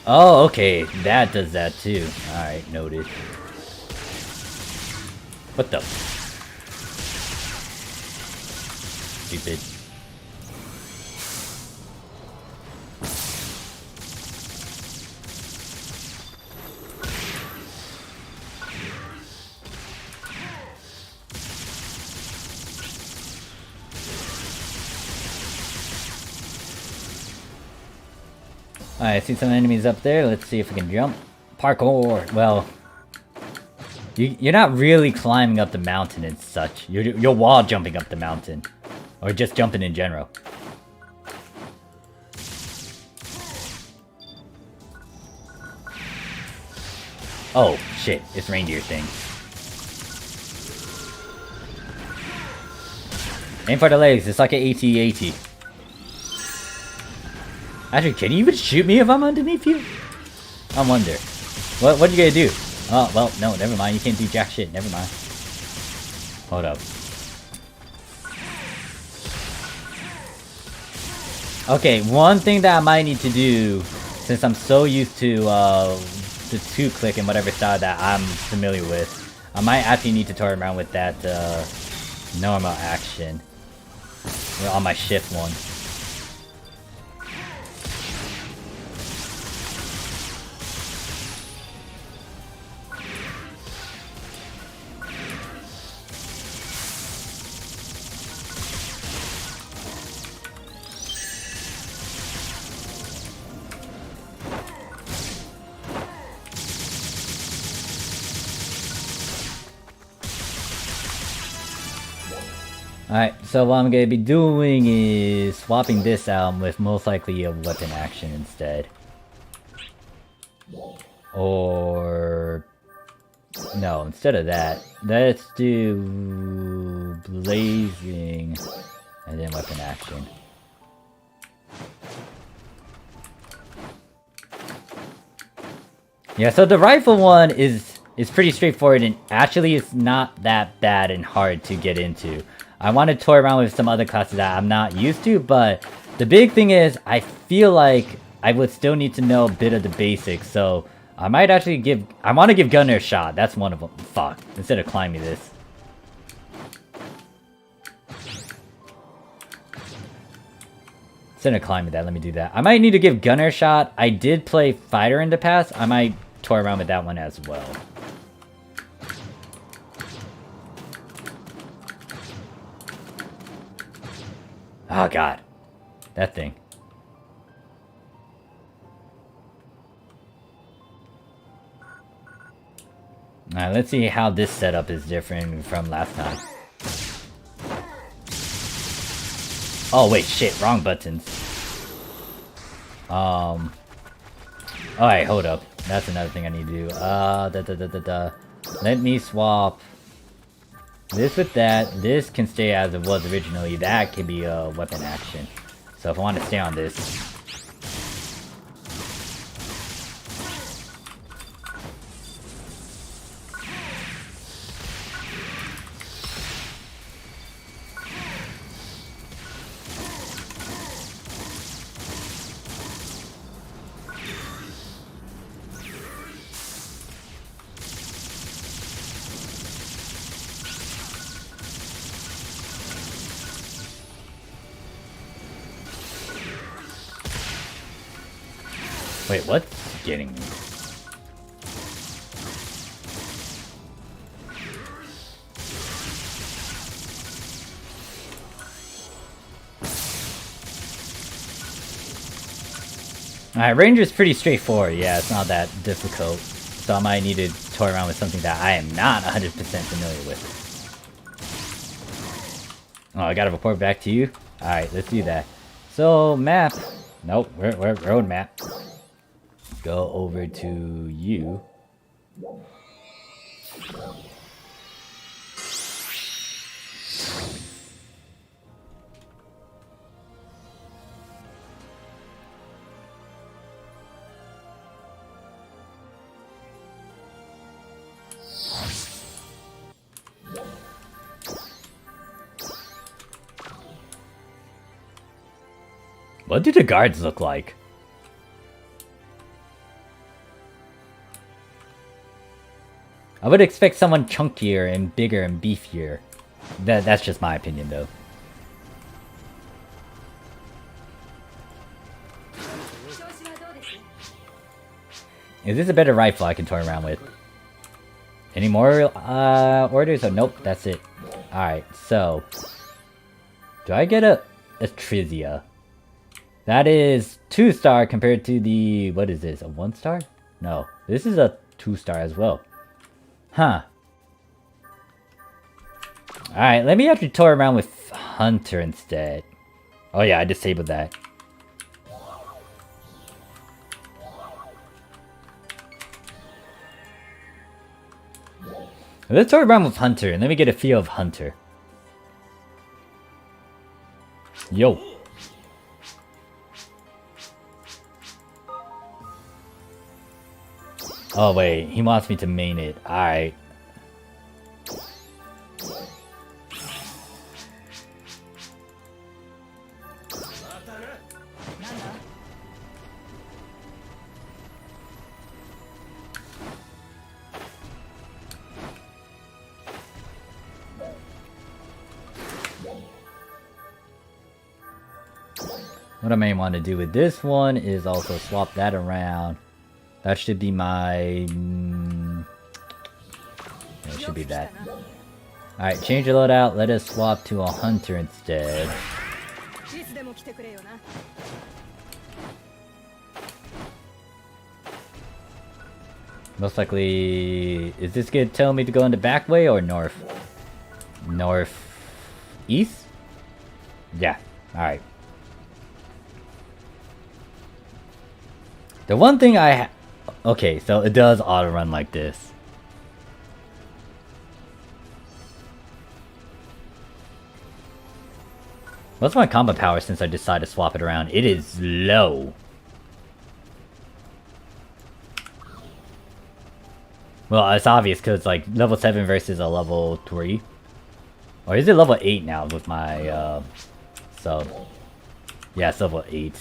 Oh, okay. That does that too. Alright, noted. What the? Stupid. Alright, I see some enemies up there. Let's see if we can jump. Parkour! Well, you're not really climbing up the mountain and such. You're wall jumping up the mountain. Or just jumping in general. Oh, shit. It's reindeer thing. Aim for the legs. It's like an AT-AT. Actually, can you even shoot me if I'm underneath you? I wonder. What are you gonna do? Oh, well, no, never mind. You can't do jack shit. Never mind. Hold up. Okay, one thing that I might need to do, since I'm so used to the 2-click and whatever style that I'm familiar with, I might actually need to toy around with that normal action. On my shift one. Alright, so what I'm gonna be doing is swapping this out with most likely a weapon action instead. Or... no, instead of that, let's do... blazing, and then weapon action. Yeah, so the rifle one is pretty straightforward, and actually it's not that bad and hard to get into. I want to toy around with some other classes that I'm not used to, but the big thing is I feel like I would still need to know a bit of the basics, so I might actually give... I want to give Gunner a shot. That's one of them. Fuck. Instead of climbing this. Instead of climbing that, let me do that. I might need to give Gunner a shot. I did play Fighter in the past. I might toy around with that one as well. Oh god. That thing. Alright, let's see how this setup is different from last time. Oh wait, shit, wrong buttons. Alright, hold up. That's another thing I need to do. Let me swap this with that. This can stay as it was originally. That can be a weapon action. So if I want to stay on this... Wait, what's getting me? Alright, Ranger's pretty straightforward. Yeah, it's not that difficult. So I might need to toy around with something that I am not 100% familiar with. Oh, I gotta report back to you? Alright, let's do that. So, map. Nope, we're road map. Go over to you. What do the guards look like? I would expect someone chunkier and bigger and beefier. That's just my opinion, though. Is this a better rifle I can toy around with? Any more orders? Oh, nope, that's it. Alright, so... Do I get a Trizia? That is 2-star compared to the... What is this? A 1-star? No, this is a 2-star as well. Huh. Alright, let me actually toy around with Hunter instead. Oh yeah, I disabled that. Let's toy around with Hunter and let me get a feel of Hunter. Yo. Oh wait, he wants me to main it. Alright. What I may want to do with this one is also swap that around. That should be my... yeah, it should be that. Alright, change the loadout. Let us swap to a Hunter instead. Most likely... Is this gonna tell me to go in the back way or north? North... East? Yeah, alright. The one thing okay, so it does auto-run like this. What's my combat power since I decided to swap it around? It is low. Well, it's obvious because like level 7 versus a level 3. Or is it level 8 now with my sub? Yeah, it's level 8.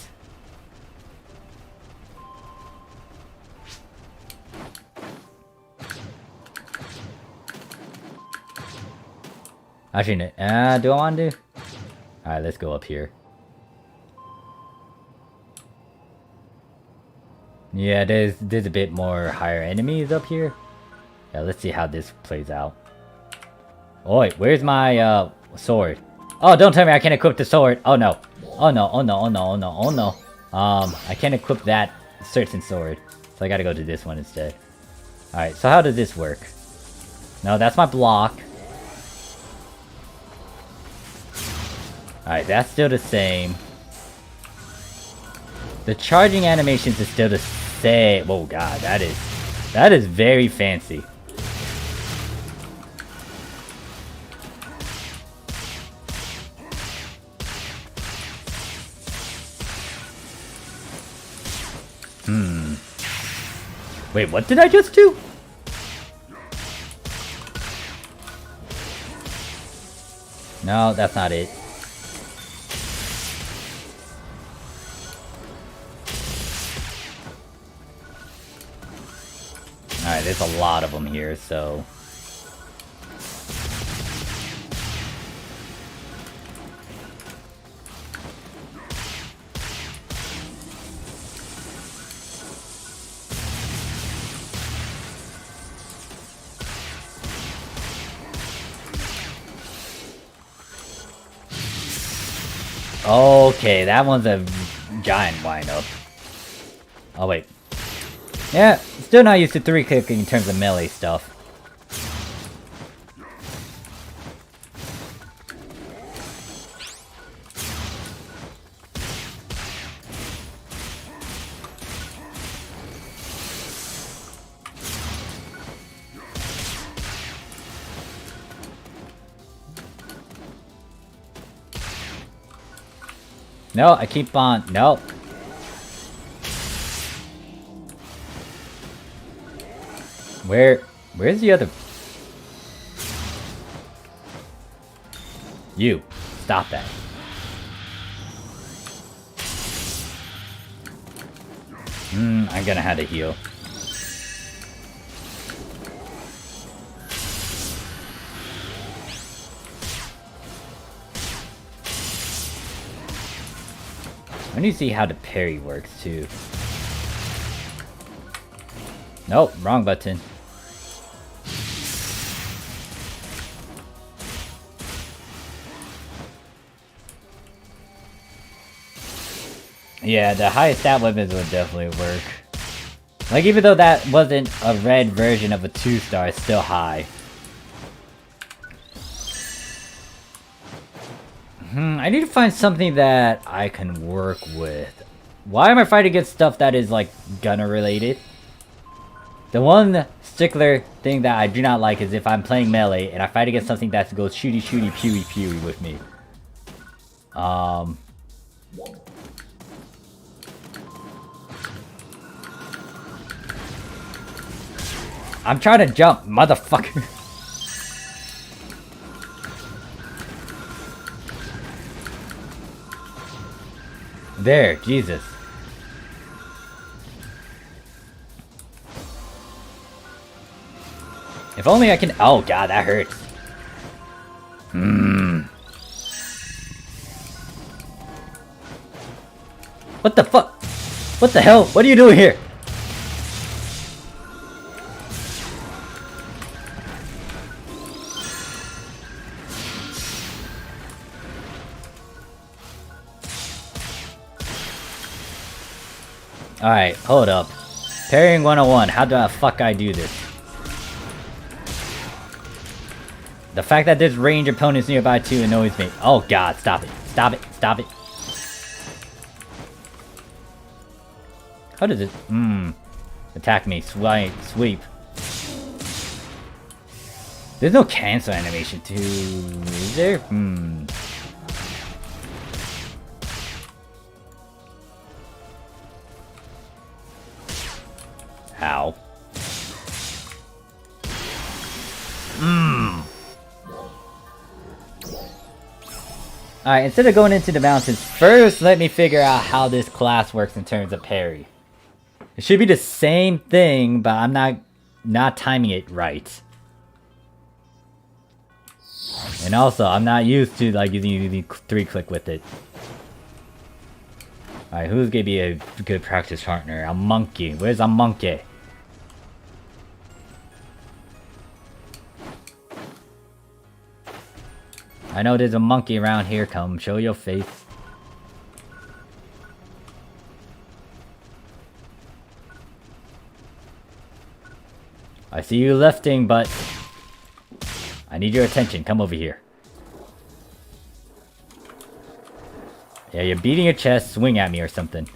Actually, do I want to? Alright, let's go up here. Yeah, there's a bit more higher enemies up here. Yeah, let's see how this plays out. Oh wait, where's my sword? Oh, don't tell me I can't equip the sword. Oh no. Oh no, oh no, oh no, oh no, oh no. I can't equip that certain sword. So I gotta go to this one instead. Alright, so how does this work? No, that's my block. Alright, that's still the same. The charging animations is still the same. Oh god, that is very fancy. Wait, what did I just do? No, that's not it. Alright, there's a lot of them here, so... Okay, that one's a giant wind-up. Oh, wait. Yeah, still not used to 3-clicking in terms of melee stuff. No, I keep on... No. Where's the other... You. Stop that. I'm gonna have to heal. I need to see how the parry works too. Nope, wrong button. Yeah, the highest stat weapons would definitely work. Like, even though that wasn't a red version of a 2-star, it's still high. I need to find something that I can work with. Why am I fighting against stuff that is, like, gunner related? The one stickler thing that I do not like is if I'm playing melee and I fight against something that goes shooty shooty pewy pewy with me. I'm trying to jump, motherfucker. There, Jesus. If only I can— oh god, that hurts. What the fuck? What the hell? What are you doing here? Alright, hold up. Parrying 101, how the fuck I do this? The fact that there's range opponents nearby too annoys me. Oh god, stop it. Stop it. Stop it. How does it— attack me. Sweep. There's no cancel animation too, is there? How? Alright, instead of going into the mountains, first let me figure out how this class works in terms of parry. It should be the same thing, but I'm not timing it right. And also, I'm not used to like using the 3-click with it. Alright, who's gonna be a good practice partner? A monkey. Where's a monkey? I know there's a monkey around here. Come, show your face. I see you lifting, but I need your attention. Come over here. Yeah, you're beating your chest. Swing at me or something.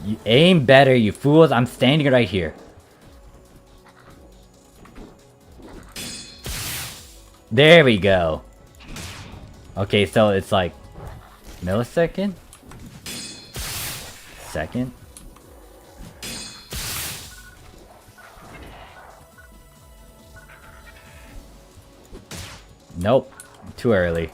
You aim better, you fools. I'm standing right here. There we go. Okay, so it's like millisecond? Second? Nope. Too early.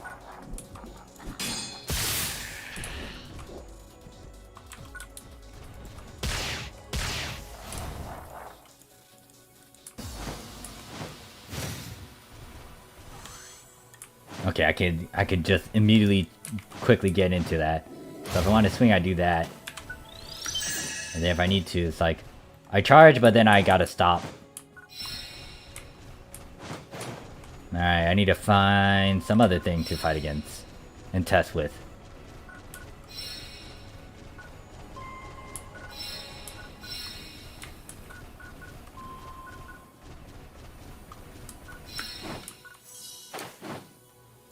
Okay, I could just immediately quickly get into that. So if I want to swing, I do that. And then if I need to, it's like I charge, but then I gotta stop. Alright, I need to find some other thing to fight against and test with.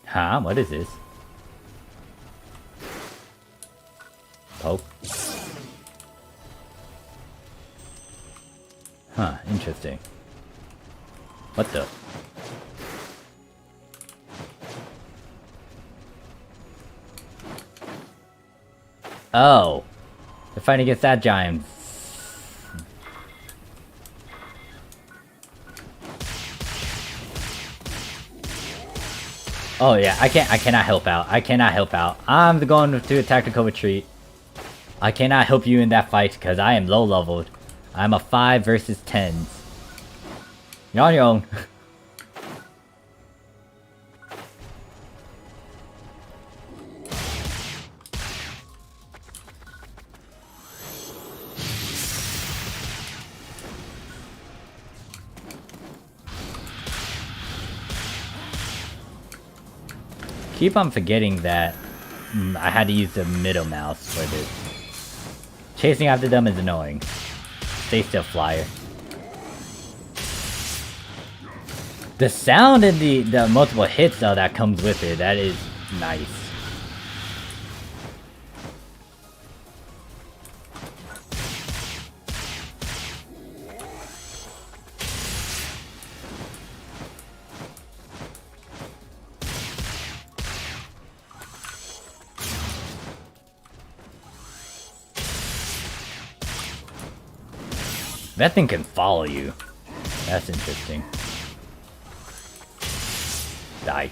Huh? What is this? Poke? Huh, interesting. What the? Oh. They're fighting against that giant. Oh yeah, I cannot help out. I cannot help out. I'm going to a tactical retreat. I cannot help you in that fight because I am low leveled. I'm a 5 versus 10s. You're on your own. Keep on forgetting that I had to use the middle mouse for this. Chasing after them is annoying. Stay still, flyer. The sound and the multiple hits though that comes with it, that is nice. That thing can follow you. That's interesting. Die.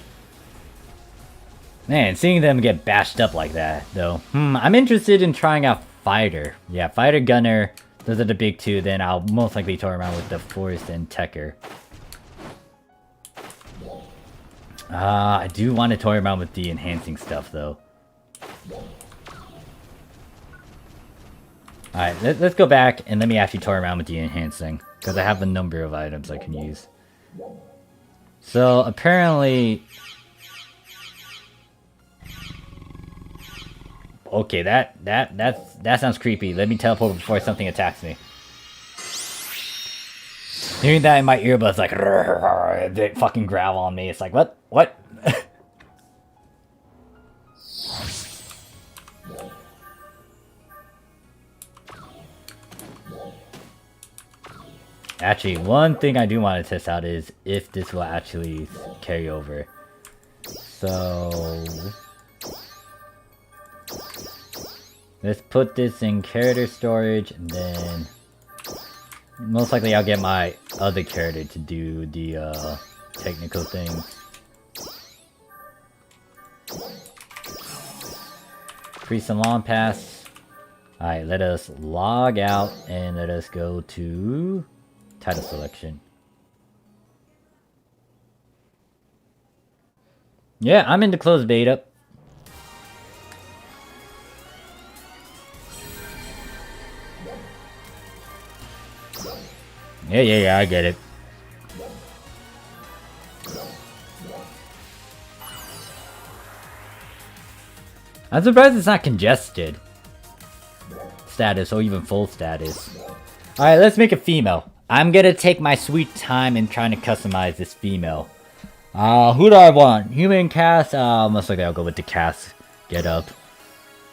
Man, seeing them get bashed up like that, though. I'm interested in trying out Fighter. Yeah, Fighter, Gunner. Those are the big two. Then I'll most likely toy around with the Force and Tekker. I do want to toy around with the enhancing stuff, though. Alright, let's go back and let me actually toy around with the enhancing. Because I have a number of items I can use. So, apparently... Okay, that sounds creepy. Let me teleport before something attacks me. Hearing that in my earbuds, like... They fucking growl on me. It's like, what? What? Actually, one thing I do want to test out is if this will actually carry over. So... let's put this in character storage, and then... most likely I'll get my other character to do the technical things. Priest and Long Pass. Alright, let us log out and let us go to... title selection. Yeah, I'm in the closed beta. Yeah, I get it. I'm surprised it's not congested status or even full status. Alright, let's make a female. I'm gonna take my sweet time in trying to customize this female. Who do I want? Human cast? Most likely I'll go with the cast get up.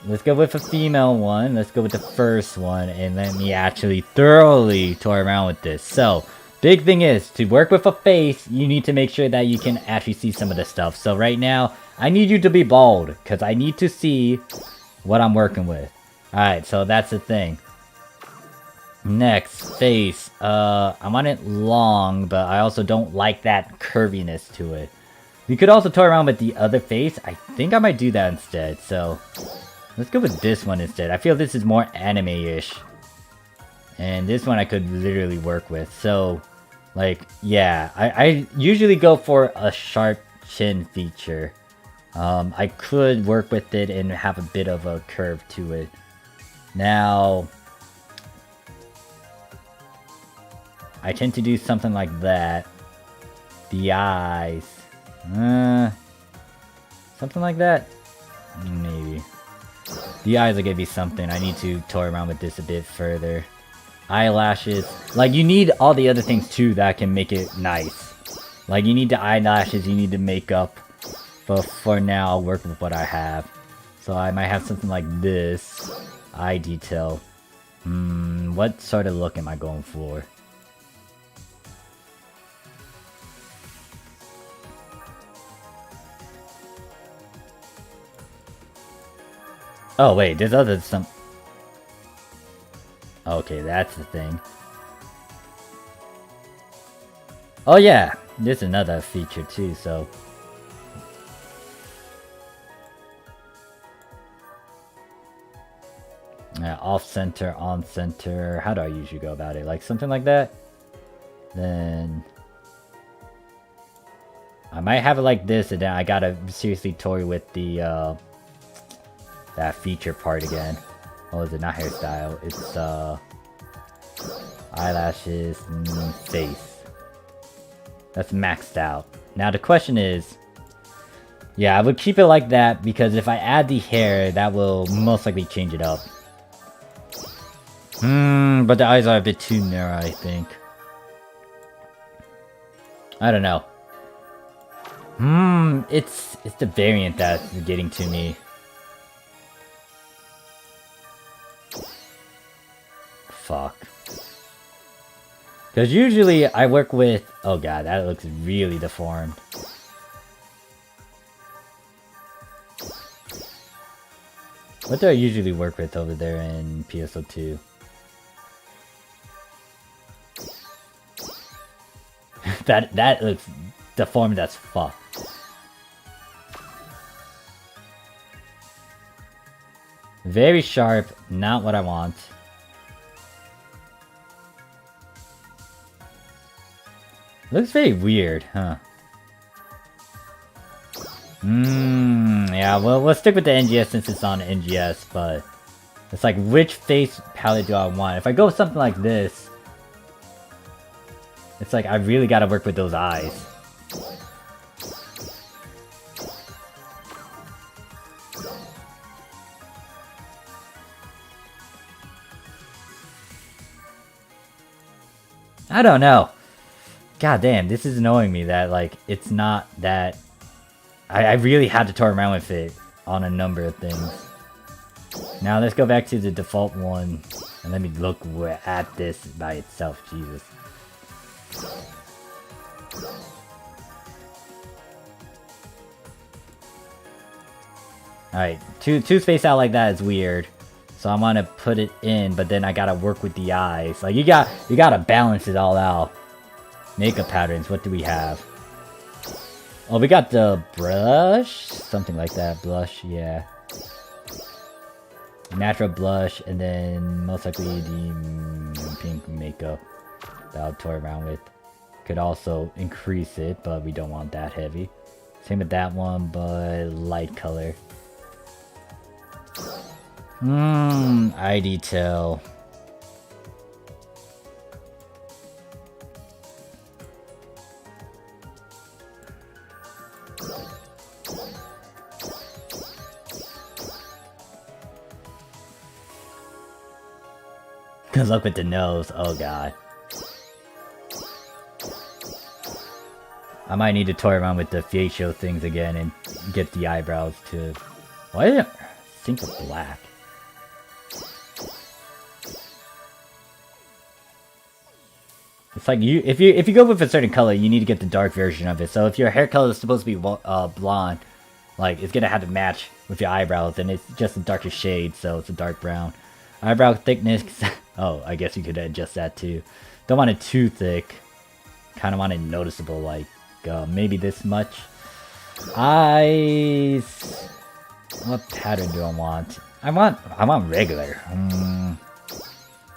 Let's go with a female one. Let's go with the first one and let me actually thoroughly toy around with this. So, big thing is, to work with a face, you need to make sure that you can actually see some of the stuff. So right now, I need you to be bald, because I need to see what I'm working with. Alright, so that's the thing. Next, face. I want it long, but I also don't like that curviness to it. We could also toy around with the other face. I think I might do that instead, so... let's go with this one instead. I feel this is more anime-ish. And this one I could literally work with. So, like, yeah. I usually go for a sharp chin feature. I could work with it and have a bit of a curve to it. Now... I tend to do something like that. The eyes. Something like that? Maybe. The eyes are gonna be something. I need to toy around with this a bit further. Eyelashes. Like, you need all the other things too that can make it nice. Like, you need the eyelashes, you need the makeup. But for now, I'll work with what I have. So I might have something like this. Eye detail. What sort of look am I going for? Oh wait, there's other some... okay, that's the thing. Oh yeah, there's another feature too, so... off center, on center. How do I usually go about it? Like something like that. Then I might have it like this, and then I gotta seriously toy with the that feature part again. Oh, is it not hairstyle? It's eyelashes, face. That's maxed out. Now the question is, yeah, I would keep it like that because if I add the hair, that will most likely change it up. But the eyes are a bit too narrow, I think. I don't know. It's the variant that's getting to me. Fuck. Because usually I work with... Oh god, that looks really deformed. What do I usually work with over there in PSO2? that looks deformed as fuck. Very sharp, not what I want. Looks very weird, huh? Yeah, well, we'll stick with the NGS since it's on NGS, but it's like, which face palette do I want? If I go with something like this, it's like, I really gotta work with those eyes. I don't know. God damn, this is annoying me that, like, it's not that... I really had to toy around with it on a number of things. Now let's go back to the default one, and let me look at this by itself, Jesus. Alright, two spaced out like that is weird. So I want to put it in, but then I gotta work with the eyes. Like, you gotta balance it all out. Makeup patterns, what do we have? Oh, we got the brush? Something like that. Blush, yeah. Natural blush, and then most likely the pink makeup that I'll toy around with. Could also increase it, but we don't want that heavy. Same with that one, but light color. Eye detail. Good luck with the nose. Oh god. I might need to toy around with the facial things again and get the eyebrows to... Why did it sync with black? It's like if you go with a certain color, you need to get the dark version of it. So if your hair color is supposed to be blonde, like it's gonna have to match with your eyebrows, and it's just a darker shade, so it's a dark brown. Eyebrow thickness. Oh, I guess you could adjust that too. Don't want it too thick. Kind of want it noticeable, like maybe this much. Eyes. What pattern do I want? I want regular.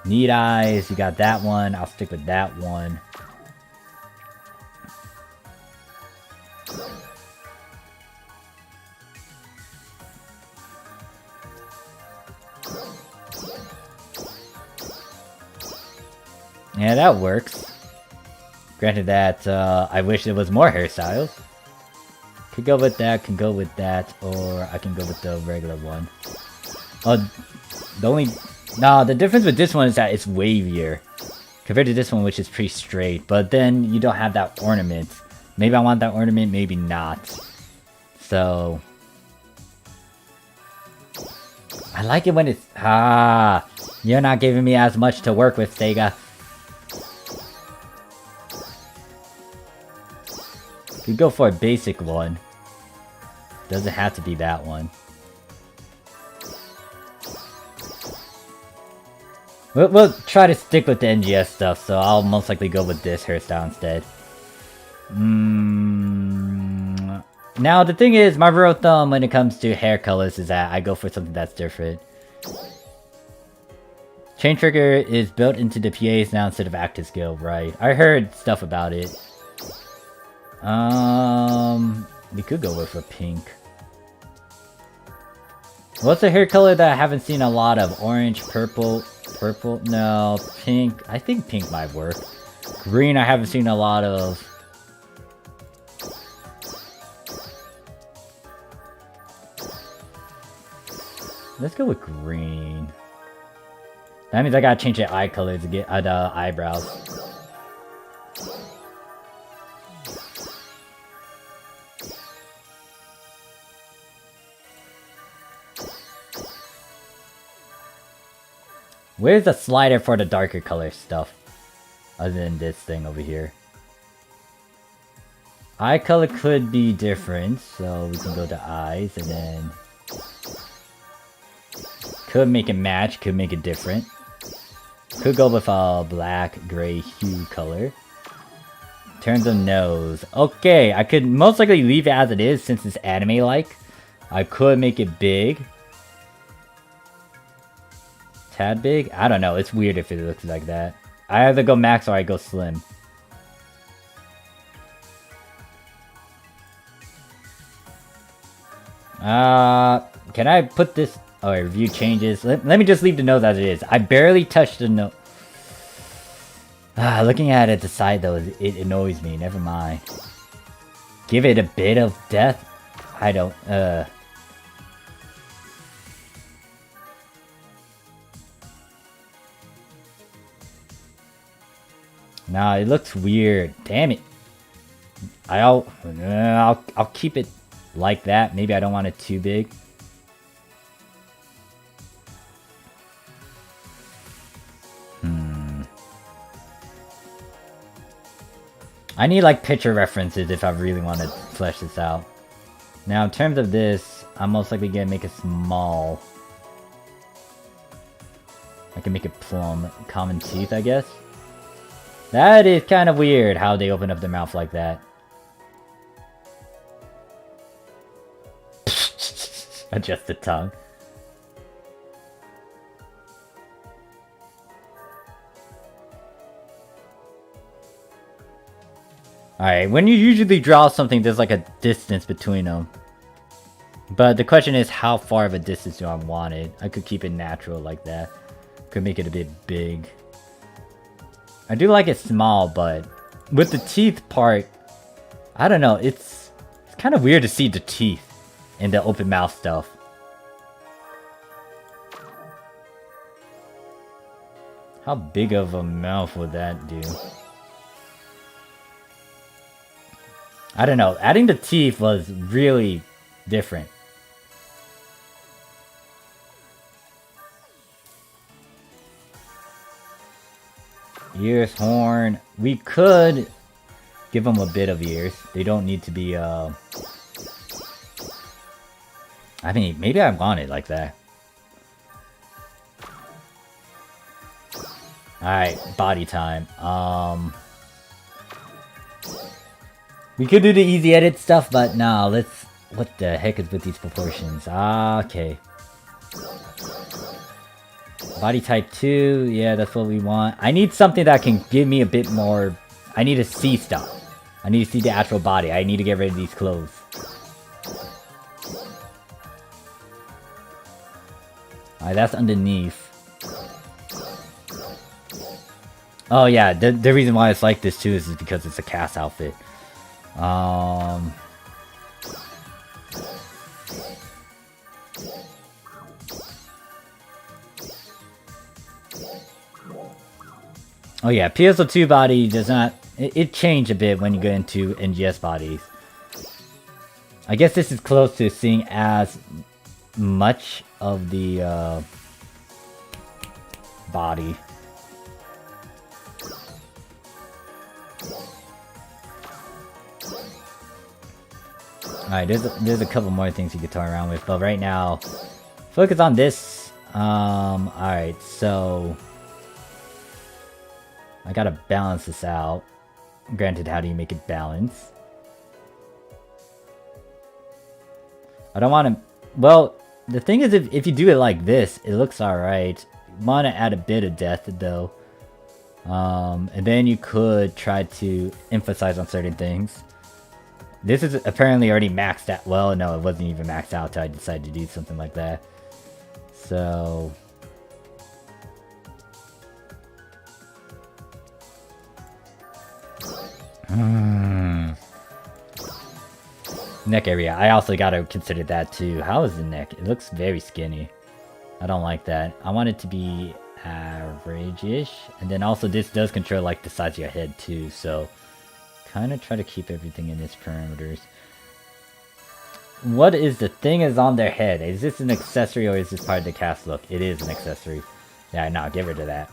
Neat eyes. You got that one. I'll stick with that one. Yeah, that works. Granted that I wish there was more hairstyles. Could go with that, can go with that, or I can go with the regular one. Oh, the difference with this one is that it's wavier compared to this one, which is pretty straight. But then you don't have that ornament. Maybe I want that ornament, maybe not. So I like it when it's you're not giving me as much to work with, SEGA. Could go for a basic one. Doesn't have to be that one. We'll try to stick with the NGS stuff, so I'll most likely go with this hairstyle instead. Now, the thing is, my rule of thumb when it comes to hair colors is that I go for something that's different. Chain trigger is built into the PAs now instead of active skill, right? I heard stuff about it. We could go with a pink. What's the hair color that I haven't seen a lot of? Orange, purple, purple? No, pink. I think pink might work. Green I haven't seen a lot of. Let's go with green. That means I gotta change the eye color to get the eyebrows. Where's the slider for the darker color stuff? Other than this thing over here. Eye color could be different, so we can go to eyes and then... Could make it match, could make it different. Could go with a black, gray hue color. Turns of nose. Okay, I could most likely leave it as it is since it's anime-like. I could make it big. Tad big? I don't know, it's weird if it looks like that. I either go max or I go slim. Can I put this... Oh, review changes. Let me just leave the nose as it is. I barely touched the nose. Looking at it at the side though, it annoys me. Never mind. Give it a bit of depth? I don't, Nah, it looks weird. Damn it. I'll keep it like that. Maybe I don't want it too big. I need like picture references if I really want to flesh this out. Now in terms of this, I'm most likely gonna make it small. I can make it plumb. Common teeth, I guess. That is kind of weird how they open up their mouth like that. Adjust the tongue. Alright, when you usually draw something, there's like a distance between them. But the question is, how far of a distance do I want it? I could keep it natural like that. Could make it a bit big. I do like it small, but with the teeth part, I don't know, it's kind of weird to see the teeth in the open mouth stuff. How big of a mouth would that do? I don't know, adding the teeth was really different. Ears, horn. We could give them a bit of ears. They don't need to be, I mean, maybe I want it like that. Alright, body time. We could do the easy edit stuff, but no, let's... What the heck is with these proportions? Okay. Body type 2, yeah, that's what we want. I need something that can give me a bit more... I need to see stuff. I need to see the actual body. I need to get rid of these clothes. Alright, that's underneath. Oh yeah, the reason why it's like this too is because it's a cast outfit. Oh yeah, PSO2 body does not... It changed a bit when you get into NGS bodies. I guess this is close to seeing as much of the body. Alright, there's a couple more things you could toy around with, but right now, focus on this. Alright, so... I gotta balance this out. Granted, how do you make it balance? I don't want to... Well, the thing is, if you do it like this, it looks alright. want to add a bit of depth though. And then you could try to emphasize on certain things. This is apparently already maxed out. Well, no, it wasn't even maxed out until I decided to do something like that. So... Neck area. I also gotta consider that too. How is the neck? It looks very skinny. I don't like that. I want it to be average-ish. And then also this does control like the size of your head too. So kind of try to keep everything in its parameters. What is the thing is on their head? Is this an accessory or is this part of the cast look? It is an accessory. Yeah, no, get rid of that.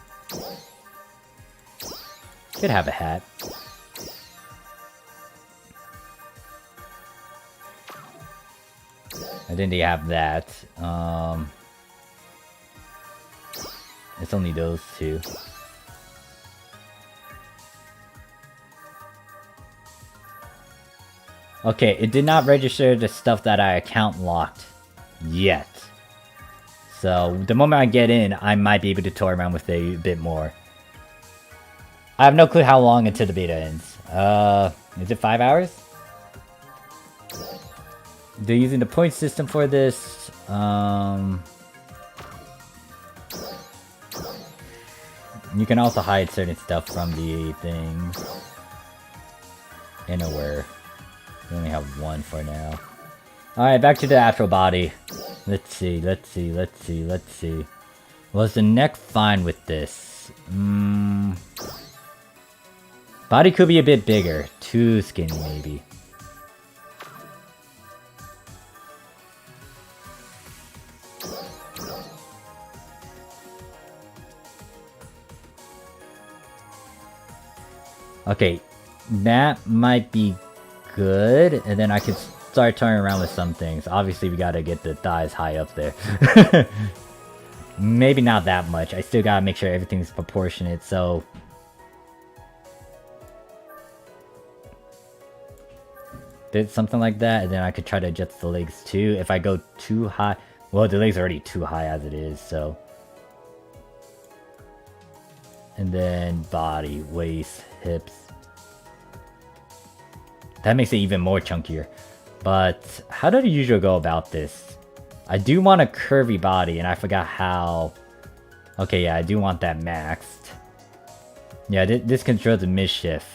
Could have a hat. And then they have that. It's only those two. Okay, it did not register the stuff that I account locked yet. So the moment I get in, I might be able to toy around with it a bit more. I have no clue how long until the beta ends. Is it 5 hours? They're using the point system for this. You can also hide certain stuff from the things. Innerwear. We only have one for now. Alright, back to the actual body. Let's see. Was the neck fine with this? Body could be a bit bigger. Too skinny, maybe. Okay, that might be good, and then I could start turning around with some things. Obviously, we gotta get the thighs high up there. Maybe not that much. I still gotta make sure everything's proportionate, so... Did something like that, and then I could try to adjust the legs too. If I go too high... Well, the legs are already too high as it is, so... And then body, waist, hips. That makes it even more chunkier. But how do I usually go about this? I do want a curvy body, and I forgot how... Okay, yeah, I do want that maxed. Yeah, this controls the mid-shift.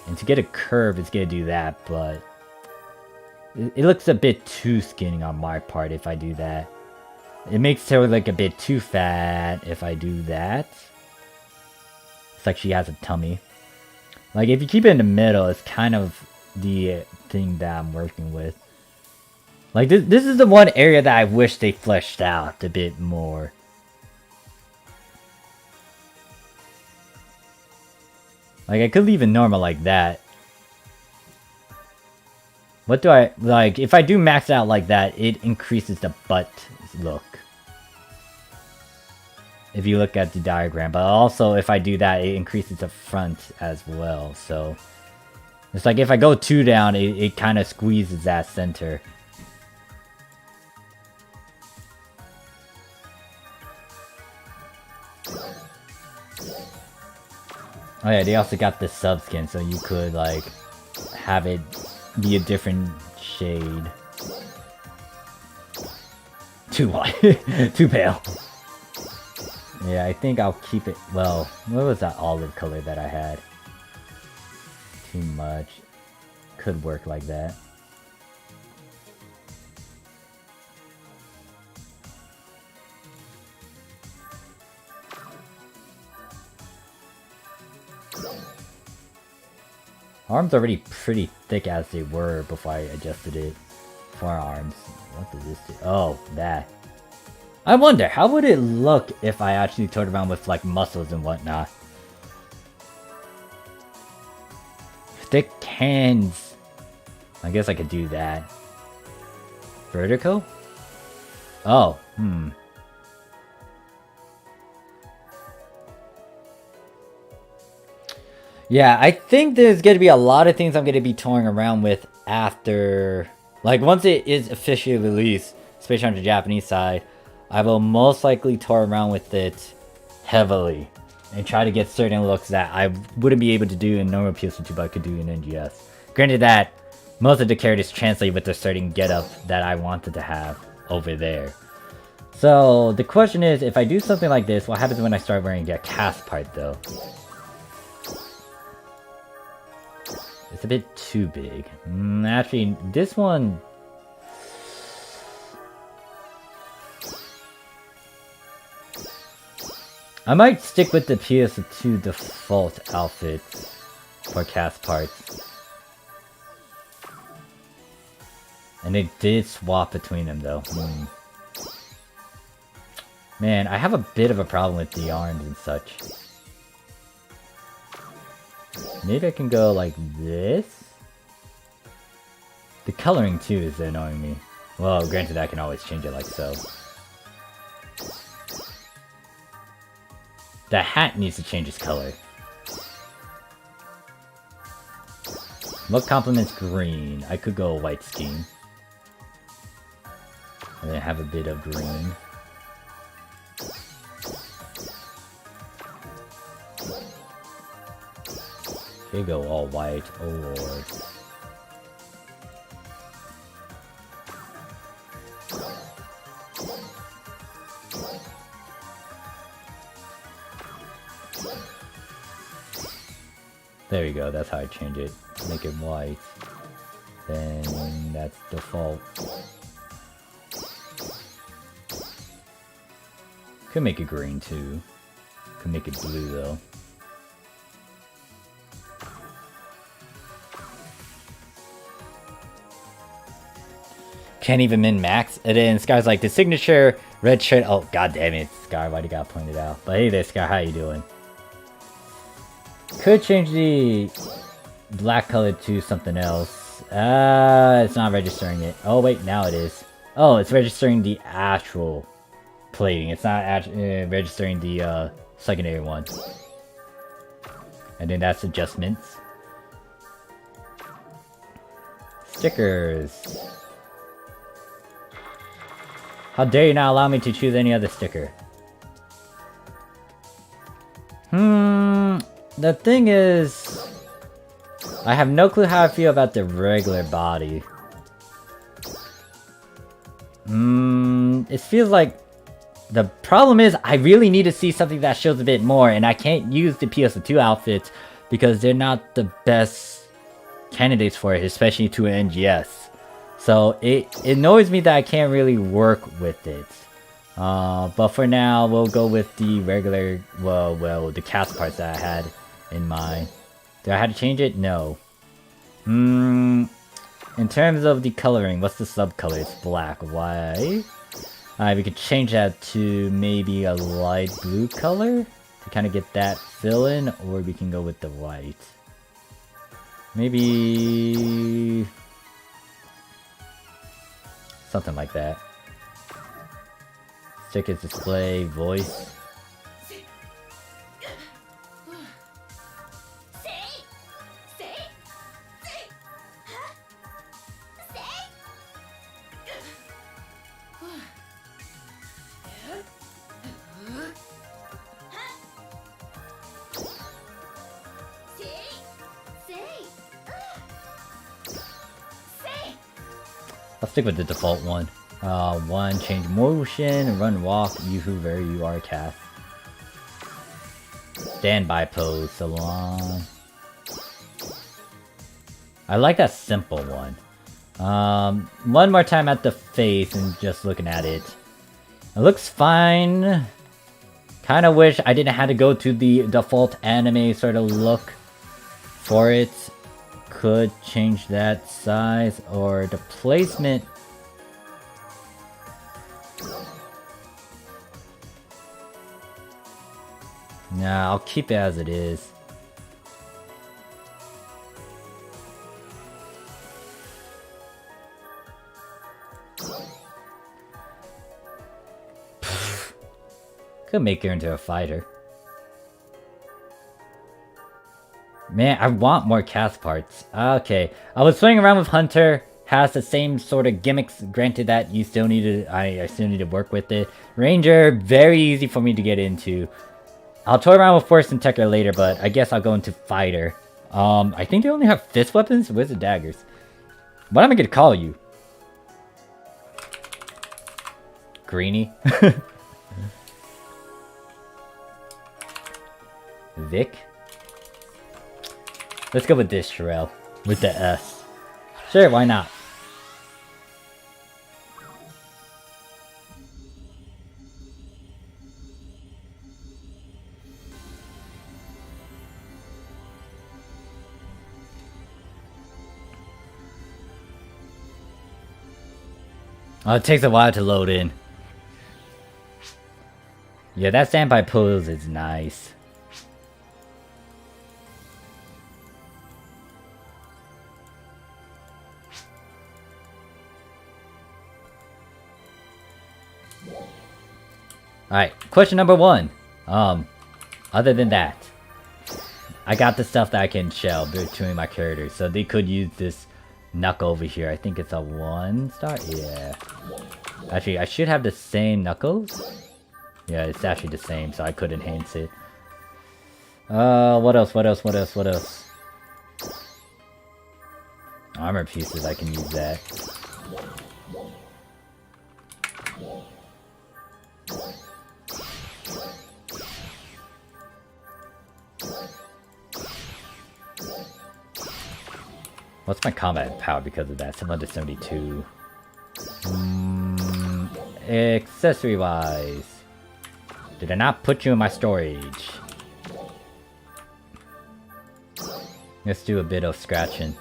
And to get a curve, it's gonna do that, but... It looks a bit too skinny on my part if I do that. It makes her look a bit too fat if I do that. It's like she has a tummy. Like, if you keep it in the middle, it's kind of the thing that I'm working with. Like, this is the one area that I wish they fleshed out a bit more. Like, I could leave it normal like that. What do I... Like, if I do max out like that, it increases the butt look. If you look at the diagram. But also, if I do that, it increases the front as well. So, it's like if I go 2 down, it kind of squeezes that center. Oh yeah, they also got the sub skin, so you could like have it be a different shade. Too white, too pale. Yeah, I think I'll keep it. Well, what was that olive color that I had? Too much. Could work like that. Arms are already pretty thick as they were before I adjusted it. Forearms. What does this do? Oh, that. I wonder, how would it look if I actually toyed around with like muscles and whatnot? Thick hands. I guess I could do that. Vertical? Oh, Yeah, I think there's going to be a lot of things I'm going to be toying around with after... Like, once it is officially released, especially on the Japanese side, I will most likely tour around with it heavily and try to get certain looks that I wouldn't be able to do in normal PS2 but I could do in NGS. Granted that most of the characters translate with a certain getup that I wanted to have over there. So the question is, if I do something like this, what happens when I start wearing a cast part though? It's a bit too big. Actually, this one... I might stick with the PS2 default outfit for cast parts. And they did swap between them though. Man, I have a bit of a problem with the arms and such. Maybe I can go like this? The coloring too is annoying me. Well, granted I can always change it like so. The hat needs to change its color. What complements green? I could go a white scheme. And then have a bit of green. Okay, go all white. Oh lord. There we go, that's how I change it. Make it white. Then that's default. Could make it green too. Could make it blue though. Can't even min-max. And then Sky's like, the signature red shirt. Oh, god damn it, Sky, why'd you got pointed out? But hey there, Sky, how you doing? Could change the black color to something else. It's not registering it. Oh wait, now it is. Oh, it's registering the actual plating. It's not registering the secondary one. And then that's adjustments. Stickers. How dare you not allow me to choose any other sticker? The thing is, I have no clue how I feel about the regular body. It feels like the problem is I really need to see something that shows a bit more, and I can't use the PS2 outfits because they're not the best candidates for it, especially to an NGS. So it annoys me that I can't really work with it. But for now, we'll go with the regular, well, the cast parts that I had in mind. Did I have to change it? No. In terms of the coloring, what's the sub color? It's black. Why? We could change that to maybe a light blue color to kind of get that fill in, or we can go with the white. Maybe something like that. Stickers, display, voice. I'll stick with the default one. One, change motion, run, walk, yoo-hoo, where you are, cast. Standby pose, salon. I like that simple one. One more time at the face and just looking at it. It looks fine. Kinda wish I didn't have to go to the default anime sort of look for it. Could change that size or the placement. Nah, I'll keep it as it is. Could make her into a fighter. Man, I want more cast parts. Okay, I was playing around with Hunter has the same sort of gimmicks. Granted that you still need to, I still need to work with it. Ranger, very easy for me to get into. I'll toy around with Force and Tekker later, but I guess I'll go into Fighter. I think they only have fist weapons. Where's the daggers? What am I gonna call you? Greenie? Vic? Let's go with this Shrel. With the S. Sure, why not? Oh, it takes a while to load in. Yeah, that standby pose is nice. Alright, question number 1. Other than that, I got the stuff that I can shell between my characters, so they could use this knuckle over here. I think it's a 1-star? Yeah. Actually, I should have the same knuckles. Yeah, it's actually the same, so I could enhance it. What else? Armor pieces, I can use that. What's my combat power because of that? 772. Accessory-wise. Did I not put you in my storage? Let's do a bit of scratching.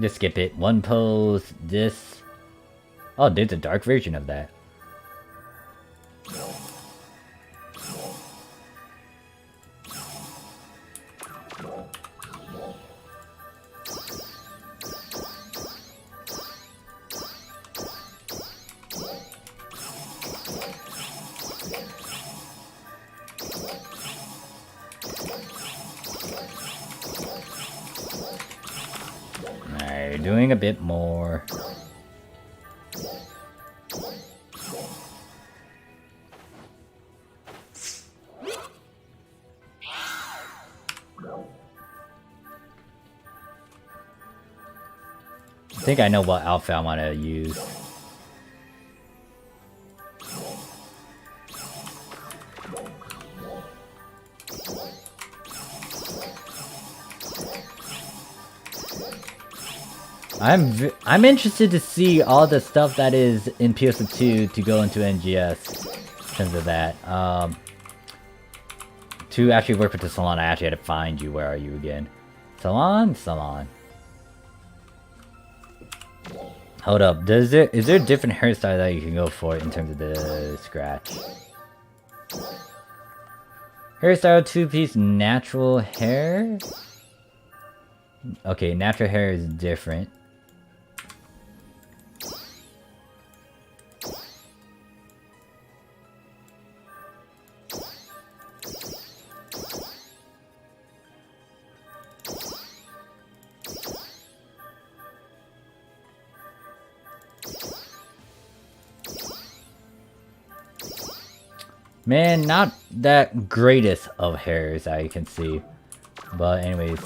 Just skip it. One pose, this. Oh, there's a dark version of that. Alright, doing a bit more. I think I know what outfit I want to use. I'm interested to see all the stuff that is in PSO2 to go into NGS in terms of that. To actually work with the salon, I actually had to find you. Where are you again? Salon? Hold up. Is there a different hairstyle that you can go for in terms of the scratch? Hairstyle 2-piece natural hair? Okay, natural hair is different. Man, not that greatest of hairs I can see. But anyways.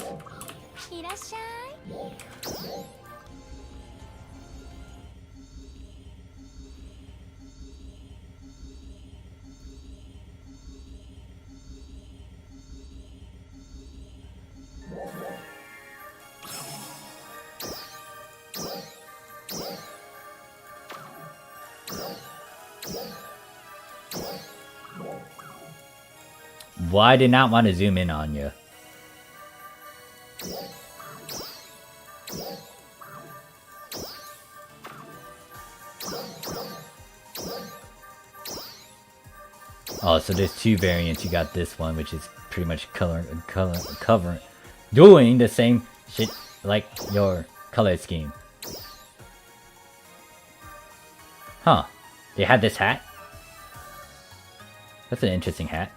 Well, I did not want to zoom in on you. Oh, so there's two variants. You got this one, which is pretty much covering, doing the same shit like your color scheme. Huh? They had this hat? That's an interesting hat.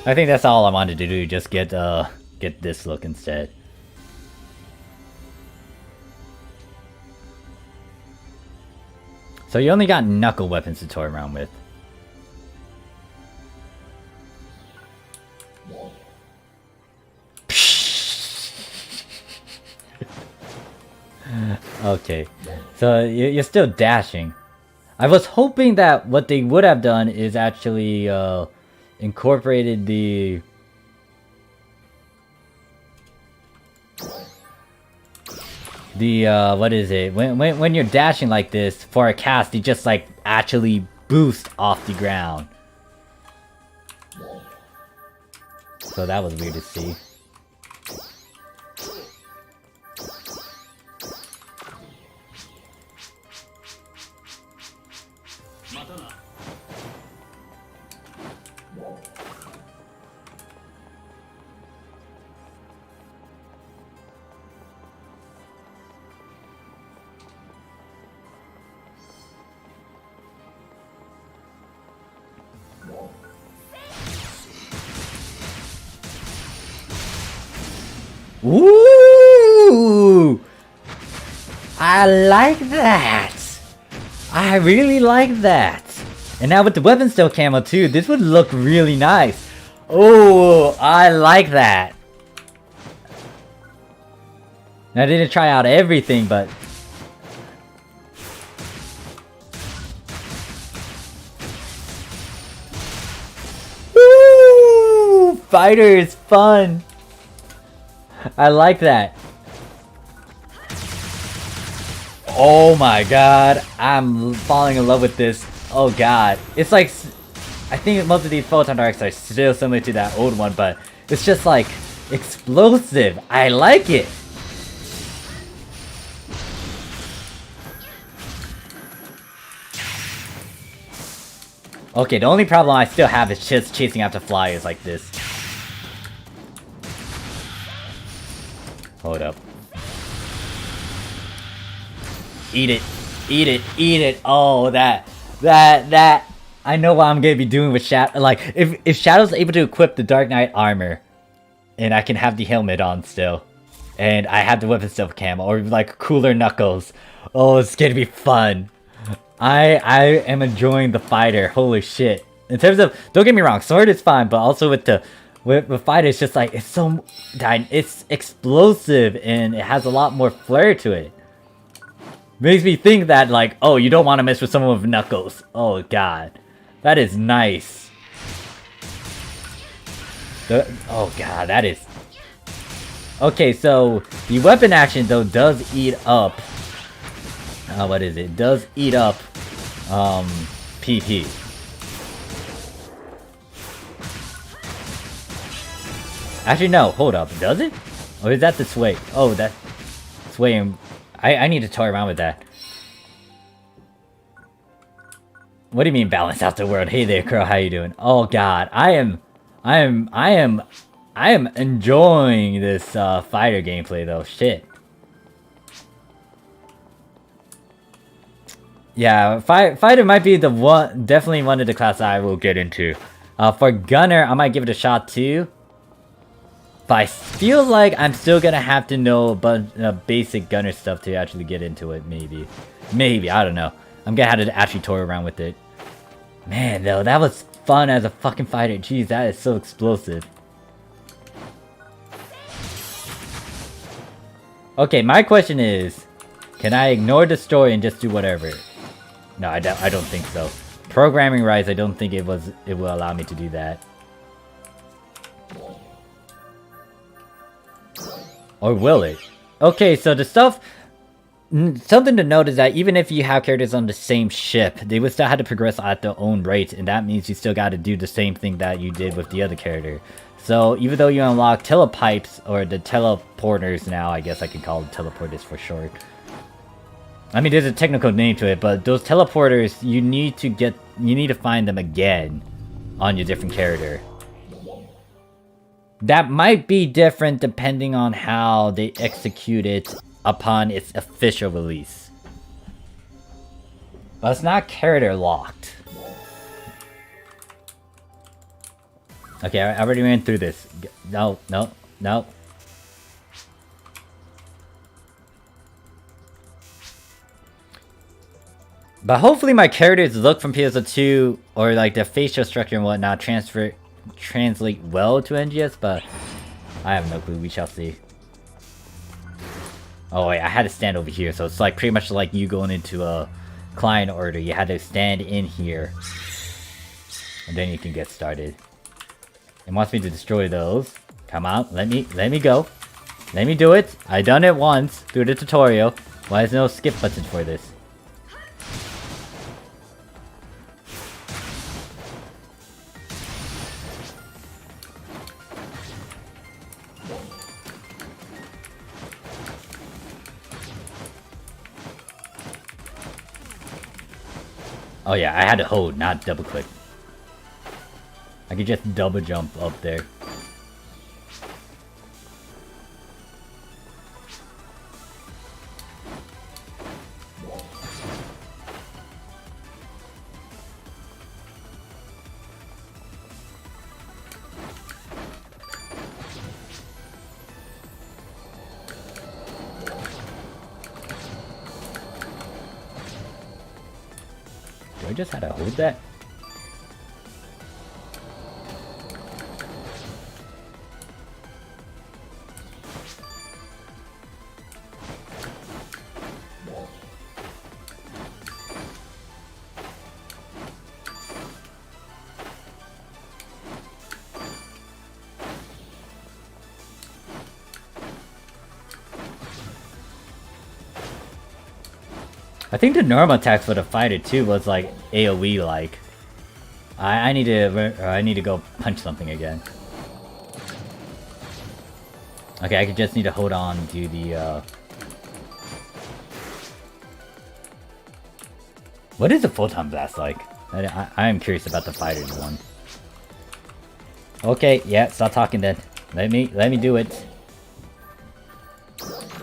I think that's all I wanted to do, just get this look instead. So you only got knuckle weapons to toy around with. Okay, so you're still dashing. I was hoping that what they would have done is actually incorporated the what is it? When you're dashing like this for a cast, you just like actually boost off the ground. So that was weird to see. Ooh! I like that! I really like that! And now with the weapon still camo too, this would look really nice. Oh, I like that! I didn't try out everything, but... Woo! Fighter is fun! I like that. Oh my god, I'm falling in love with this. Oh god. It's like, I think most of these photon arcs are still similar to that old one, but it's just like explosive. I like it. Okay, the only problem I still have is just chasing after flyers like this. Hold up. Eat it. Eat it. Eat it. Oh, that. I know what I'm gonna be doing with Shadow. Like, if Shadow's able to equip the Dark Knight armor, and I can have the helmet on still, and I have the weapon still camo, or like cooler Knuckles. Oh, it's gonna be fun. I am enjoying the fighter. Holy shit. In terms of, don't get me wrong, sword is fine, but also with the fighter, it's just like, it's explosive and it has a lot more flair to it. Makes me think that like, oh, you don't want to mess with someone with Knuckles. Oh god, that is nice. Oh god, that is... Okay, so the weapon action though does eat up... what is it? Does eat up PP. Actually, no, hold up. Does it? Or is that the sway? Oh, that sway. I need to toy around with that. What do you mean balance out the world? Hey there, Crow, how you doing? Oh god, I am enjoying this fighter gameplay though. Shit. Yeah, fighter might be the one, definitely one of the classes I will get into. For gunner, I might give it a shot too. But I feel like I'm still gonna have to know a bunch of basic gunner stuff to actually get into it, maybe. Maybe, I don't know. I'm gonna have to actually toy around with it. Man, though, that was fun as a fucking fighter. Jeez, that is so explosive. Okay, my question is, can I ignore the story and just do whatever? No, I don't think so. Programming wise, I don't think it will allow me to do that. Or will it? Okay, so the stuff... Something to note is that even if you have characters on the same ship, they would still have to progress at their own rate, and that means you still got to do the same thing that you did with the other character. So even though you unlock telepipes, or the teleporters now, I guess I can call them teleporters for short. I mean, there's a technical name to it, but those teleporters, you need to find them again on your different character. That might be different depending on how they execute it upon its official release. But it's not character locked. Okay, I already ran through this. No. But hopefully my characters look from PSO2 or like the facial structure and whatnot translate well to NGS, but I have no clue. We shall see. Oh wait, I had to stand over here, so it's like pretty much like you going into a client order. You had to stand in here, and then you can get started. It wants me to destroy those. Come on, let me go. Let me do it. I done it once through the tutorial. Why is there no skip button for this? Oh yeah, I had to hold, not double click. I could just double jump up there. Do I just have to hold that? I think the normal attacks for the fighter too was like AoE like. I need to go punch something again. Okay, I just need to hold on to the What is the photon blast like? I am curious about the fighters one. Okay, yeah, stop talking then. Let me do it.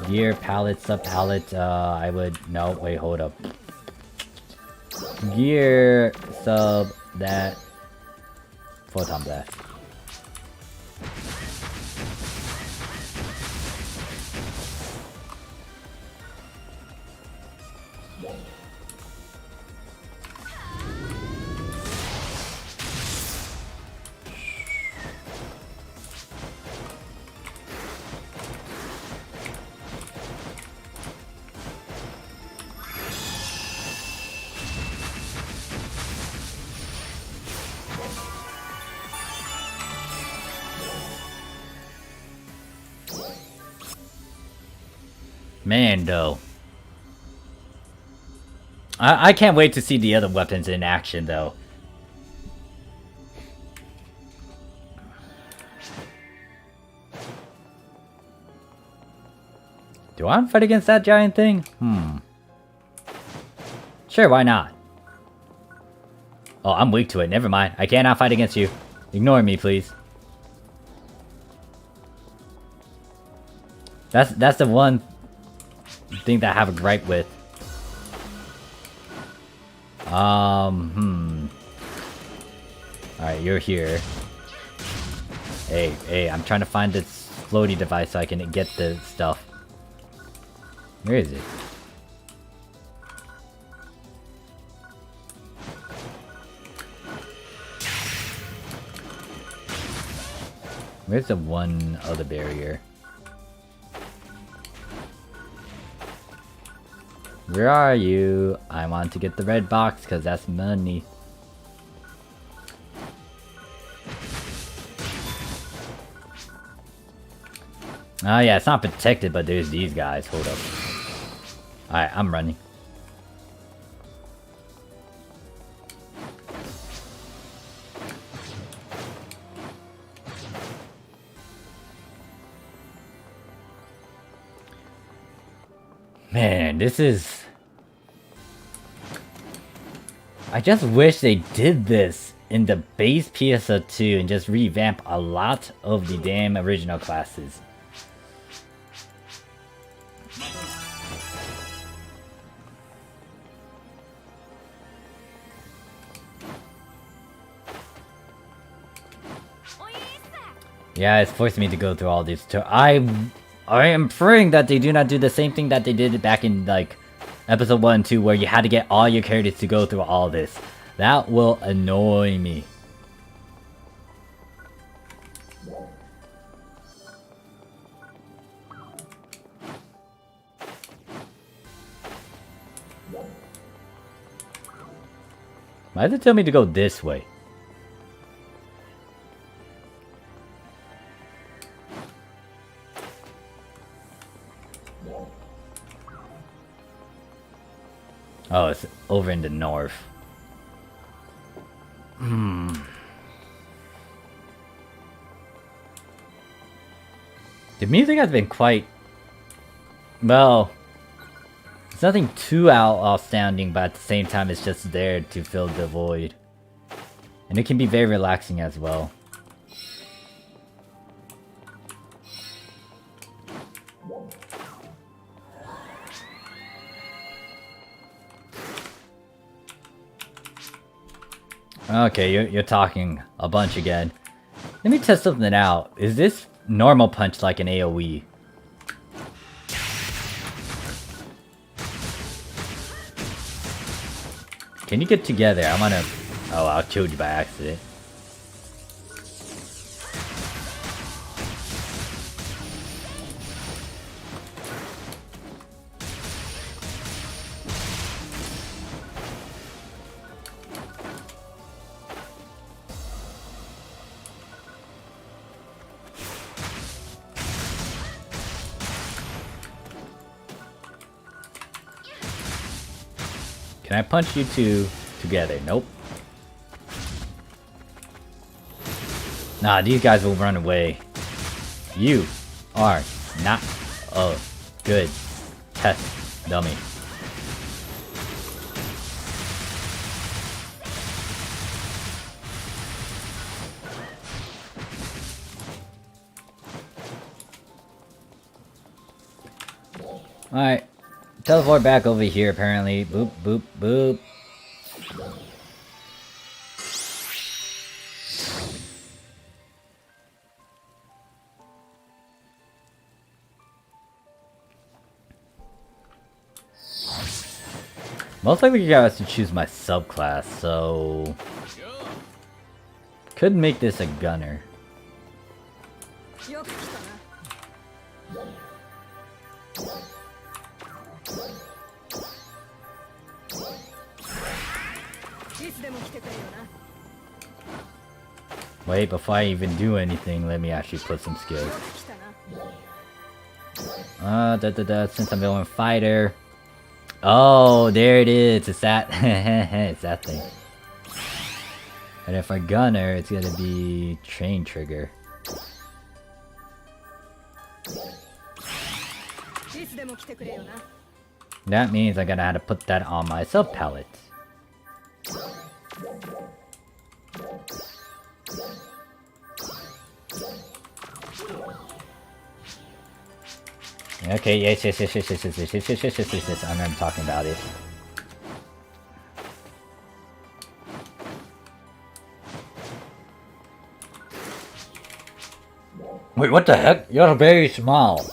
Gear, pallet, sub-pallet, I would... No, wait, hold up. Gear, sub, that... Photon blast. Man, though. I can't wait to see the other weapons in action, though. Do I want to fight against that giant thing? Sure, why not? Oh, I'm weak to it. Never mind. I cannot fight against you. Ignore me, please. That's the one thing that I have a gripe with. Alright, you're here. Hey, I'm trying to find this floaty device so I can get the stuff. Where is it? Where's the one other barrier? Where are you? I want to get the red box because that's money. Oh yeah, it's not protected, but there's these guys. Hold up. Alright, I'm running. Man, this is I just wish they did this in the base PSO2 and just revamp a lot of the damn original classes. Yeah, it's forcing me to go through all these. I am praying that they do not do the same thing that they did back in like episode 1 and 2, where you had to get all your characters to go through all this. That will annoy me. Why did it tell me to go this way? Oh, it's over in the north. The music has been quite... well... it's nothing too outstanding, but at the same time it's just there to fill the void. And it can be very relaxing as well. Okay, you're talking a bunch again. Let me test something out. Is this normal punch like an AoE? Can you get together? I wanna... oh, I killed you by accident. Can I punch you two together? Nope. Nah, these guys will run away. You are not a good test dummy. Alright. Teleport back over here, apparently. Boop, boop, boop. Most likely you guys to choose my subclass, so... could make this a gunner. Wait, before I even do anything, let me actually put some skills. Since I'm going fighter. Oh, there it is. It's that. It's that thing. And if I gunner, it's gonna be train trigger. That means I'm gonna have to put that on my sub palette. Okay, yes, I remember talking about it. Wait, what the heck? You're very small.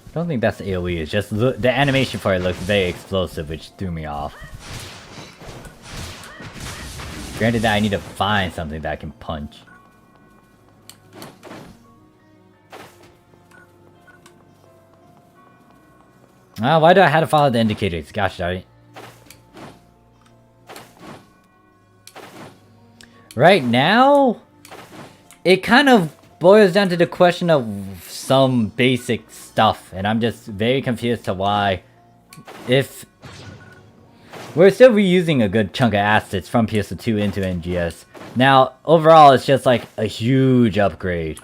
I don't think that's AoE, it's just the animation for it looks very explosive, which threw me off. Granted that I need to find something that I can punch. Why do I have to follow the indicators? Gosh darn it. Right now, it kind of boils down to the question of some basic stuff, and I'm just very confused to why, if we're still reusing a good chunk of assets from PSO2 into NGS. Now, overall, it's just like a huge upgrade.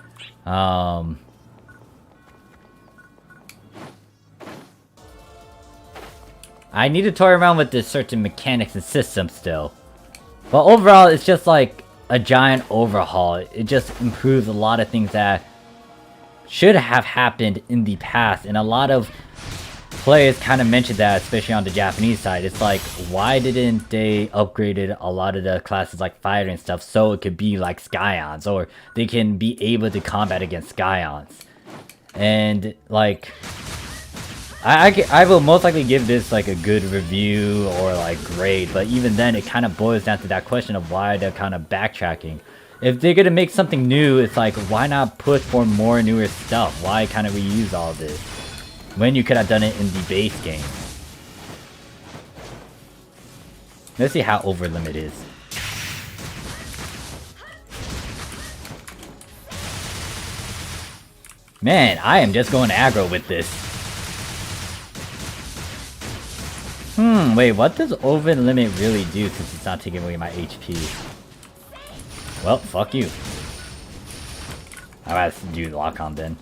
I need to toy around with the certain mechanics and systems still. But overall, it's just like a giant overhaul. It just improves a lot of things that should have happened in the past. And a lot of players kind of mentioned that, especially on the Japanese side. It's like, why didn't they upgraded a lot of the classes like fighter and stuff so it could be like Scions, or they can be able to combat against Scions? And like, I will most likely give this like a good review or like grade, but even then it kind of boils down to that question of why they're kind of backtracking. If they're gonna make something new, it's like, why not push for more newer stuff? Why kind of reuse all this when you could have done it in the base game? Let's see how over limit is. Man, I am just going aggro with this. Wait, what does over limit really do since it's not taking away my HP? Well, fuck you. I'll have to do lock on then.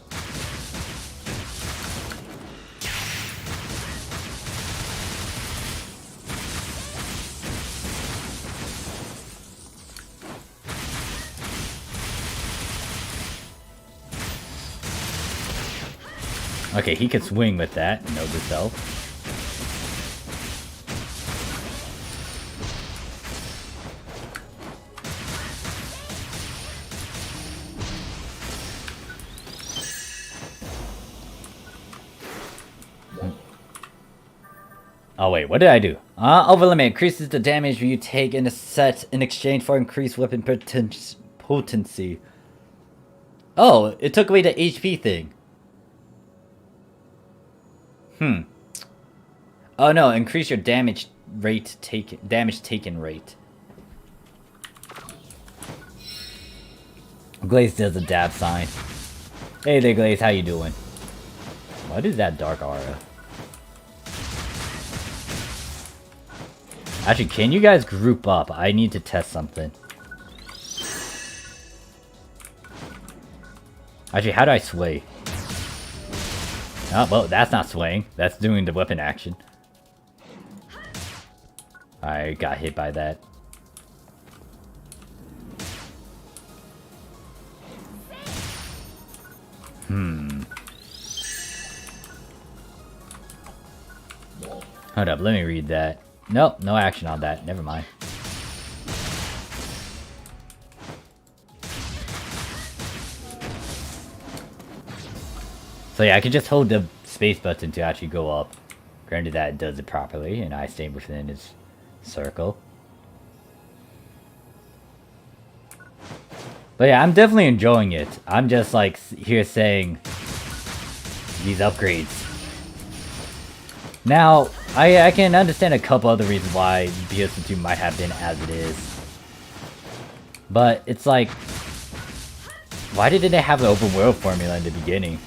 Okay, he could swing with that. Note to self. Oh wait, what did I do? Overlimit increases the damage you take in a set in exchange for increased weapon potency. Oh, it took away the HP thing. Oh no, increase your damage taken rate. Glaze does a dab sign. Hey there, Glaze, how you doing? What is that dark aura? Actually, can you guys group up? I need to test something. Actually, how do I sway? Oh, well, that's not swaying. That's doing the weapon action. I got hit by that. Hold up, let me read that. Nope, no action on that. Never mind. So yeah, I can just hold the space button to actually go up. Granted that it does it properly, and I stay within its circle. But yeah, I'm definitely enjoying it. I'm just like here saying these upgrades. Now, I can understand a couple other reasons why PSO2 might have been as it is. But it's like, why didn't they have an open world formula in the beginning?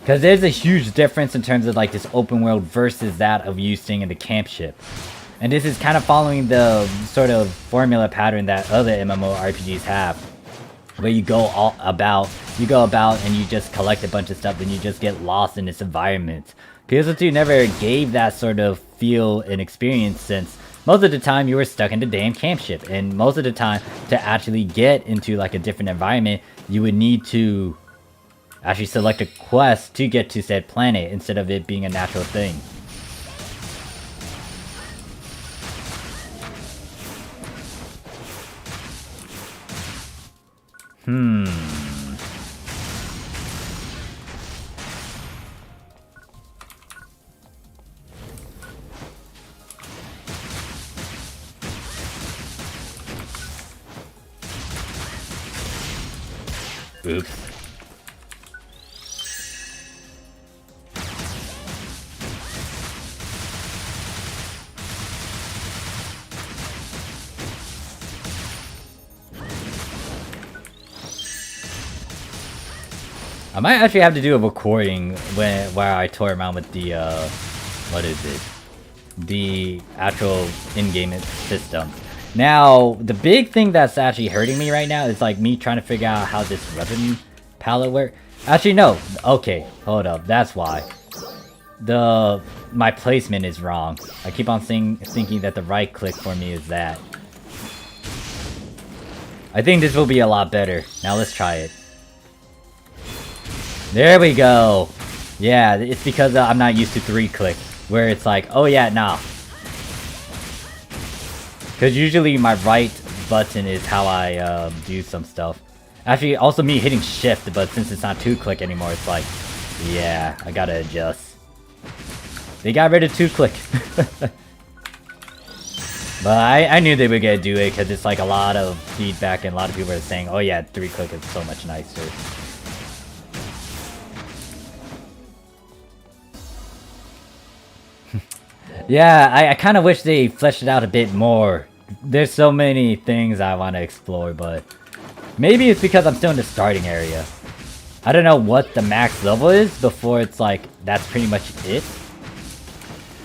Because there's a huge difference in terms of like this open world versus that of you staying in the camp ship. And this is kind of following the sort of formula pattern that other MMORPGs have. Where you go about and you just collect a bunch of stuff and you just get lost in this environment. PSO2 never gave that sort of feel and experience, since most of the time you were stuck in the damn camp ship. And most of the time, to actually get into like a different environment, you would need to actually select a quest to get to said planet instead of it being a natural thing. Oops. I might actually have to do a recording where I toy around with the what is it? The actual in-game system. Now, the big thing that's actually hurting me right now is like me trying to figure out how this weapon palette works. Actually, no. Okay, hold up. That's why. My placement is wrong. I keep on thinking that the right click for me is that. I think this will be a lot better. Now let's try it. There we go. Yeah, it's because I'm not used to 3-click, where it's like, oh yeah, nah. Because usually my right button is how I do some stuff. Actually, also me hitting shift, but since it's not 2-click anymore, it's like, yeah, I gotta adjust. They got rid of 2-click. But I knew they were gonna do it because it's like a lot of feedback and a lot of people are saying, oh yeah, 3-click is so much nicer. Yeah, I kind of wish they fleshed it out a bit more. There's so many things I want to explore, but maybe it's because I'm still in the starting area. I don't know what the max level is before it's like, that's pretty much it.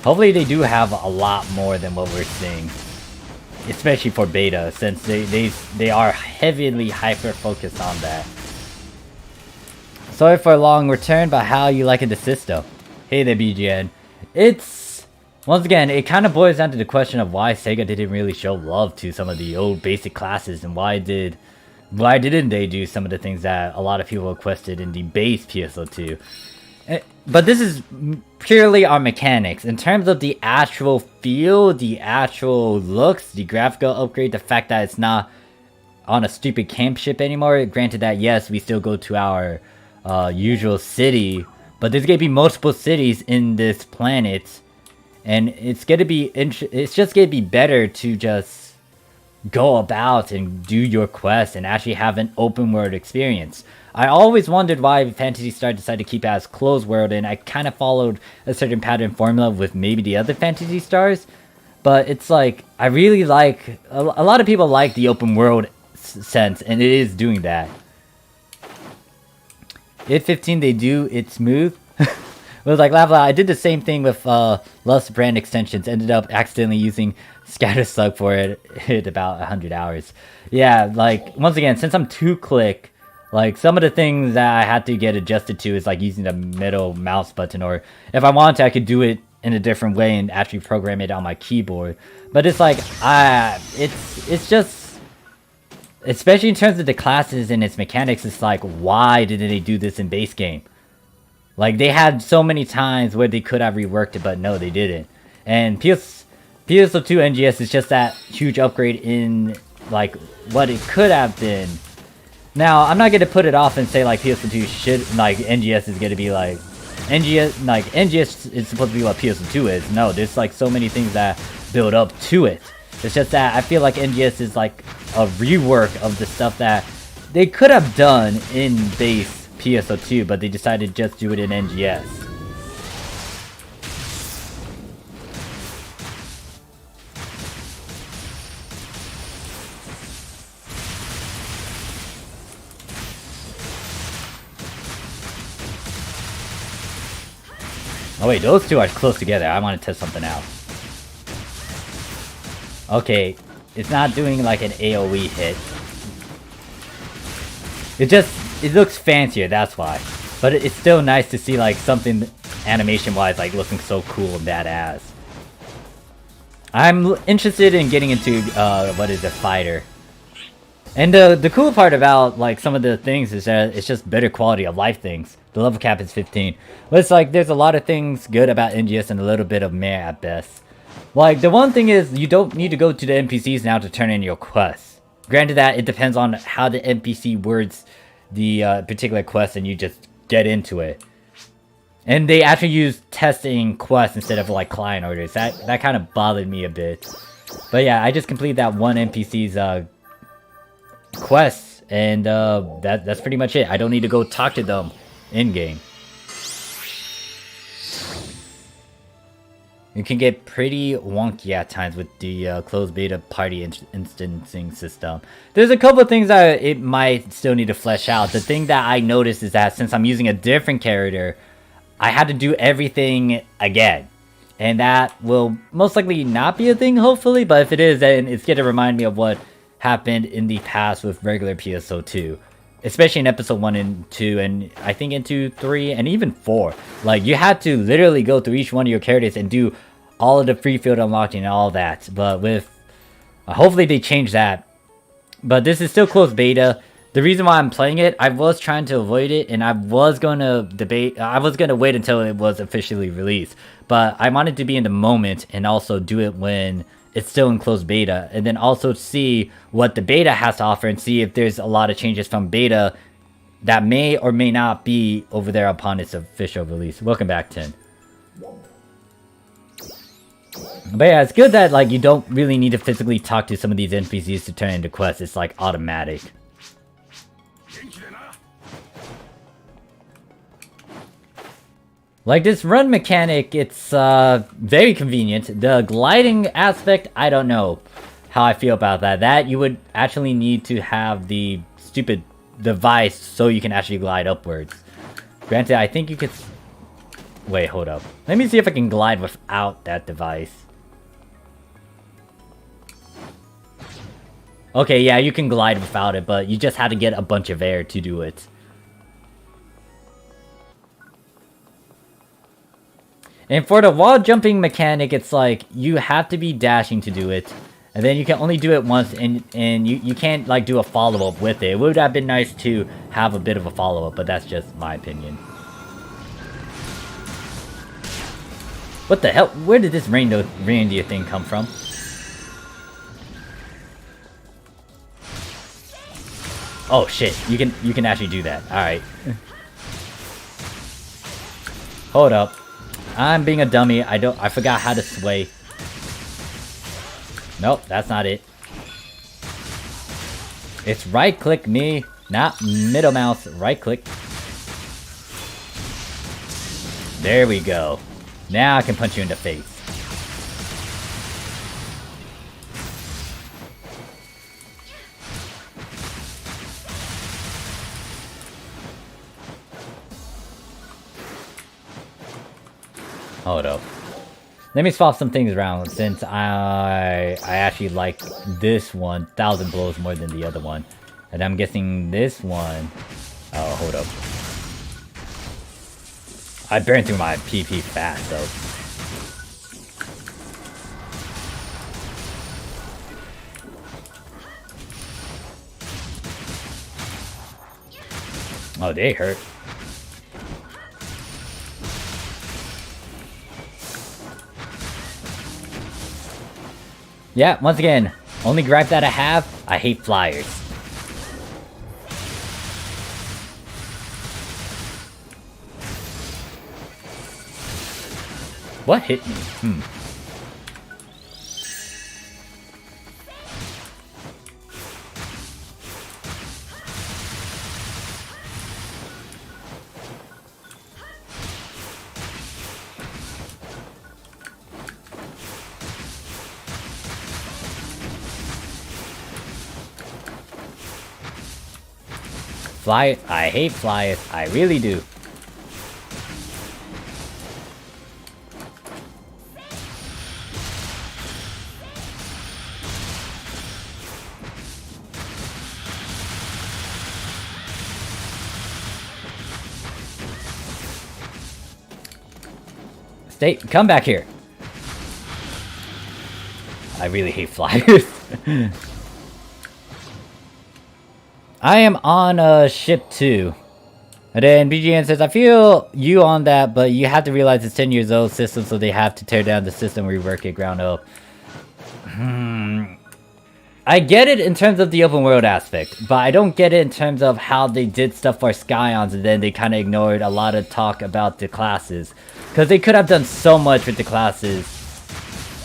Hopefully they do have a lot more than what we're seeing. Especially for beta, since they are heavily hyper-focused on that. Sorry for a long return, but how you liking the system? Hey there, BGN. Once again, it kind of boils down to the question of why SEGA didn't really show love to some of the old basic classes, and why didn't they do some of the things that a lot of people requested in the base PSO2. But this is purely our mechanics. In terms of the actual feel, the actual looks, the graphical upgrade, the fact that it's not on a stupid camp ship anymore. Granted that, yes, we still go to our usual city, but there's gonna be multiple cities in this planet. And it's just gonna be better to just go about and do your quests and actually have an open world experience. I always wondered why Phantasy Star decided to keep it as closed world, and I kind of followed a certain pattern formula with maybe the other Phantasy Stars. But it's like, I really like, a lot of people like the open world sense, and it is doing that. It 15 they do it smooth. It was like, I did the same thing with Lust brand extensions. Ended up accidentally using Scatter Slug for it about 100 hours. Yeah, like, once again, since I'm 2-click, like, some of the things that I had to get adjusted to is like using the middle mouse button, or if I wanted to, I could do it in a different way and actually program it on my keyboard. But it's like, it's just, especially in terms of the classes and its mechanics, it's like, why didn't they do this in base game? Like, they had so many times where they could have reworked it, but no, they didn't. And PSO2 NGS is just that huge upgrade in, like, what it could have been. Now, I'm not going to put it off and say, like, PSO2 should, like, NGS is going to be, like, NGS is supposed to be what PSO2 is. No, there's, like, so many things that build up to it. It's just that I feel like NGS is, like, a rework of the stuff that they could have done in base PSO2, but they decided to just do it in NGS. Oh wait, those two are close together. I want to test something out. Okay, it's not doing like an AoE hit. It looks fancier, that's why. But it's still nice to see like something animation-wise like looking so cool and badass. I'm interested in getting into what is a fighter. And the cool part about like some of the things is that it's just better quality of life things. The level cap is 15. But it's like there's a lot of things good about NGS and a little bit of meh at best. Like the one thing is you don't need to go to the NPCs now to turn in your quests. Granted that it depends on how the NPC words the particular quest and you just get into it. And they actually use testing quests instead of like client orders. That kind of bothered me a bit. But yeah, I just completed that one NPC's quest, and that's pretty much it. I don't need to go talk to them in game. It can get pretty wonky at times with the closed beta party instancing system. There's a couple of things that it might still need to flesh out. The thing that I noticed is that since I'm using a different character, I had to do everything again. And that will most likely not be a thing, hopefully. But if it is, then it's going to remind me of what happened in the past with regular PSO2. Especially in episode 1 and 2, and I think into 3, and even 4. Like, you had to literally go through each one of your characters and do all of the free field unlocking and all that. But with... hopefully they change that. But this is still closed beta. The reason why I'm playing it, I was trying to avoid it, and I was going to wait until it was officially released. But I wanted to be in the moment and also do it when it's still in closed beta, and then also see what the beta has to offer and see if there's a lot of changes from beta that may or may not be over there upon its official release. Welcome back, Tin. But yeah, it's good that like you don't really need to physically talk to some of these NPCs to turn into quests. It's like automatic. Like this run mechanic, it's very convenient. The gliding aspect, I don't know how I feel about that. That you would actually need to have the stupid device so you can actually glide upwards. Granted, I think you could... Wait, hold up. Let me see if I can glide without that device. Okay, yeah, you can glide without it, but you just had to get a bunch of air to do it. And for the wall jumping mechanic, it's like, you have to be dashing to do it. And then you can only do it once, and you can't, like, do a follow-up with it. It would have been nice to have a bit of a follow-up, but that's just my opinion. What the hell? Where did this reindeer thing come from? Oh shit, you can actually do that. Alright. Hold up. I'm being a dummy. I forgot how to sway. Nope, that's not it. It's right click me, not middle mouse, right click. There we go. Now I can punch you in the face. Hold up. Let me swap some things around since I actually like this one 1,000 blows more than the other one. And I'm guessing this one... Oh, hold up. I burned through my PP fast though. Oh, they hurt. Yeah, once again, only gripe that I have, I hate flyers. What hit me? Fly, I hate flyers, I really do. Come back here. I really hate flyers. I am on ship 2. And then BGN says, I feel you on that, but you have to realize it's 10 years old system, so they have to tear down the system, rework it ground up. I get it in terms of the open world aspect, but I don't get it in terms of how they did stuff for Scions and then they kind of ignored a lot of talk about the classes. Because they could have done so much with the classes.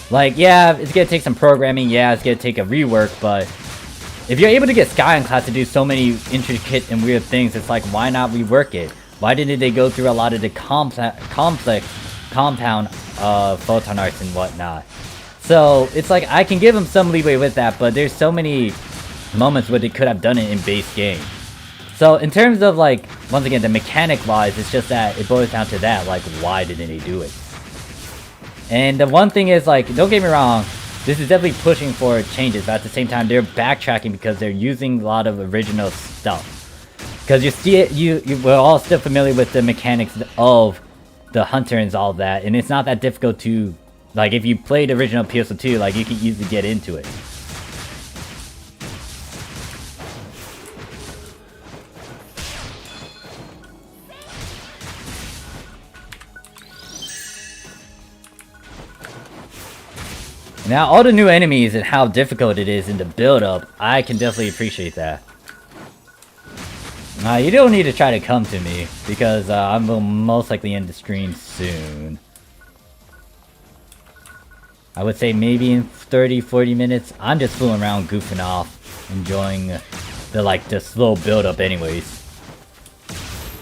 Like, yeah, it's going to take some programming, yeah, it's going to take a rework, but if you're able to get Scion class to do so many intricate and weird things, it's like, why not rework it? Why didn't they go through a lot of the complex compound photon arts and whatnot. So it's like I can give them some leeway with that, but there's so many moments where they could have done it in base game. So in terms of like, once again, the mechanic wise, it's just that it boils down to that, like, why didn't they do it? And the one thing is, like, don't get me wrong, this is definitely pushing for changes, but at the same time, they're backtracking because they're using a lot of original stuff. Because you see it, we're all still familiar with the mechanics of the hunter and all that, and it's not that difficult to, like, if you played original PSO2, like, you can easily get into it. Now, all the new enemies and how difficult it is in the build-up, I can definitely appreciate that. You don't need to try to come to me, because I will most likely end the stream soon. I would say maybe in 30-40 minutes. I'm just fooling around, goofing off, enjoying the slow build-up anyways.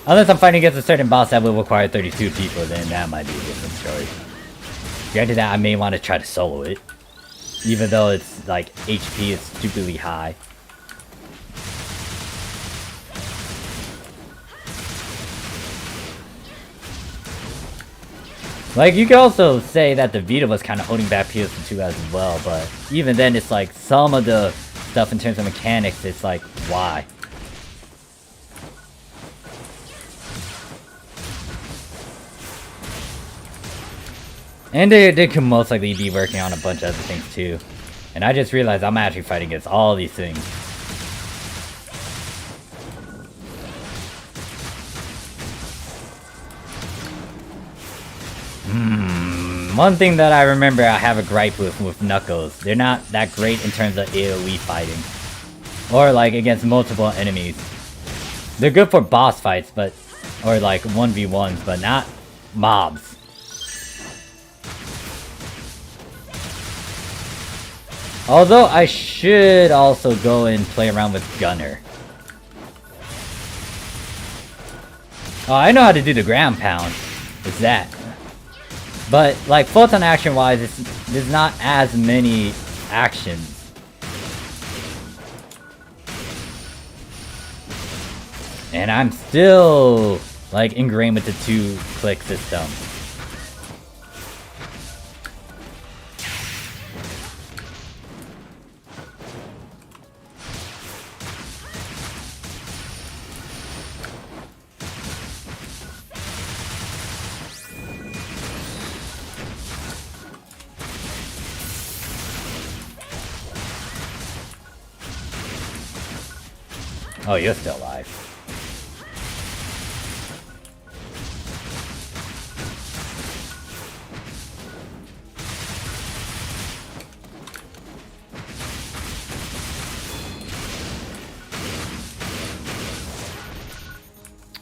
Unless I'm fighting against a certain boss that will require 32 people, then that might be a different story. Granted that I may want to try to solo it, even though it's like HP is stupidly high. Like, you could also say that the Vita was kind of holding back PS2 as well, but even then, it's like some of the stuff in terms of mechanics, it's like, why? And they could most likely be working on a bunch of other things too. And I just realized I'm actually fighting against all these things. One thing that I remember I have a gripe with Knuckles. They're not that great in terms of AoE fighting. Or like against multiple enemies. They're good for boss fights, but... or like 1v1s, but not mobs. Although I should also go and play around with Gunner. Oh, I know how to do the ground pound. It's that. But, like, photon action-wise, there's not as many actions. And I'm still, like, ingrained with the two-click system. Oh, you're still alive.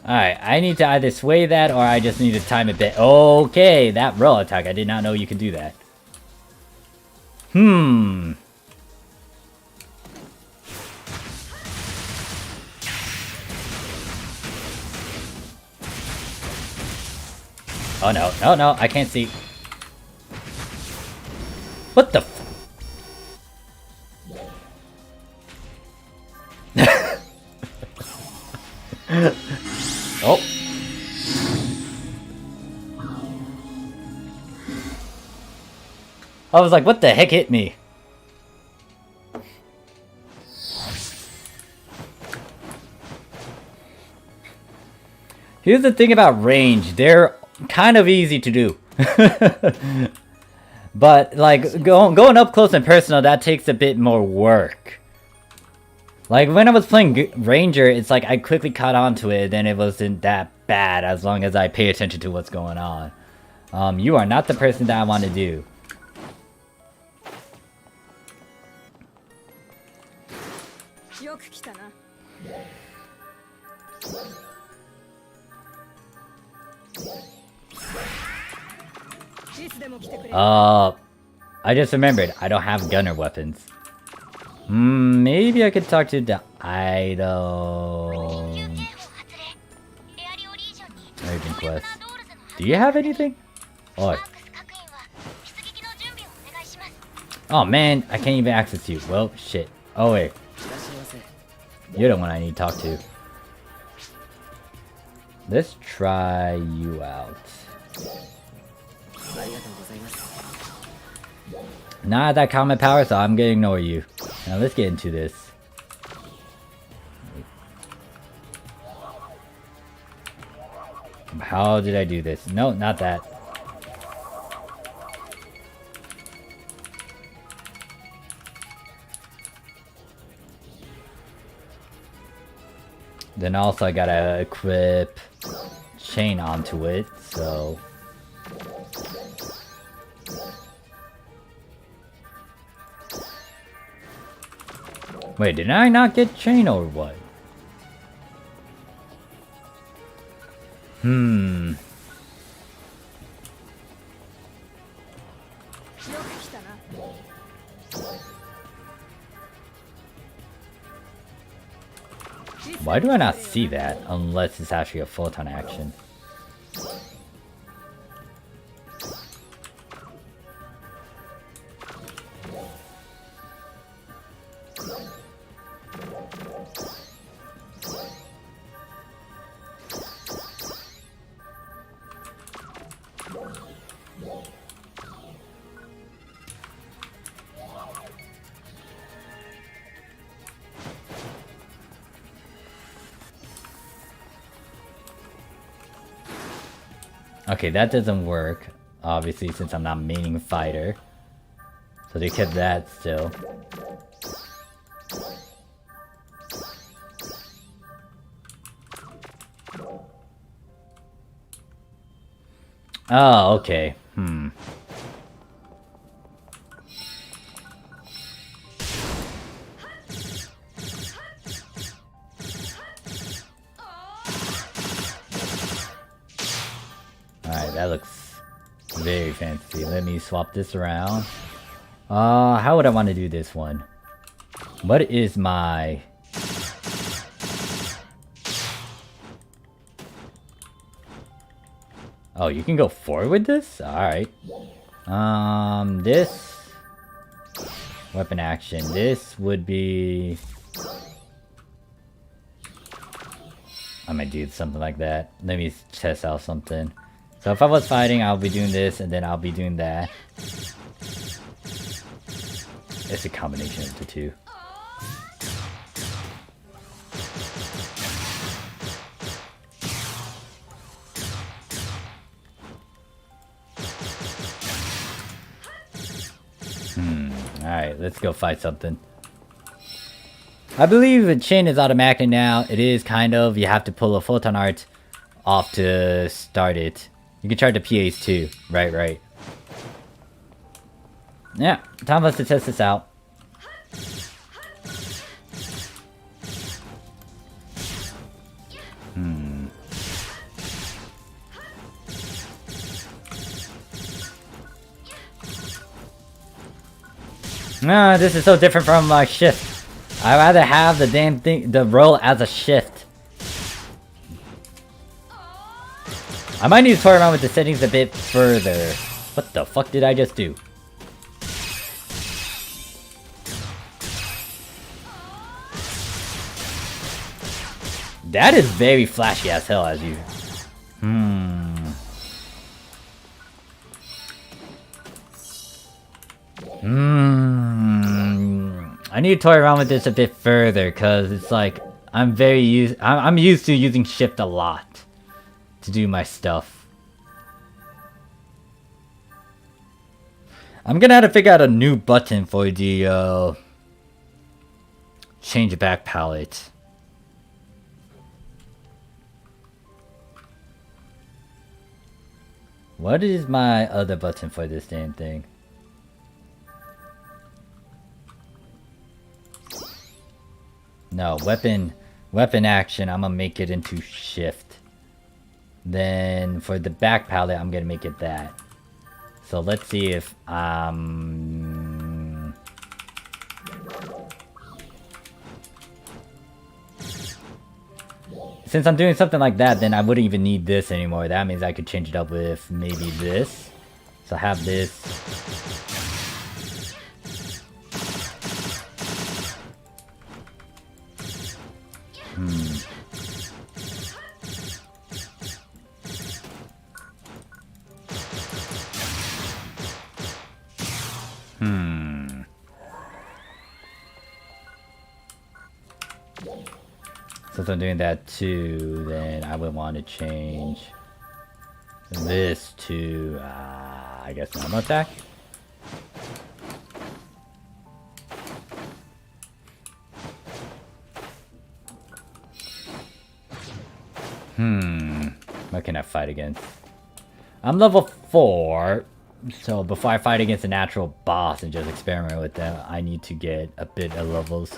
Alright, I need to either sway that or I just need to time it bit. Okay, that roll attack. I did not know you could do that. Oh no, no, no, I can't see. What the f- Oh. I was like, what the heck hit me? Here's the thing about range, they're kind of easy to do. But, like, going up close and personal, that takes a bit more work. Like, when I was playing Ranger, it's like I quickly caught on to it, and it wasn't that bad as long as I pay attention to what's going on. You are not the person that I want to do. I just remembered, I don't have gunner weapons. Maybe I could talk to the idol. Urgent quest. Do you have anything? Or Oh man, I can't even access you. Well, shit. Oh wait. You're the one I need to talk to. Let's try you out. Not that common power, so I'm gonna ignore you. Now let's get into this. How did I do this? No, not that. Then also I gotta equip chain onto it, so... Wait, did I not get chain or what? Why do I not see that unless it's actually a photon action? Okay, that doesn't work, obviously, since I'm not maining fighter. So they kept that still. Oh, okay. Alright, that looks very fancy. Let me swap this around. How would I want to do this one? What is my... Oh, you can go forward with this? Alright. This... Weapon action. This would be... I might do something like that. Let me test out something. So if I was fighting, I'll be doing this, and then I'll be doing that. It's a combination of the two. Alright, let's go fight something. I believe the chain is automatic now. It is kind of. You have to pull a photon art off to start it. You can try the PSO2. Right. Yeah, time for us to test this out. This is so different from my shift. I'd rather have the damn thing, the roll as a shift. I might need to toy around with the settings a bit further. What the fuck did I just do? That is very flashy as hell as you... I need to toy around with this a bit further, cause it's like I'm used to using shift a lot to do my stuff. I'm gonna have to figure out a new button for the change back palette. What is my other button for this damn thing? No, weapon action, I'm gonna make it into shift. Then for the back palette, I'm gonna make it that. So let's see if since I'm doing something like that, then I wouldn't even need this anymore. That means I could change it up with maybe this. So I have this. Since I'm doing that too, then I would want to change this to, I guess normal attack. What can I fight against? I'm level 4, so before I fight against a natural boss and just experiment with them, I need to get a bit of levels.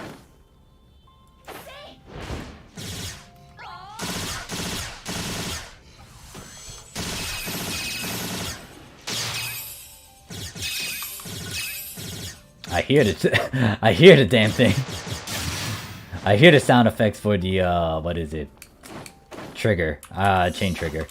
I hear the I hear the damn thing. I hear the sound effects for the what is it? Trigger. Chain trigger.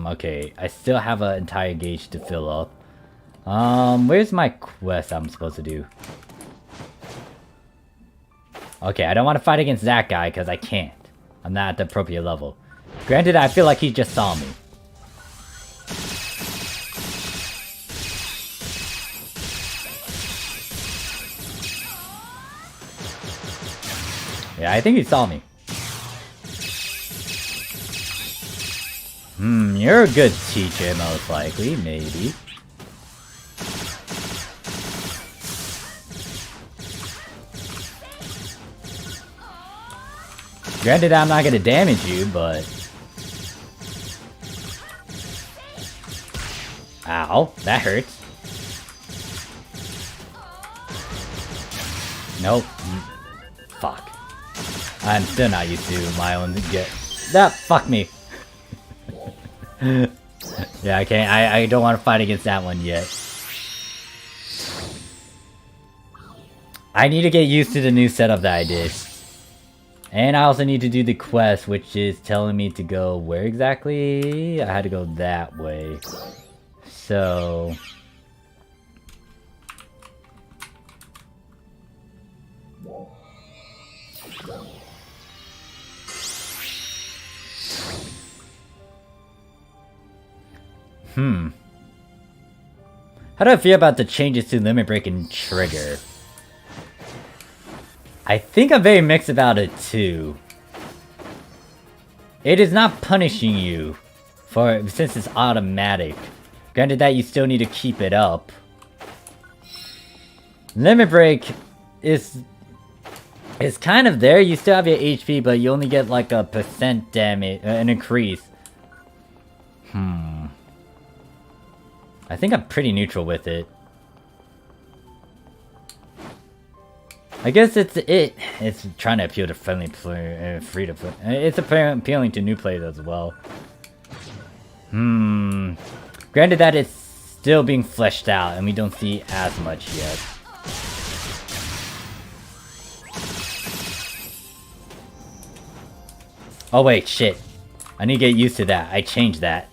Okay, I still have an entire gauge to fill up. Where's my quest I'm supposed to do? Okay, I don't want to fight against that guy because I can't. I'm not at the appropriate level. Granted, I feel like he just saw me. Yeah, I think he saw me. You're a good teacher, most likely, maybe. Granted, I'm not gonna damage you, but... Ow, that hurts. Nope. Fuck. I'm still not used to my own get... That, fuck me. Yeah, I can't. I don't want to fight against that one yet. I need to get used to the new setup that I did. And I also need to do the quest, which is telling me to go where exactly? I had to go that way. So... How do I feel about the changes to Limit Break and Trigger? I think I'm very mixed about it too. It is not punishing you since it's automatic. Granted that you still need to keep it up. Limit Break is kind of there. You still have your HP, but you only get like a % damage, an increase. I think I'm pretty neutral with it. I guess it's trying to appeal to friendly player, free to play. It's appealing to new players as well. Granted that it's still being fleshed out and we don't see as much yet. Oh wait, shit. I need to get used to that. I changed that.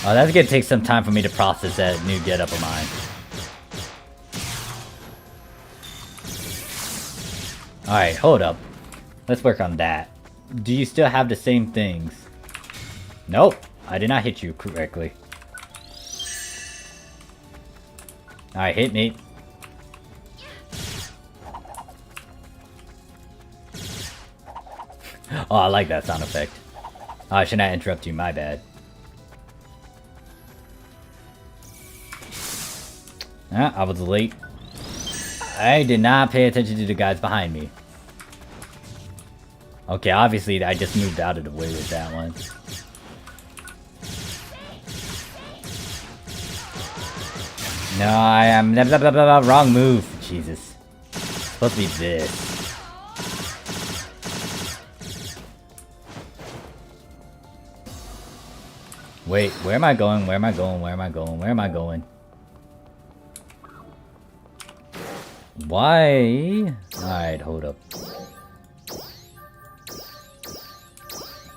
Oh, that's gonna take some time for me to process that new getup of mine. Alright, hold up. Let's work on that. Do you still have the same things? Nope, I did not hit you correctly. Alright, hit me. Oh, I like that sound effect. Oh, I should not interrupt you, my bad. Ah, I was late. I did not pay attention to the guys behind me. Okay, obviously I just moved out of the way with that one. No, I am wrong move. Jesus. It's supposed to be this. Wait, where am I going? Where am I going? Where am I going? Where am I going? Why? Alright, hold up.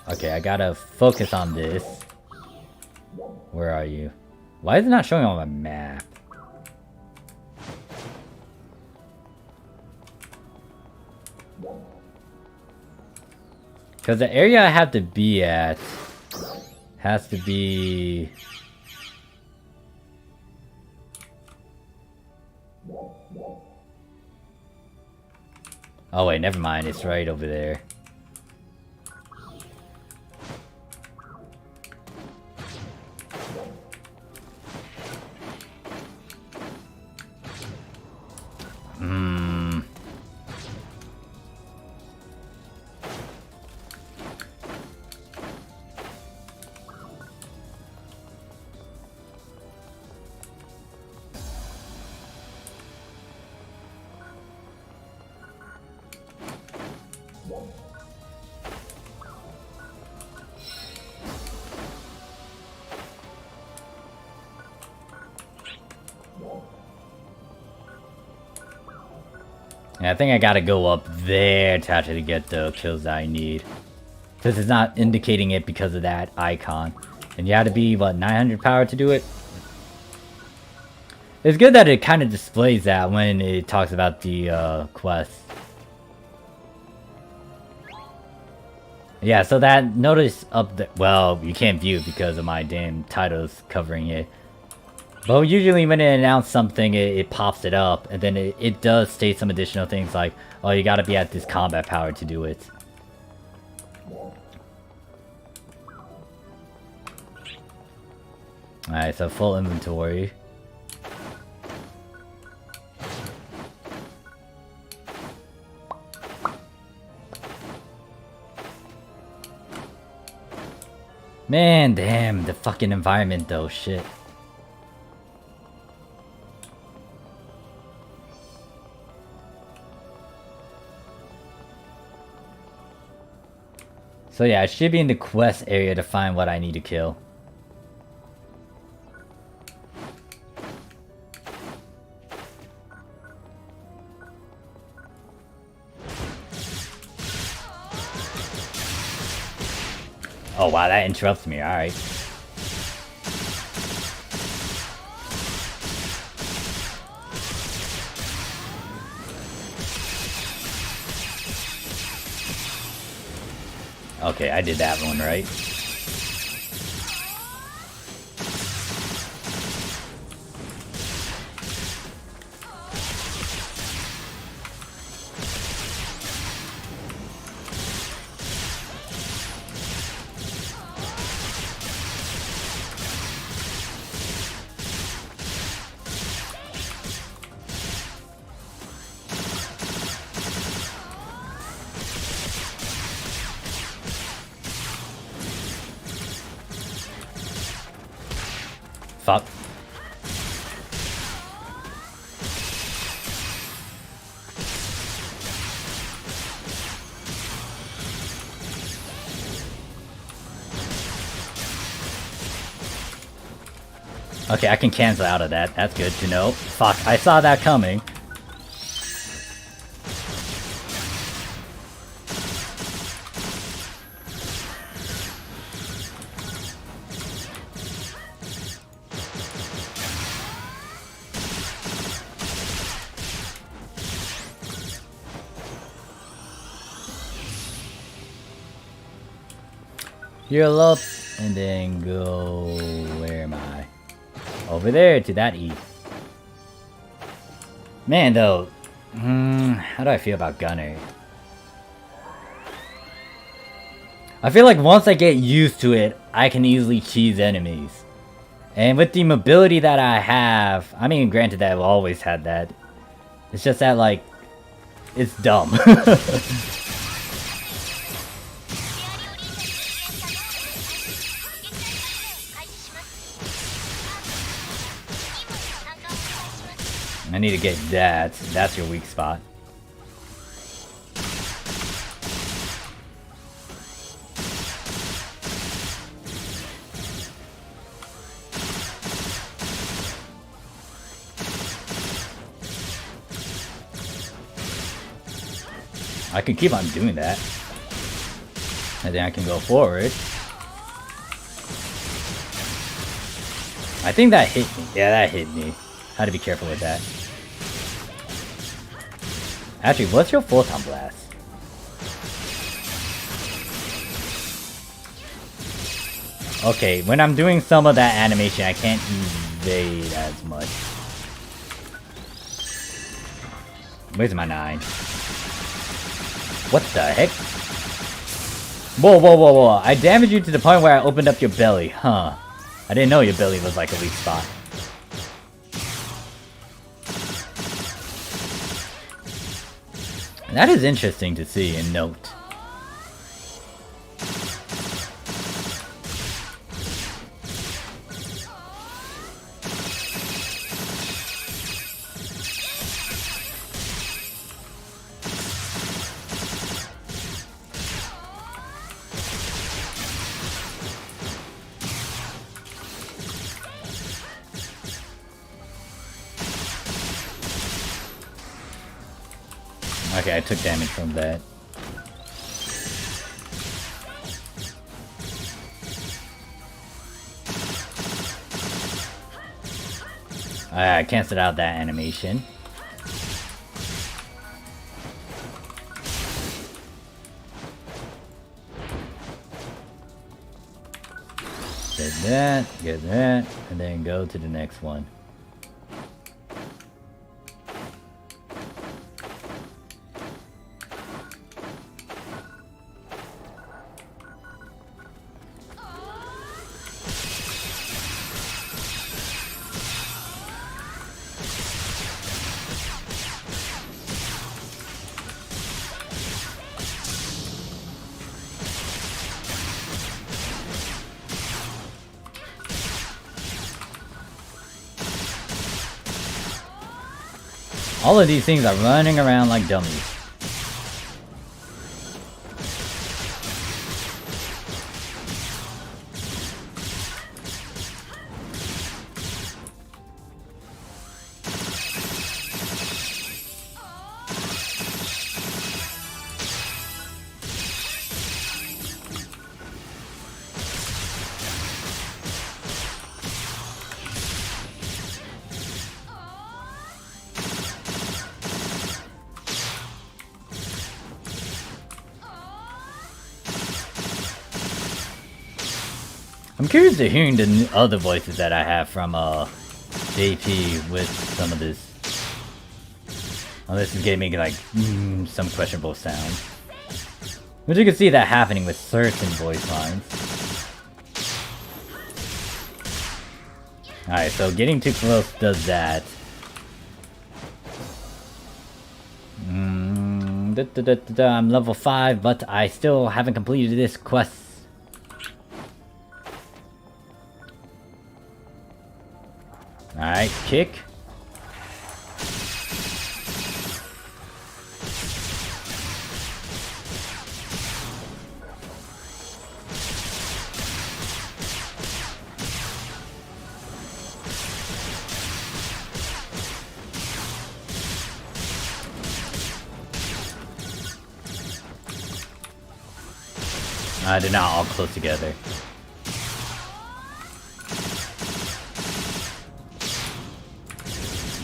Okay, I gotta focus on this. Where are you? Why is it not showing on my map? Because the area I have to be at has to be... Oh wait, never mind, it's right over there. And I think I gotta go up there to actually get the kills that I need. Because it's not indicating it because of that icon. And you have to be, what, 900 power to do it? It's good that it kind of displays that when it talks about the quest. Yeah, so that notice up there, well, you can't view it because of my damn titles covering it. But usually when it announces something, it pops it up, and then it does state some additional things like, oh, you gotta be at this combat power to do it. Alright, so full inventory. Man, damn, the fucking environment though, shit. So yeah, I should be in the quest area to find what I need to kill. Oh wow, that interrupts me, alright. Okay, I did that one right. Fuck. Okay, I can cancel out of that. That's good to know. Fuck, I saw that coming. Heal up, and then go... Where am I? Over there, to that east. Man, though... how do I feel about Gunner? I feel like once I get used to it, I can easily cheese enemies. And with the mobility that I have... I mean, granted that I've always had that. It's just that, like... It's dumb. I need to get that. That's your weak spot. I can keep on doing that. And then I can go forward. I think that hit me. Yeah, that hit me. Had to be careful with that. Actually, what's your photon blast? Okay, when I'm doing some of that animation, I can't evade as much. Where's my 9? What the heck? Whoa, whoa, whoa, whoa. I damaged you to the point where I opened up your belly. Huh. I didn't know your belly was like a weak spot. That is interesting to see and note. Okay, I took damage from that. I canceled out that animation. Get that, and then go to the next one. All of these things are running around like dummies. I'm curious to hearing the other voices that I have from JP with some of this. Oh, this is giving me like some questionable sounds. But you can see that happening with certain voice lines. Alright, so getting too close does that. I'm level 5, but I still haven't completed this quest. Alright, kick. They're not all close together.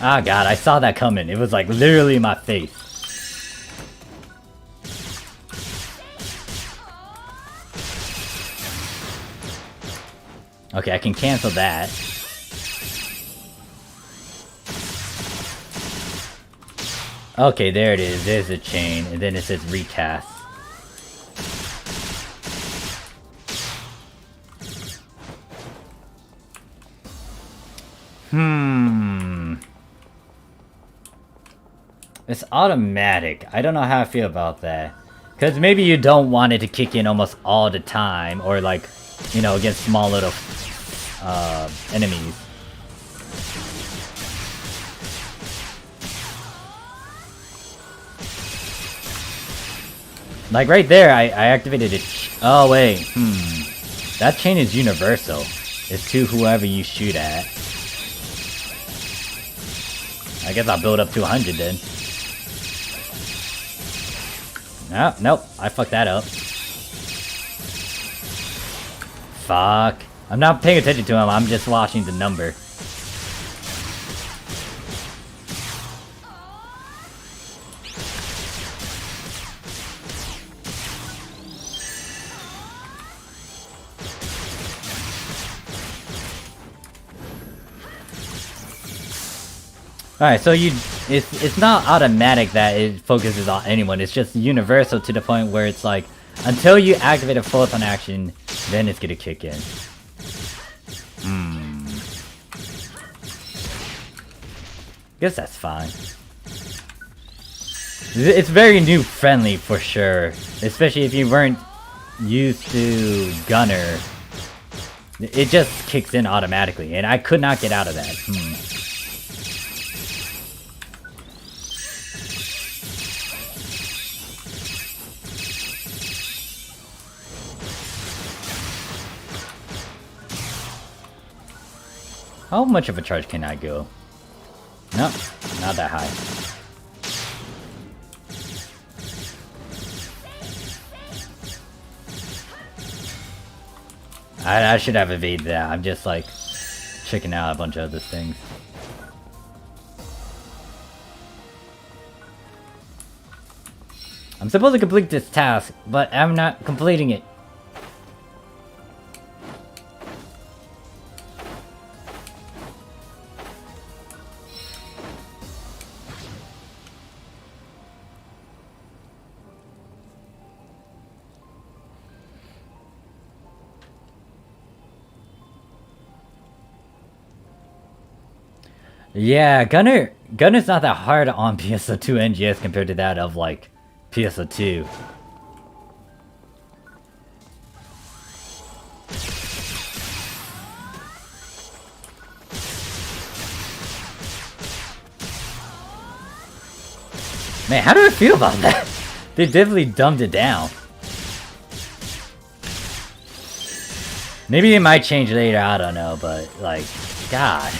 Ah, God, I saw that coming. It was like literally in my face. Okay, I can cancel that. Okay, there it is. There's a chain, and then it says recast. It's automatic. I don't know how I feel about that. Because maybe you don't want it to kick in almost all the time. Or like, you know, against small little enemies. Like right there, I activated it. Oh wait, that chain is universal. It's to whoever you shoot at. I guess I'll build up to 100 then. No, nope, I fucked that up. Fuck. I'm not paying attention to him, I'm just watching the number. Alright, so it's not automatic that it focuses on anyone, it's just universal to the point where it's like, until you activate a photon action, then it's gonna kick in. Guess that's fine. It's very new friendly for sure, especially if you weren't used to Gunner. It just kicks in automatically, and I could not get out of that. How much of a charge can I go? Nope, not that high. I should have evaded that. I'm just like checking out a bunch of other things. I'm supposed to complete this task, but I'm not completing it. Yeah, Gunner's not that hard on PSO2 NGS compared to that of like PSO2. Man, how do I feel about that? They definitely dumbed it down. Maybe it might change later, I don't know, but like, God.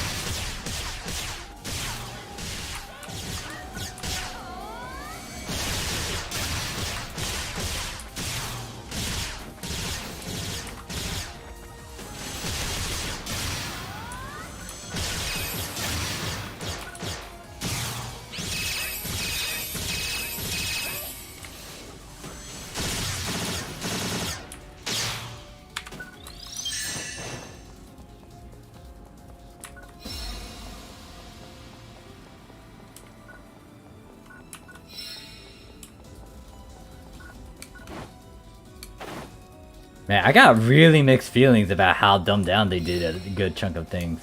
Man, I got really mixed feelings about how dumbed down they did a good chunk of things.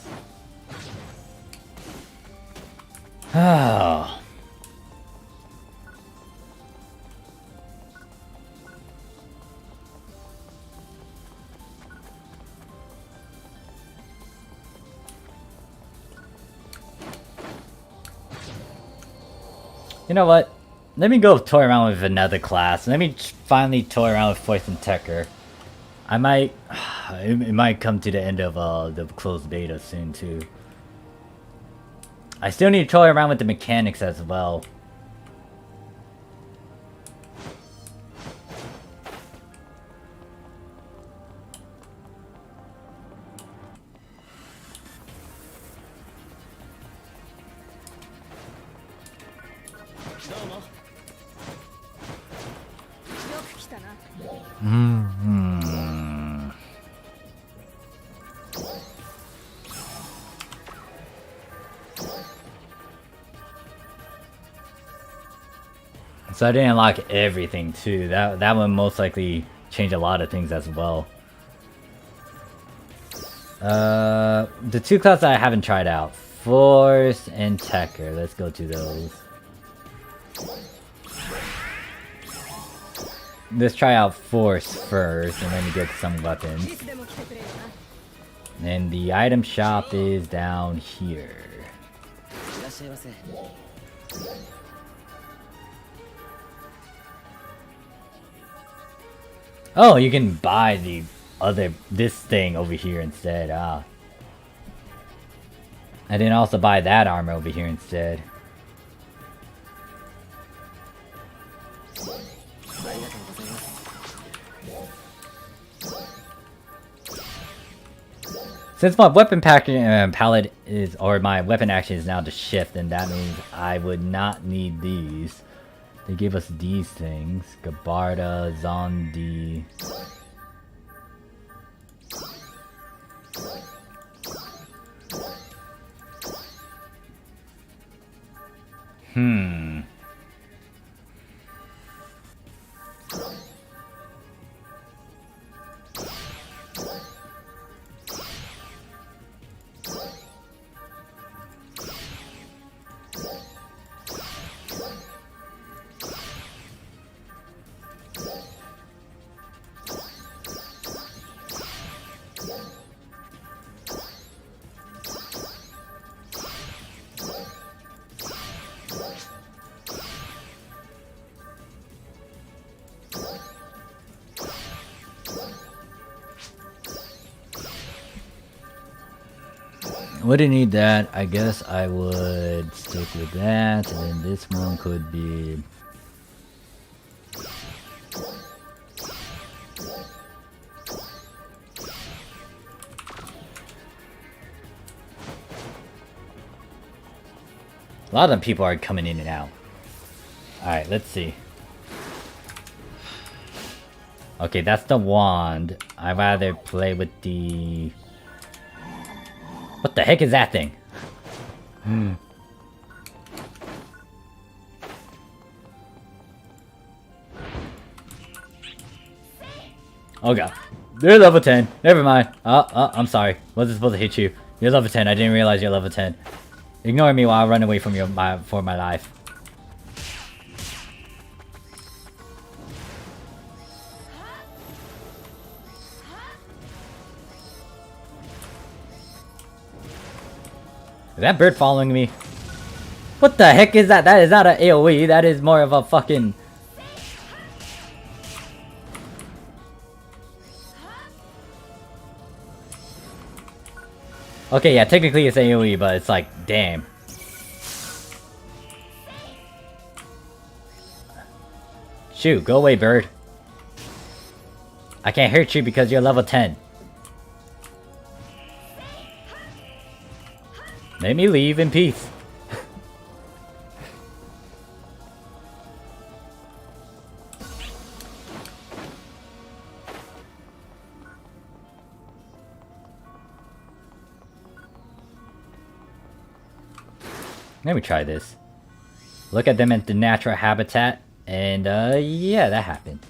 Oh. You know what? Let me go toy around with another class. Let me finally toy around with Fourth and Tekker. I might... It might come to the end of the closed beta soon, too. I still need to toy around with the mechanics as well. So I didn't unlock everything too. That one most likely changed a lot of things as well. The two classes I haven't tried out, Force and Tekker. Let's go to those. Let's try out Force first, and then we get some weapons. And the item shop is down here. Oh, you can buy this thing over here instead. Ah. I didn't also buy that armor over here instead. Since my weapon palette is, or my weapon action is now to shift, then that means I would not need these. They gave us these things. Gabarda, Zondi. Wouldn't need that. I guess I would stick with that, and then this one could be... A lot of people are coming in and out. Alright, let's see. Okay, that's the wand. I'd rather play with the... What the heck is that thing? Oh god. They're level 10. Never mind. I'm sorry. Wasn't supposed to hit you. You're level 10. I didn't realize you're level 10. Ignore me while I run away from for my life. Is that bird following me? What the heck is that? That is not an AoE. That is more of a fucking... Okay, yeah, technically it's AoE, but it's like, damn. Shoot, go away, bird. I can't hurt you because you're level 10. Let me leave in peace. Let me try this. Look at them at the natural habitat, and yeah, that happened.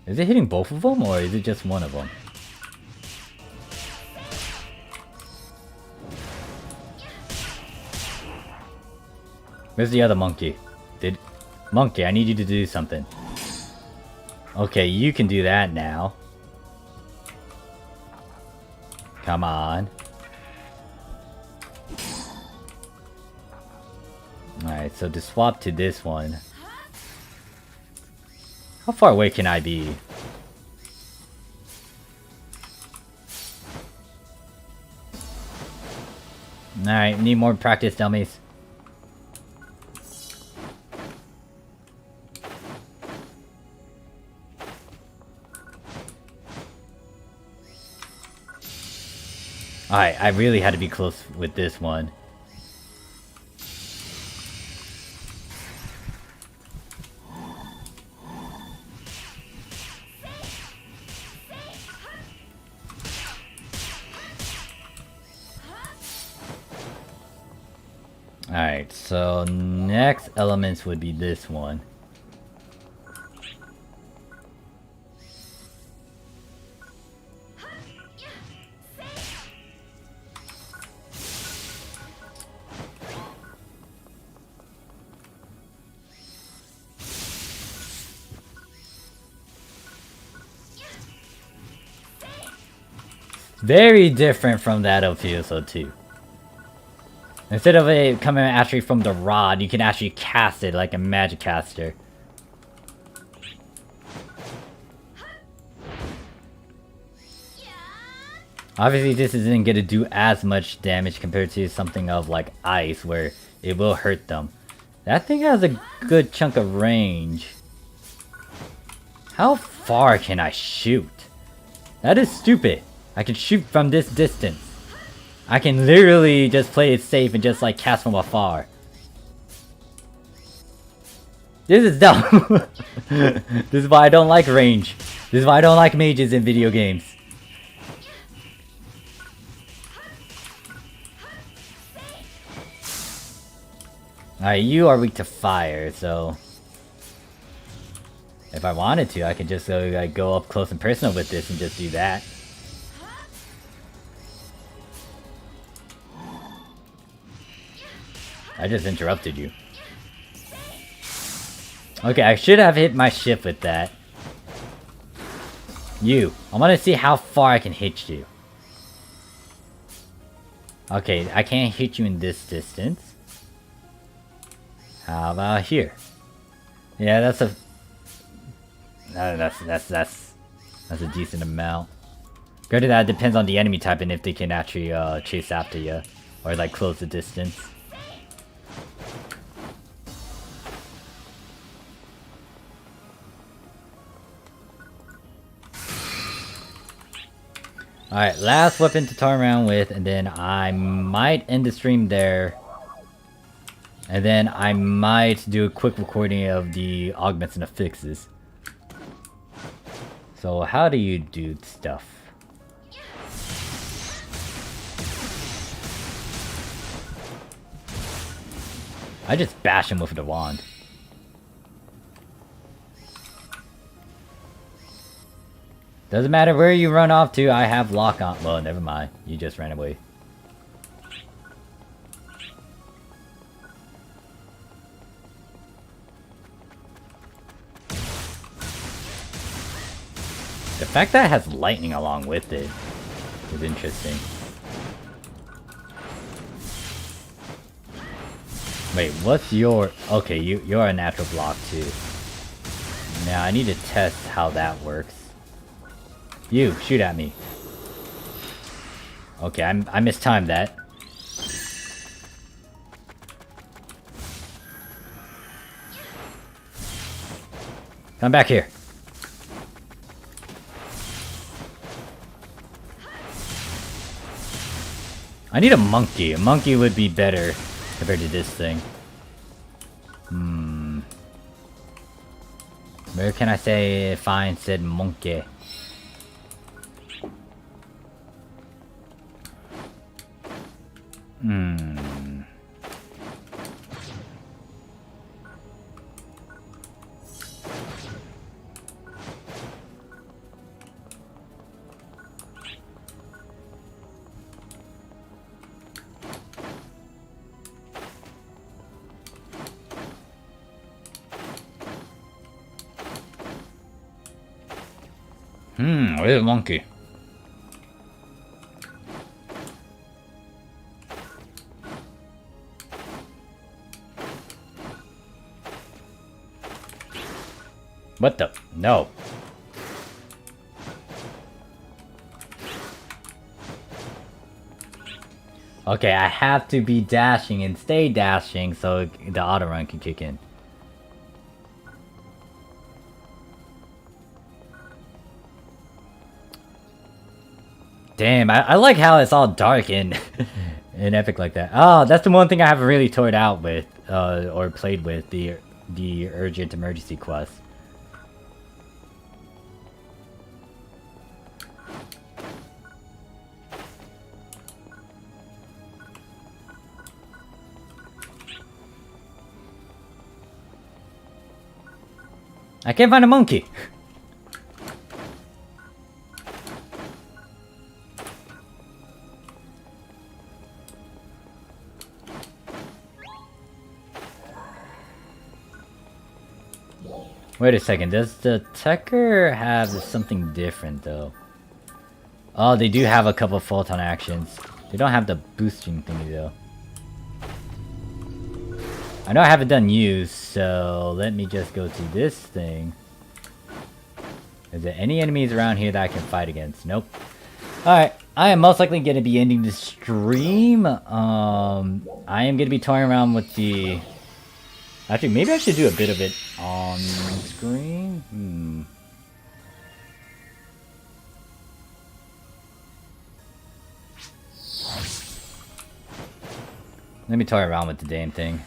Is it hitting both of them, or is it just one of them? Where's the other monkey? Monkey, I need you to do something. Okay, you can do that now. Come on. Alright, so to swap to this one. How far away can I be? Alright, need more practice, dummies. Alright, I really had to be close with this one. Alright, so next elements would be this one. Very different from that of PSO2. Instead of it coming actually from the rod, you can actually cast it like a magic caster. Obviously this isn't going to do as much damage compared to something of like ice where it will hurt them. That thing has a good chunk of range. How far can I shoot? That is stupid. I can shoot from this distance. I can literally just play it safe and just like cast from afar. This is dumb. This is why I don't like range. This is why I don't like mages in video games. Alright, you are weak to fire, so... If I wanted to, I could just go up close and personal with this and just do that. I just interrupted you. Okay, I should have hit my ship with that. You. I want to see how far I can hit you. Okay, I can't hit you in this distance. How about here? Yeah, that's a... that's a decent amount. Granted, that depends on the enemy type and if they can actually chase after you. Or like close the distance. Alright, last weapon to toy around with, and then I might end the stream there. And then I might do a quick recording of the augments and the fixes. So how do you do stuff? I just bash him with the wand. Doesn't matter where you run off to, I have lock on. Well, never mind. You just ran away. The fact that it has lightning along with it is interesting. Wait, what's your... Okay, you're a natural block too. Now I need to test how that works. You, shoot at me. Okay, I mistimed that. Come back here. I need a monkey. A monkey would be better compared to this thing. Where can I say find said monkey? Where's the monkey? What the? No. Okay, I have to be dashing and stay dashing so the auto run can kick in. Damn, I like how it's all dark and and epic like that. Oh, that's the one thing I haven't really toyed out with, or played with, the urgent emergency quest. I can't find a monkey. Wait a second, does the Tekker have something different though? Oh, they do have a couple of photon actions. They don't have the boosting thingy though. I know I haven't done use, so let me just go to this thing. Is there any enemies around here that I can fight against? Nope. Alright, I am most likely going to be ending the stream. I am going to be toying around with the... Actually, maybe I should do a bit of it on screen. Let me toy around with the damn thing.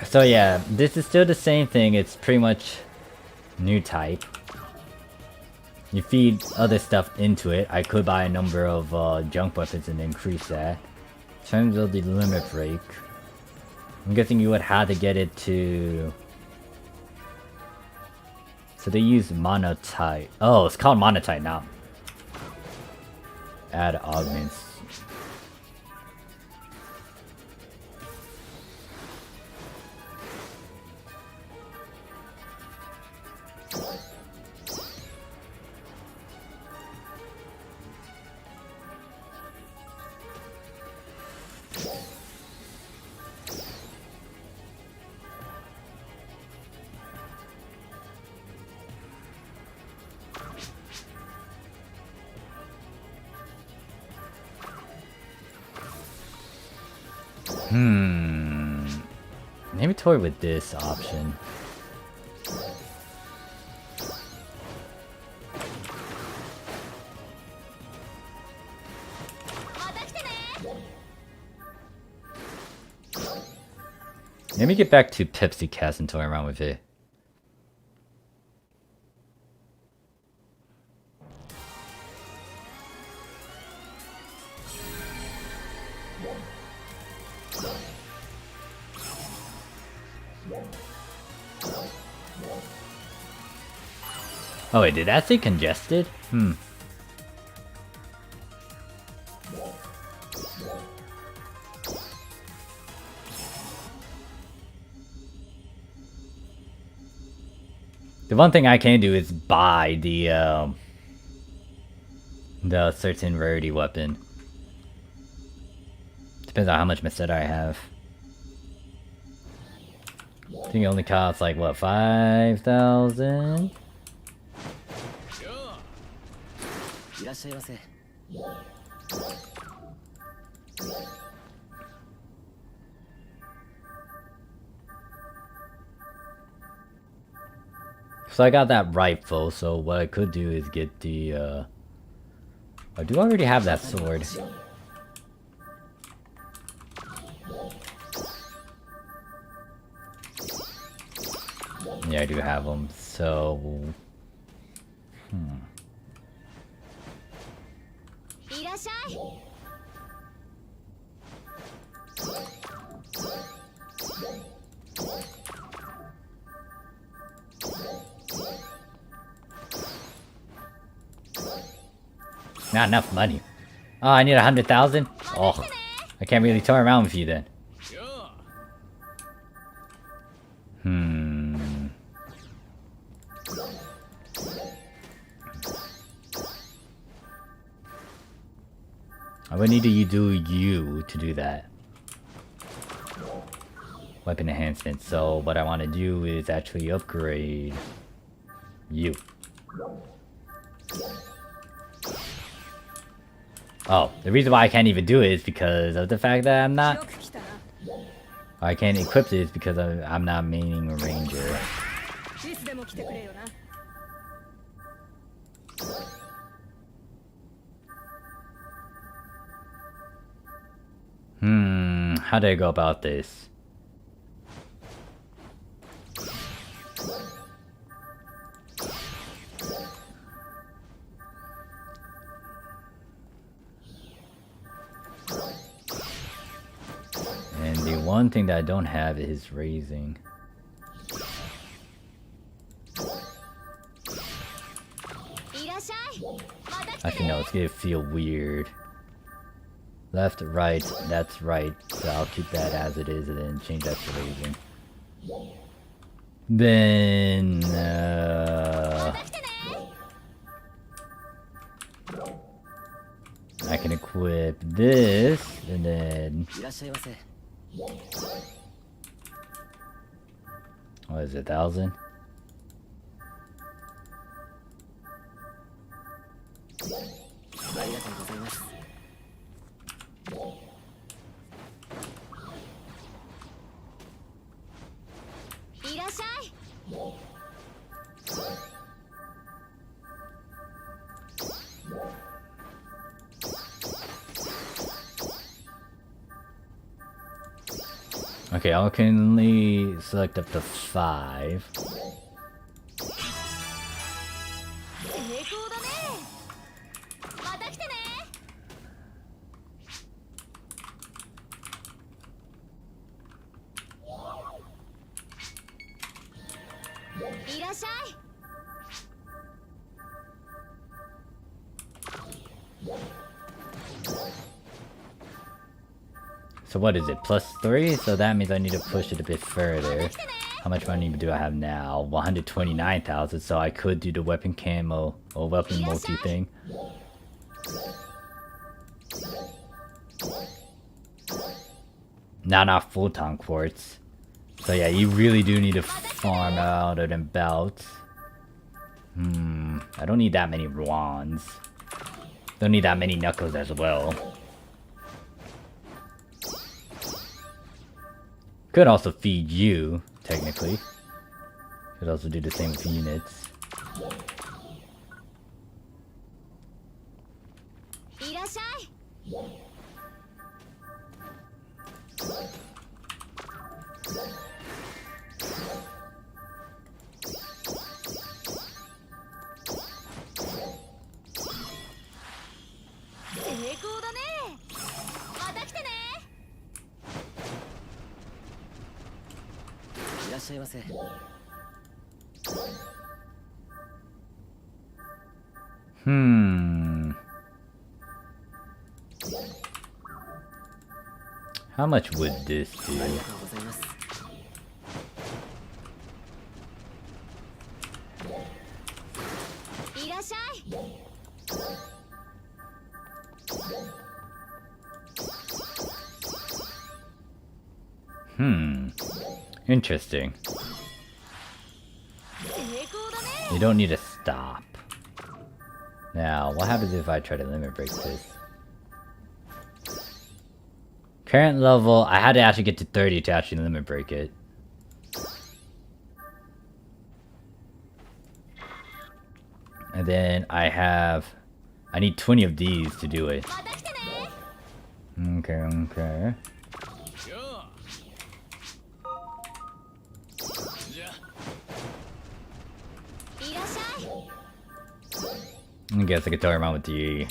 So yeah, this is still the same thing. It's pretty much new type. You feed other stuff into it. I could buy a number of junk weapons and increase that. In terms of the limit break, I'm guessing you would have to get it to... So they use monotite. Oh, it's called monotite now. Add augments. Maybe toy with this option. Let me get back to Pepsi Cast and toy around with it. Oh wait, did that say congested? The one thing I can do is buy the certain rarity weapon. Depends on how much Meseta I have. I think it only costs like what, 5,000? So I got that rifle, so what I could do is get the I do already have that sword. Yeah, I do have them, so... Not enough money. Oh, I need 100,000? Oh, I can't really toy around with you then. I would need to do you to do that. Weapon enhancement. So what I want to do is actually upgrade you. Oh, the reason why I can't even do it is because of the fact that I'm not... I can't equip it is because I'm not maining a ranger. How do I go about this? And the one thing that I don't have is raising. Actually no, it's gonna feel weird. Left, right, that's right. So I'll keep that as it is and then change that to raising. Then I can equip this and then what is it, 1,000? Okay, I can only select up to 5. So what is it? +3? So that means I need to push it a bit further. How much money do I have now? 129,000, so I could do the weapon camo or weapon multi thing. Not enough full-time quartz. So yeah, you really do need to farm out of them belts. I don't need that many wands. Don't need that many knuckles as well. Could also feed you, technically. Could also do the same with units. How much would this do? Interesting. You don't need to stop. Now, what happens if I try to limit break this? Current level, I had to actually get to 30 to actually limit break it. And then I need 20 of these to do it. Okay. I guess I could toy around with the...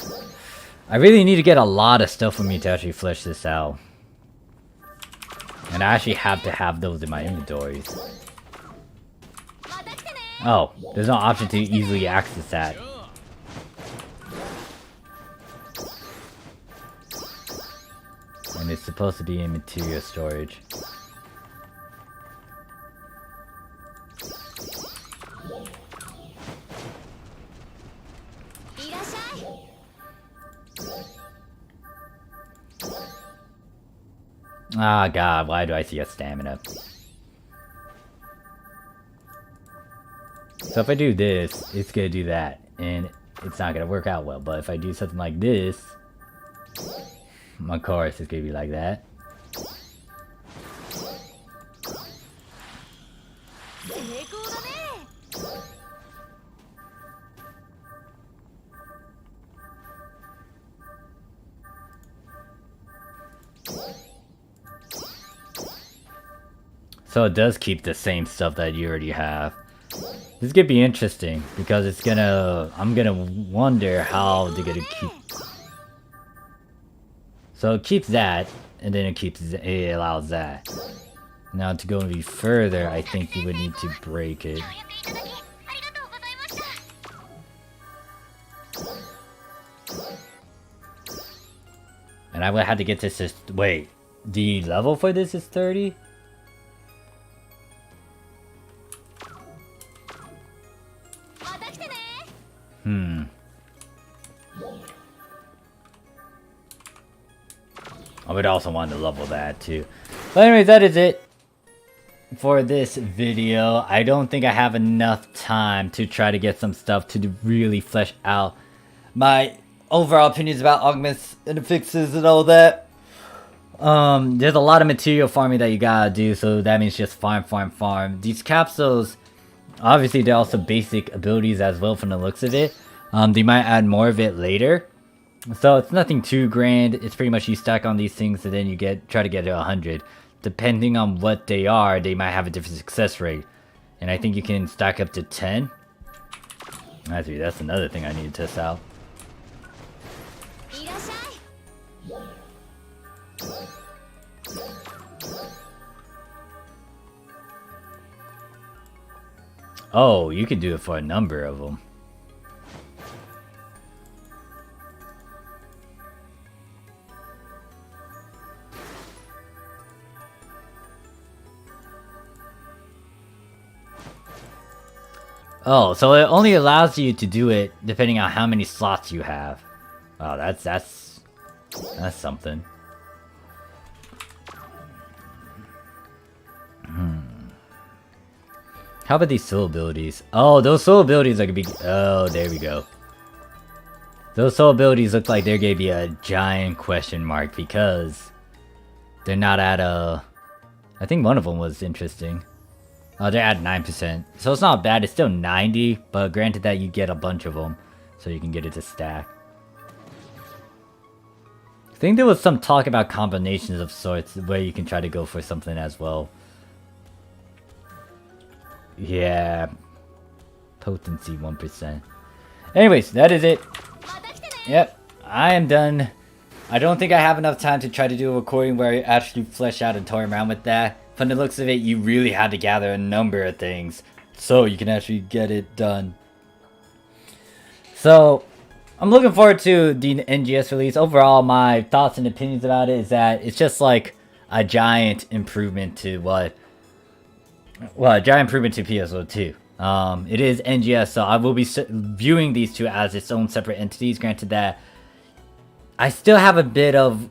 I really need to get a lot of stuff for me to actually flesh this out. And I actually have to have those in my inventories. Oh, there's no option to easily access that. And it's supposed to be in material storage. Ah, God, why do I see a stamina? So if I do this, it's gonna do that, and it's not gonna work out well. But if I do something like this, of course it's gonna be like that. So it does keep the same stuff that you already have. This could be interesting because it's gonna... I'm gonna wonder how they're gonna keep... So it keeps that, and then it allows that. Now to go any further, I think you would need to break it. And I would have to get this to... Wait, the level for this is 30? I would also want to level that too. But anyways, that is it for this video. I don't think I have enough time to try to get some stuff to really flesh out my overall opinions about augments and affixes and all that. There's a lot of material farming that you gotta do, so that means just farm. These capsules, obviously they're also basic abilities as well from the looks of it. They might add more of it later. So it's nothing too grand. It's pretty much you stack on these things and then you try to get to 100. depending on what they are, they might have a different success rate. And I think you can stack up to 10. Actually, that's another thing I need to test out. Oh, you can do it for a number of them. Oh, so it only allows you to do it depending on how many slots you have. Oh, that's something. How about these soul abilities? Oh, those soul abilities are gonna be... Oh, there we go. Those soul abilities look like they're gonna be a giant question mark because they're not at a... I think one of them was interesting. Oh, they're at 9%. So it's not bad. It's still 90, but granted that you get a bunch of them, so you can get it to stack. I think there was some talk about combinations of sorts where you can try to go for something as well. Yeah. Potency 1%. Anyways, that is it. Yep, I am done. I don't think I have enough time to try to do a recording where I actually flesh out and toy around with that. From the looks of it, you really had to gather a number of things so you can actually get it done. So, I'm looking forward to the NGS release. Overall, my thoughts and opinions about it is that it's just like a giant improvement to what... Well, a giant improvement to PSO2. It is NGS, so I will be viewing these two as its own separate entities. Granted that I still have a bit of...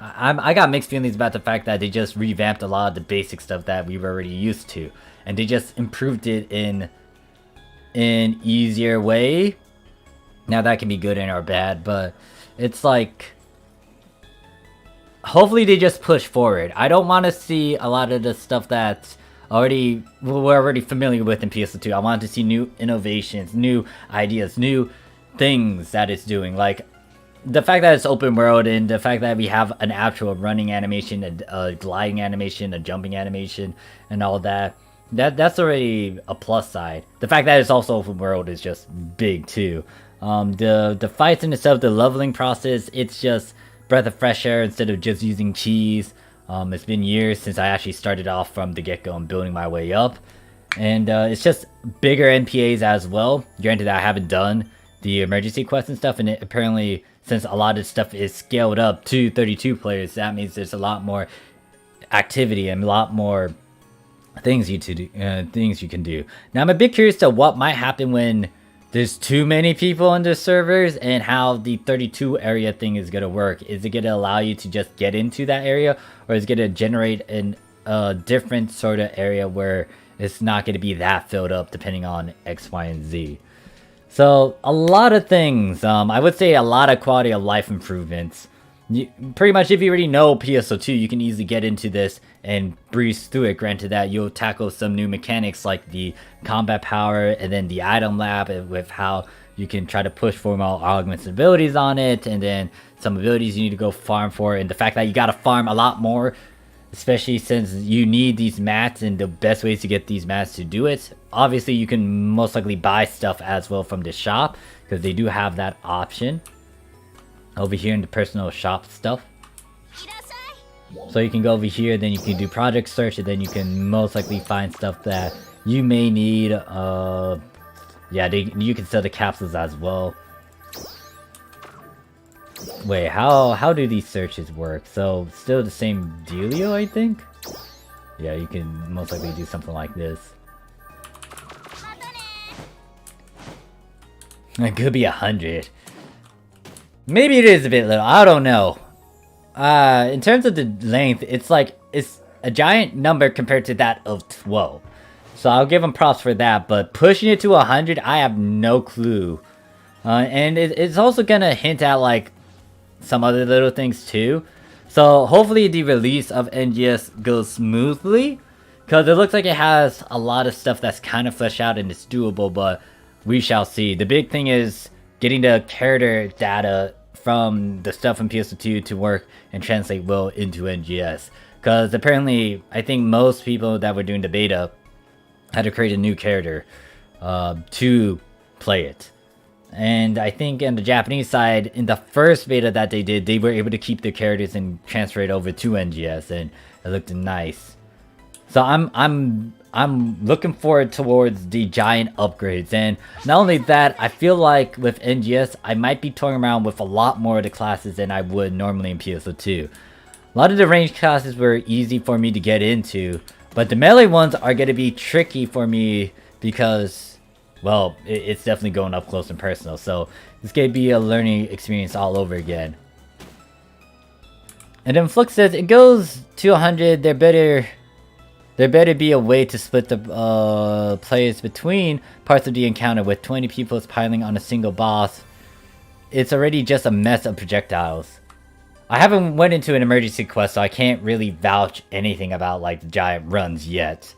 I got mixed feelings about the fact that they just revamped a lot of the basic stuff that we were already used to. And they just improved it in an easier way. Now that can be good and or bad, but it's like... Hopefully they just push forward. I don't want to see a lot of the stuff that's we're already familiar with in PSO2. I want to see new innovations, new ideas, new things that it's doing. Like, the fact that it's open world and the fact that we have an actual running animation, a gliding animation, a jumping animation, and all that, that's already a plus side. The fact that it's also open world is just big too. The fights in itself, the leveling process, it's just breath of fresh air instead of just using cheese. It's been years since I actually started off from the get-go and building my way up. And it's just bigger NPAs as well. Granted, I haven't done the emergency quests and stuff, and it apparently, since a lot of stuff is scaled up to 32 players, that means there's a lot more activity and a lot more things you can do. Now, I'm a bit curious to what might happen when there's too many people on the servers and how the 32 area thing is going to work. Is it going to allow you to just get into that area, or is it going to generate a different sort of area where it's not going to be that filled up depending on X, Y, and Z? So, a lot of things. I would say a lot of quality of life improvements. Pretty much, if you already know PSO2, you can easily get into this and breeze through it. Granted that you'll tackle some new mechanics like the combat power and then the item lab with how you can try to push for more augments and abilities on it, and then some abilities you need to go farm for, and the fact that you gotta farm a lot more, especially since you need these mats, and the best ways to get these mats to do it. Obviously, you can most likely buy stuff as well from the shop, because they do have that option over here in the personal shop stuff. So you can go over here, then you can do project search, and then you can most likely find stuff that you may need. Yeah, you can sell the capsules as well. Wait, how do these searches work? So, still the same dealio, I think? Yeah, you can most likely do something like this. It could be 100. Maybe it is a bit little, I don't know. In terms of the length, it's a giant number compared to that of 12. So I'll give them props for that, but pushing it to 100, I have no clue. And it's also gonna hint at like some other little things too. So hopefully the release of NGS goes smoothly, because it looks like it has a lot of stuff that's kind of fleshed out and it's doable, but we shall see. The big thing is getting the character data from the stuff in PSO2 to work and translate well into NGS. Because apparently, I think most people that were doing the beta had to create a new character to play it. And I think on the Japanese side, in the first beta that they did, they were able to keep the characters and transfer it over to NGS, and it looked nice. So I'm looking forward towards the giant upgrades. And not only that, I feel like with NGS, I might be toying around with a lot more of the classes than I would normally in PSO2. A lot of the range classes were easy for me to get into, but the melee ones are going to be tricky for me because, well, it's definitely going up close and personal. So it's going to be a learning experience all over again. And then Flux says, it goes to 100, there better be a way to split the players between parts of the encounter with 20 people piling on a single boss. It's already just a mess of projectiles. I haven't went into an emergency quest, so I can't really vouch anything about like the giant runs yet.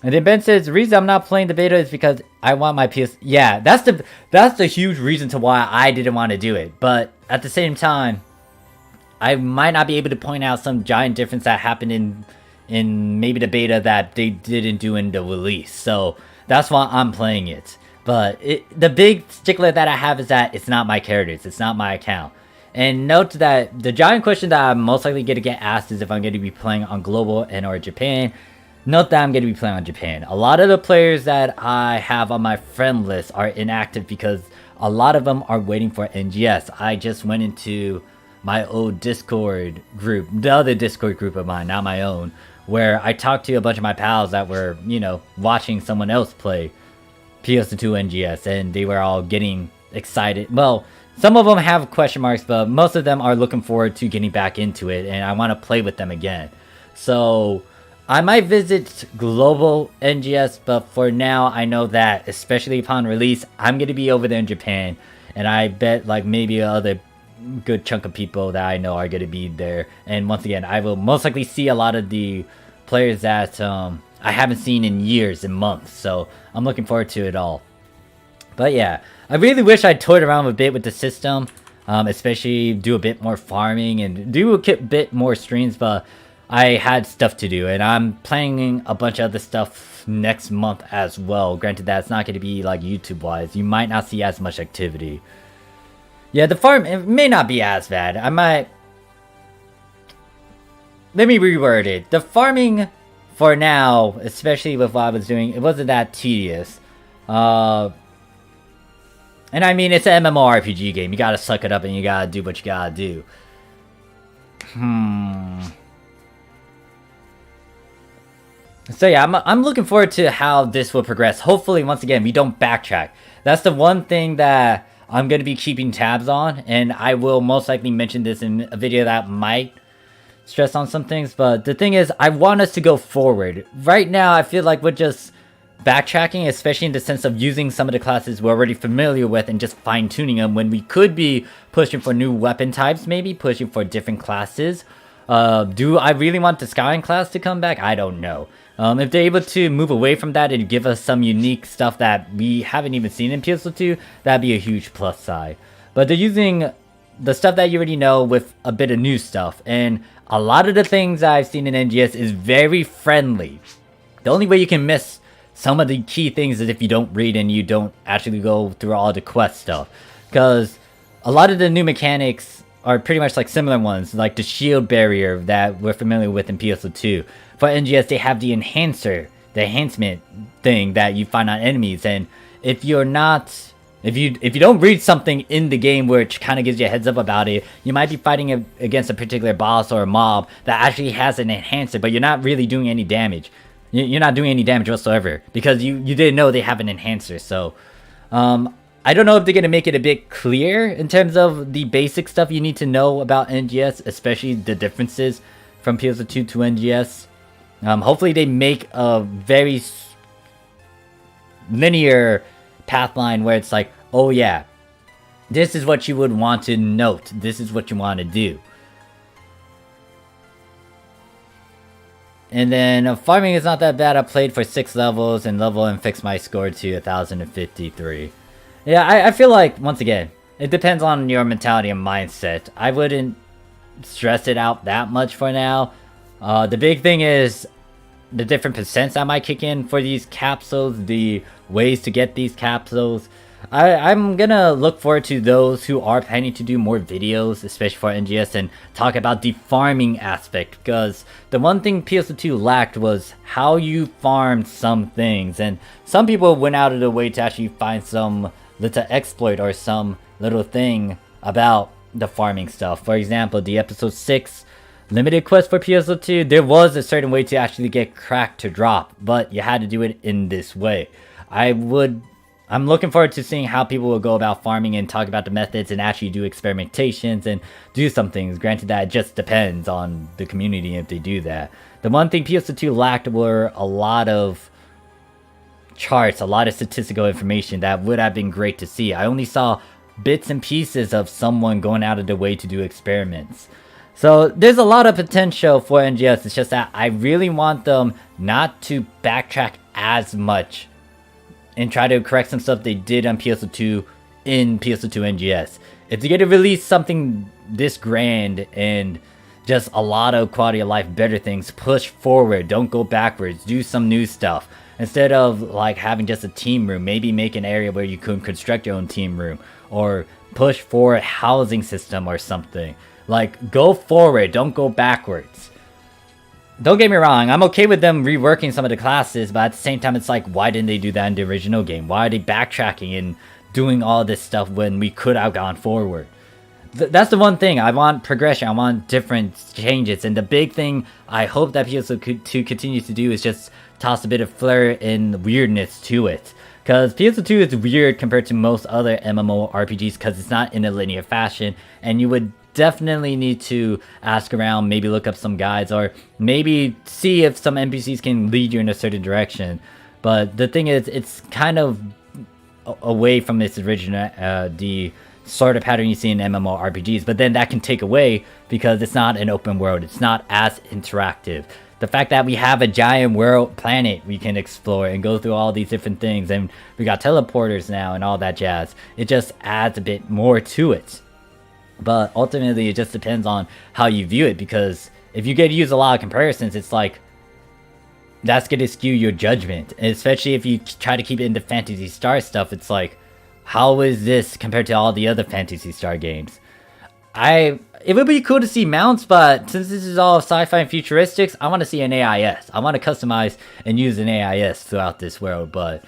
And then Ben says, the reason I'm not playing the beta is because I want my PS... Yeah, that's the huge reason to why I didn't want to do it. But at the same time, I might not be able to point out some giant difference that happened in maybe the beta that they didn't do in the release. So that's why I'm playing it. But the big stickler that I have is that it's not my characters. It's not my account. And note that the giant question that I'm most likely going to get asked is if I'm going to be playing on global and or Japan. Note that I'm going to be playing on Japan. A lot of the players that I have on my friend list are inactive because a lot of them are waiting for NGS. I just went into my old Discord group, the other Discord group of mine, not my own, where I talked to a bunch of my pals that were, you know, watching someone else play PSO2 NGS, and they were all getting excited. Well, some of them have question marks, but most of them are looking forward to getting back into it, and I want to play with them again. So I might visit global NGS, but for now, I know that, especially upon release, I'm going to be over there in Japan, and I bet like maybe other good chunk of people that I know are going to be there. And once again, I will most likely see a lot of the players that I haven't seen in years and months, so I'm looking forward to it all. But yeah, I really wish I toyed around a bit with the system, especially do a bit more farming and do a bit more streams, but I had stuff to do, and I'm planning a bunch of other stuff next month as well. Granted that it's not going to be like YouTube wise, you might not see as much activity. Yeah, the farm, it may not be as bad. I might... Let me reword it. The farming, for now, especially with what I was doing, it wasn't that tedious. And I mean, it's an MMORPG game. You gotta suck it up and you gotta do what you gotta do. So yeah, I'm looking forward to how this will progress. Hopefully, once again, we don't backtrack. That's the one thing that I'm going to be keeping tabs on, and I will most likely mention this in a video that might stress on some things, but the thing is, I want us to go forward. Right now, I feel like we're just backtracking, especially in the sense of using some of the classes we're already familiar with and just fine-tuning them when we could be pushing for new weapon types, maybe pushing for different classes. Do I really want the Skyline class to come back? I don't know. If they're able to move away from that and give us some unique stuff that we haven't even seen in PSO2, that'd be a huge plus side. But they're using the stuff that you already know with a bit of new stuff, and a lot of the things I've seen in NGS is very friendly. The only way you can miss some of the key things is if you don't read and you don't actually go through all the quest stuff. Because a lot of the new mechanics are pretty much like similar ones, like the shield barrier that we're familiar with in PSO2. For NGS, they have the enhancer, the enhancement thing that you find on enemies, and if you're not, if you don't read something in the game which kind of gives you a heads up about it, you might be fighting against a particular boss or a mob that actually has an enhancer, but you're not really doing any damage. You're not doing any damage whatsoever because you didn't know they have an enhancer. So I don't know if they're going to make it a bit clear in terms of the basic stuff you need to know about NGS, especially the differences from PSO2 to NGS. Hopefully they make a very linear path line where it's like, oh yeah, this is what you would want to note. This is what you want to do. And then farming is not that bad. I played for 6 levels and fixed my score to 1053. Yeah, I feel like, once again, it depends on your mentality and mindset. I wouldn't stress it out that much for now. The big thing is the different percents that might kick in for these capsules, the ways to get these capsules. I'm gonna look forward to those who are planning to do more videos, especially for NGS, and talk about the farming aspect, because the one thing PSO2 lacked was how you farmed some things, and some people went out of the way to actually find some little exploit or some little thing about the farming stuff. For example, the episode 6 limited quest for PSO2, there was a certain way to actually get crack to drop, but you had to do it in this way. I'm looking forward to seeing how people will go about farming and talk about the methods and actually do experimentations and do some things. Granted, that just depends on the community if they do that. The one thing PSO2 lacked were a lot of charts, a lot of statistical information that would have been great to see. I only saw bits and pieces of someone going out of their way to do experiments. So there's a lot of potential for NGS. It's just that I really want them not to backtrack as much and try to correct some stuff they did on PSO2 in PSO2 NGS. If they're going to release something this grand and just a lot of quality of life better things, push forward, don't go backwards, do some new stuff. Instead of like having just a team room, maybe make an area where you can construct your own team room, or push for a housing system or something. Like, go forward, don't go backwards. Don't get me wrong, I'm okay with them reworking some of the classes, but at the same time, it's like, why didn't they do that in the original game? Why are they backtracking and doing all this stuff when we could have gone forward? That's the one thing. I want progression, I want different changes, and the big thing I hope that PSO2 continues to do is just toss a bit of flair and weirdness to it. Because PSO2 is weird compared to most other MMORPGs because it's not in a linear fashion, and you would definitely need to ask around, maybe look up some guides, or maybe see if some NPCs can lead you in a certain direction. But the thing is, it's kind of away from its original, the sort of pattern you see in MMORPGs, but then that can take away because it's not an open world, it's not as interactive. The fact that we have a giant world planet we can explore and go through all these different things, and we got teleporters now and all that jazz, it just adds a bit more to it. But ultimately, it just depends on how you view it, because if you get to use a lot of comparisons, it's like, that's going to skew your judgment. And especially if you try to keep it into Phantasy Star stuff, it's like, how is this compared to all the other Phantasy Star games? It would be cool to see mounts, but since this is all sci-fi and futuristics, I want to see an AIS. I want to customize and use an AIS throughout this world, but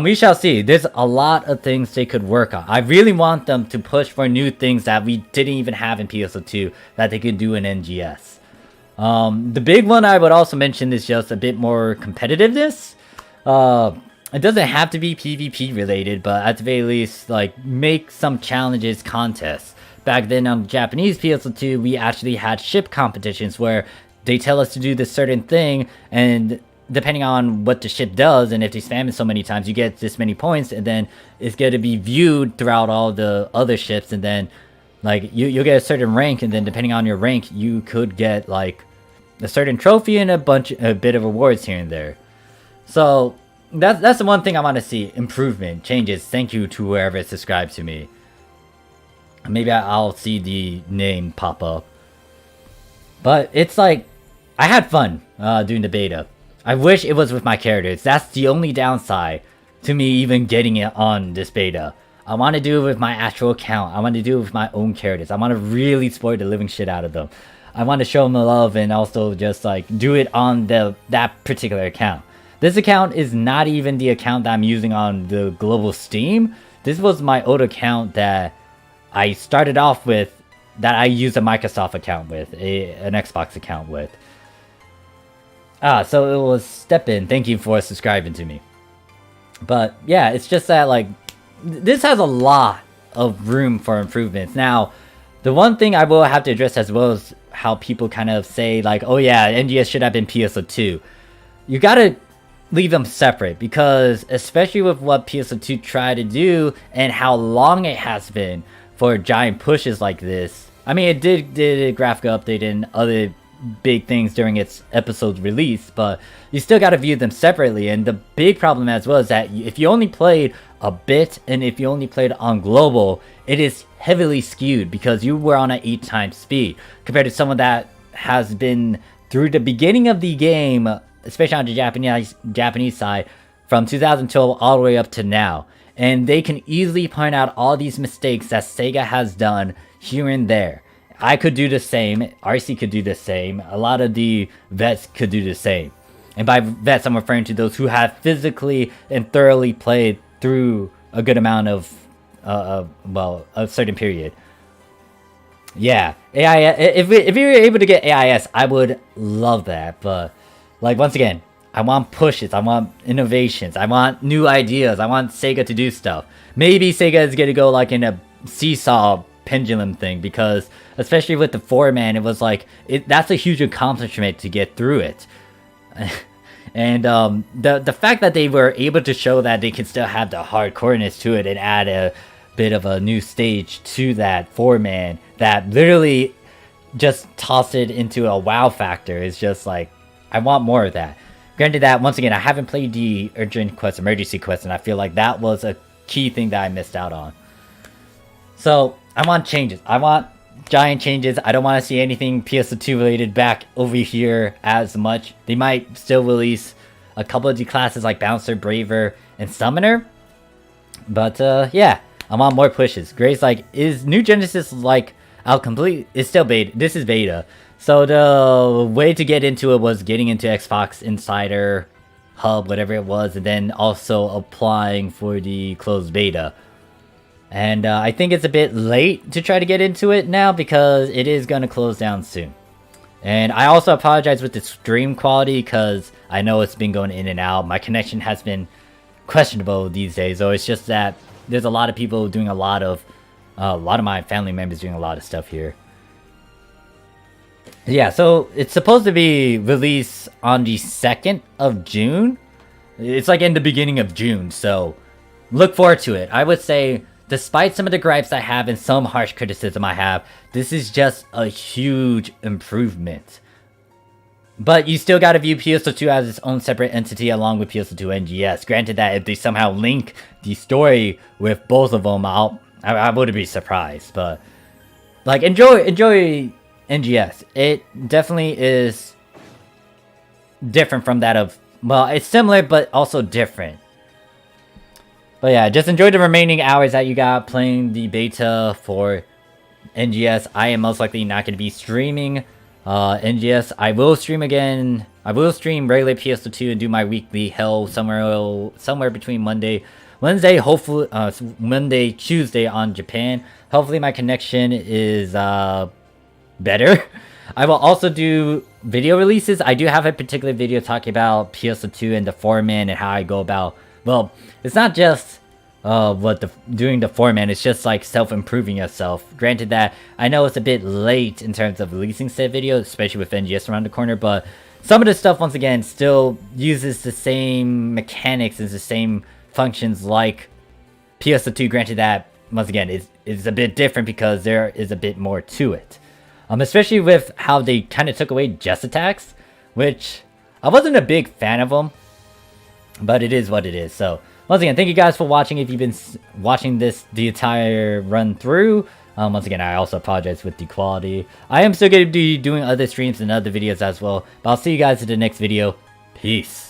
we shall see. There's a lot of things they could work on. I really want them to push for new things that we didn't even have in PSO2 that they could do in NGS. The big one I would also mention is just a bit more competitiveness. It doesn't have to be PvP related, but at the very least, like, make some challenges contests. Back then on Japanese PSO2, we actually had ship competitions where they tell us to do this certain thing, and depending on what the ship does, and if they spam it so many times, you get this many points, and then it's going to be viewed throughout all the other ships, and then like you'll get a certain rank, and then depending on your rank, you could get like a certain trophy and a bit of rewards here and there. So that's the one thing I want to see: improvement, changes. Thank you to whoever subscribed to me. Maybe I'll see the name pop up. But it's like, I had fun doing the beta. I wish it was with my characters. That's the only downside to me even getting it on this beta. I want to do it with my actual account. I want to do it with my own characters. I want to really spoil the living shit out of them. I want to show them love and also just like do it on that particular account. This account is not even the account that I'm using on the global Steam. This was my old account that I started off with, that I used a Microsoft account with, an Xbox account with. So it was Step-In. Thank you for subscribing to me. But yeah, it's just that like, this has a lot of room for improvements. Now, the one thing I will have to address as well is how people kind of say like, oh yeah, NGS should have been PSO2. You gotta leave them separate, because especially with what PSO2 tried to do and how long it has been for giant pushes like this. I mean, it did a graphical update and other big things during its episode's release, but you still got to view them separately. And the big problem as well is that if you only played a bit, and if you only played on global, it is heavily skewed because you were on an 8 times speed compared to someone that has been through the beginning of the game, especially on the Japanese side, from 2012 all the way up to now. And they can easily point out all these mistakes that SEGA has done here and there. I could do the same, RC could do the same, a lot of the vets could do the same. And by vets, I'm referring to those who have physically and thoroughly played through a good amount of, well, a certain period. Yeah, AIS, if you were able to get AIS, I would love that. But, like, once again, I want pushes, I want innovations, I want new ideas, I want SEGA to do stuff. Maybe SEGA is gonna go, like, in a seesaw pendulum thing, because, especially with the 4-man, it was like, that's a huge accomplishment to get through it. And the fact that they were able to show that they can still have the hardcoreness to it and add a bit of a new stage to that 4-man that literally just tossed it into a wow factor is just like, I want more of that. Granted that, once again, I haven't played the urgent quest, emergency quest, and I feel like that was a key thing that I missed out on. So, I want changes. I want giant changes. I don't want to see anything PSO2 related back over here as much. They might still release a couple of the classes like Bouncer, Braver, and Summoner. But yeah, I want more pushes. Grace, like, is New Genesis like out complete? It's still beta. This is beta. So the way to get into it was getting into Xbox Insider Hub, whatever it was, and then also applying for the closed beta. And I think it's a bit late to try to get into it now because it is going to close down soon. And I also apologize with the stream quality because I know it's been going in and out. My connection has been questionable these days, so it's just that there's a lot of people doing a lot of my family members doing a lot of stuff here. Yeah, so it's supposed to be released on the 2nd of June. It's like in the beginning of June, so look forward to it. I would say, despite some of the gripes I have and some harsh criticism I have, this is just a huge improvement. But you still gotta view PSO2 as its own separate entity along with PSO2 NGS. Granted that if they somehow link the story with both of them, I wouldn't be surprised. But, like, enjoy NGS. It definitely is different from that of, well, it's similar but also different. But yeah, just enjoy the remaining hours that you got playing the beta for NGS. I am most likely not going to be streaming NGS. I will stream again. I will stream regular PSO2 and do my weekly hell somewhere between Wednesday, hopefully Monday, Tuesday on Japan. Hopefully my connection is better. I will also do video releases. I do have a particular video talking about PSO2 and the 4-man and how I go about. Well, it's not just doing the 4-man, it's just like self-improving yourself. Granted that I know it's a bit late in terms of releasing said video, especially with NGS around the corner, but some of the stuff, once again, still uses the same mechanics and the same functions like PSO2. Granted that, once again, is a bit different because there is a bit more to it. Especially with how they kind of took away just attacks, which I wasn't a big fan of them. But it is what it is. So, once again, thank you guys for watching. If you've been watching this the entire run through, once again, I also apologize with the quality. I am still going to be doing other streams and other videos as well. But I'll see you guys in the next video. Peace.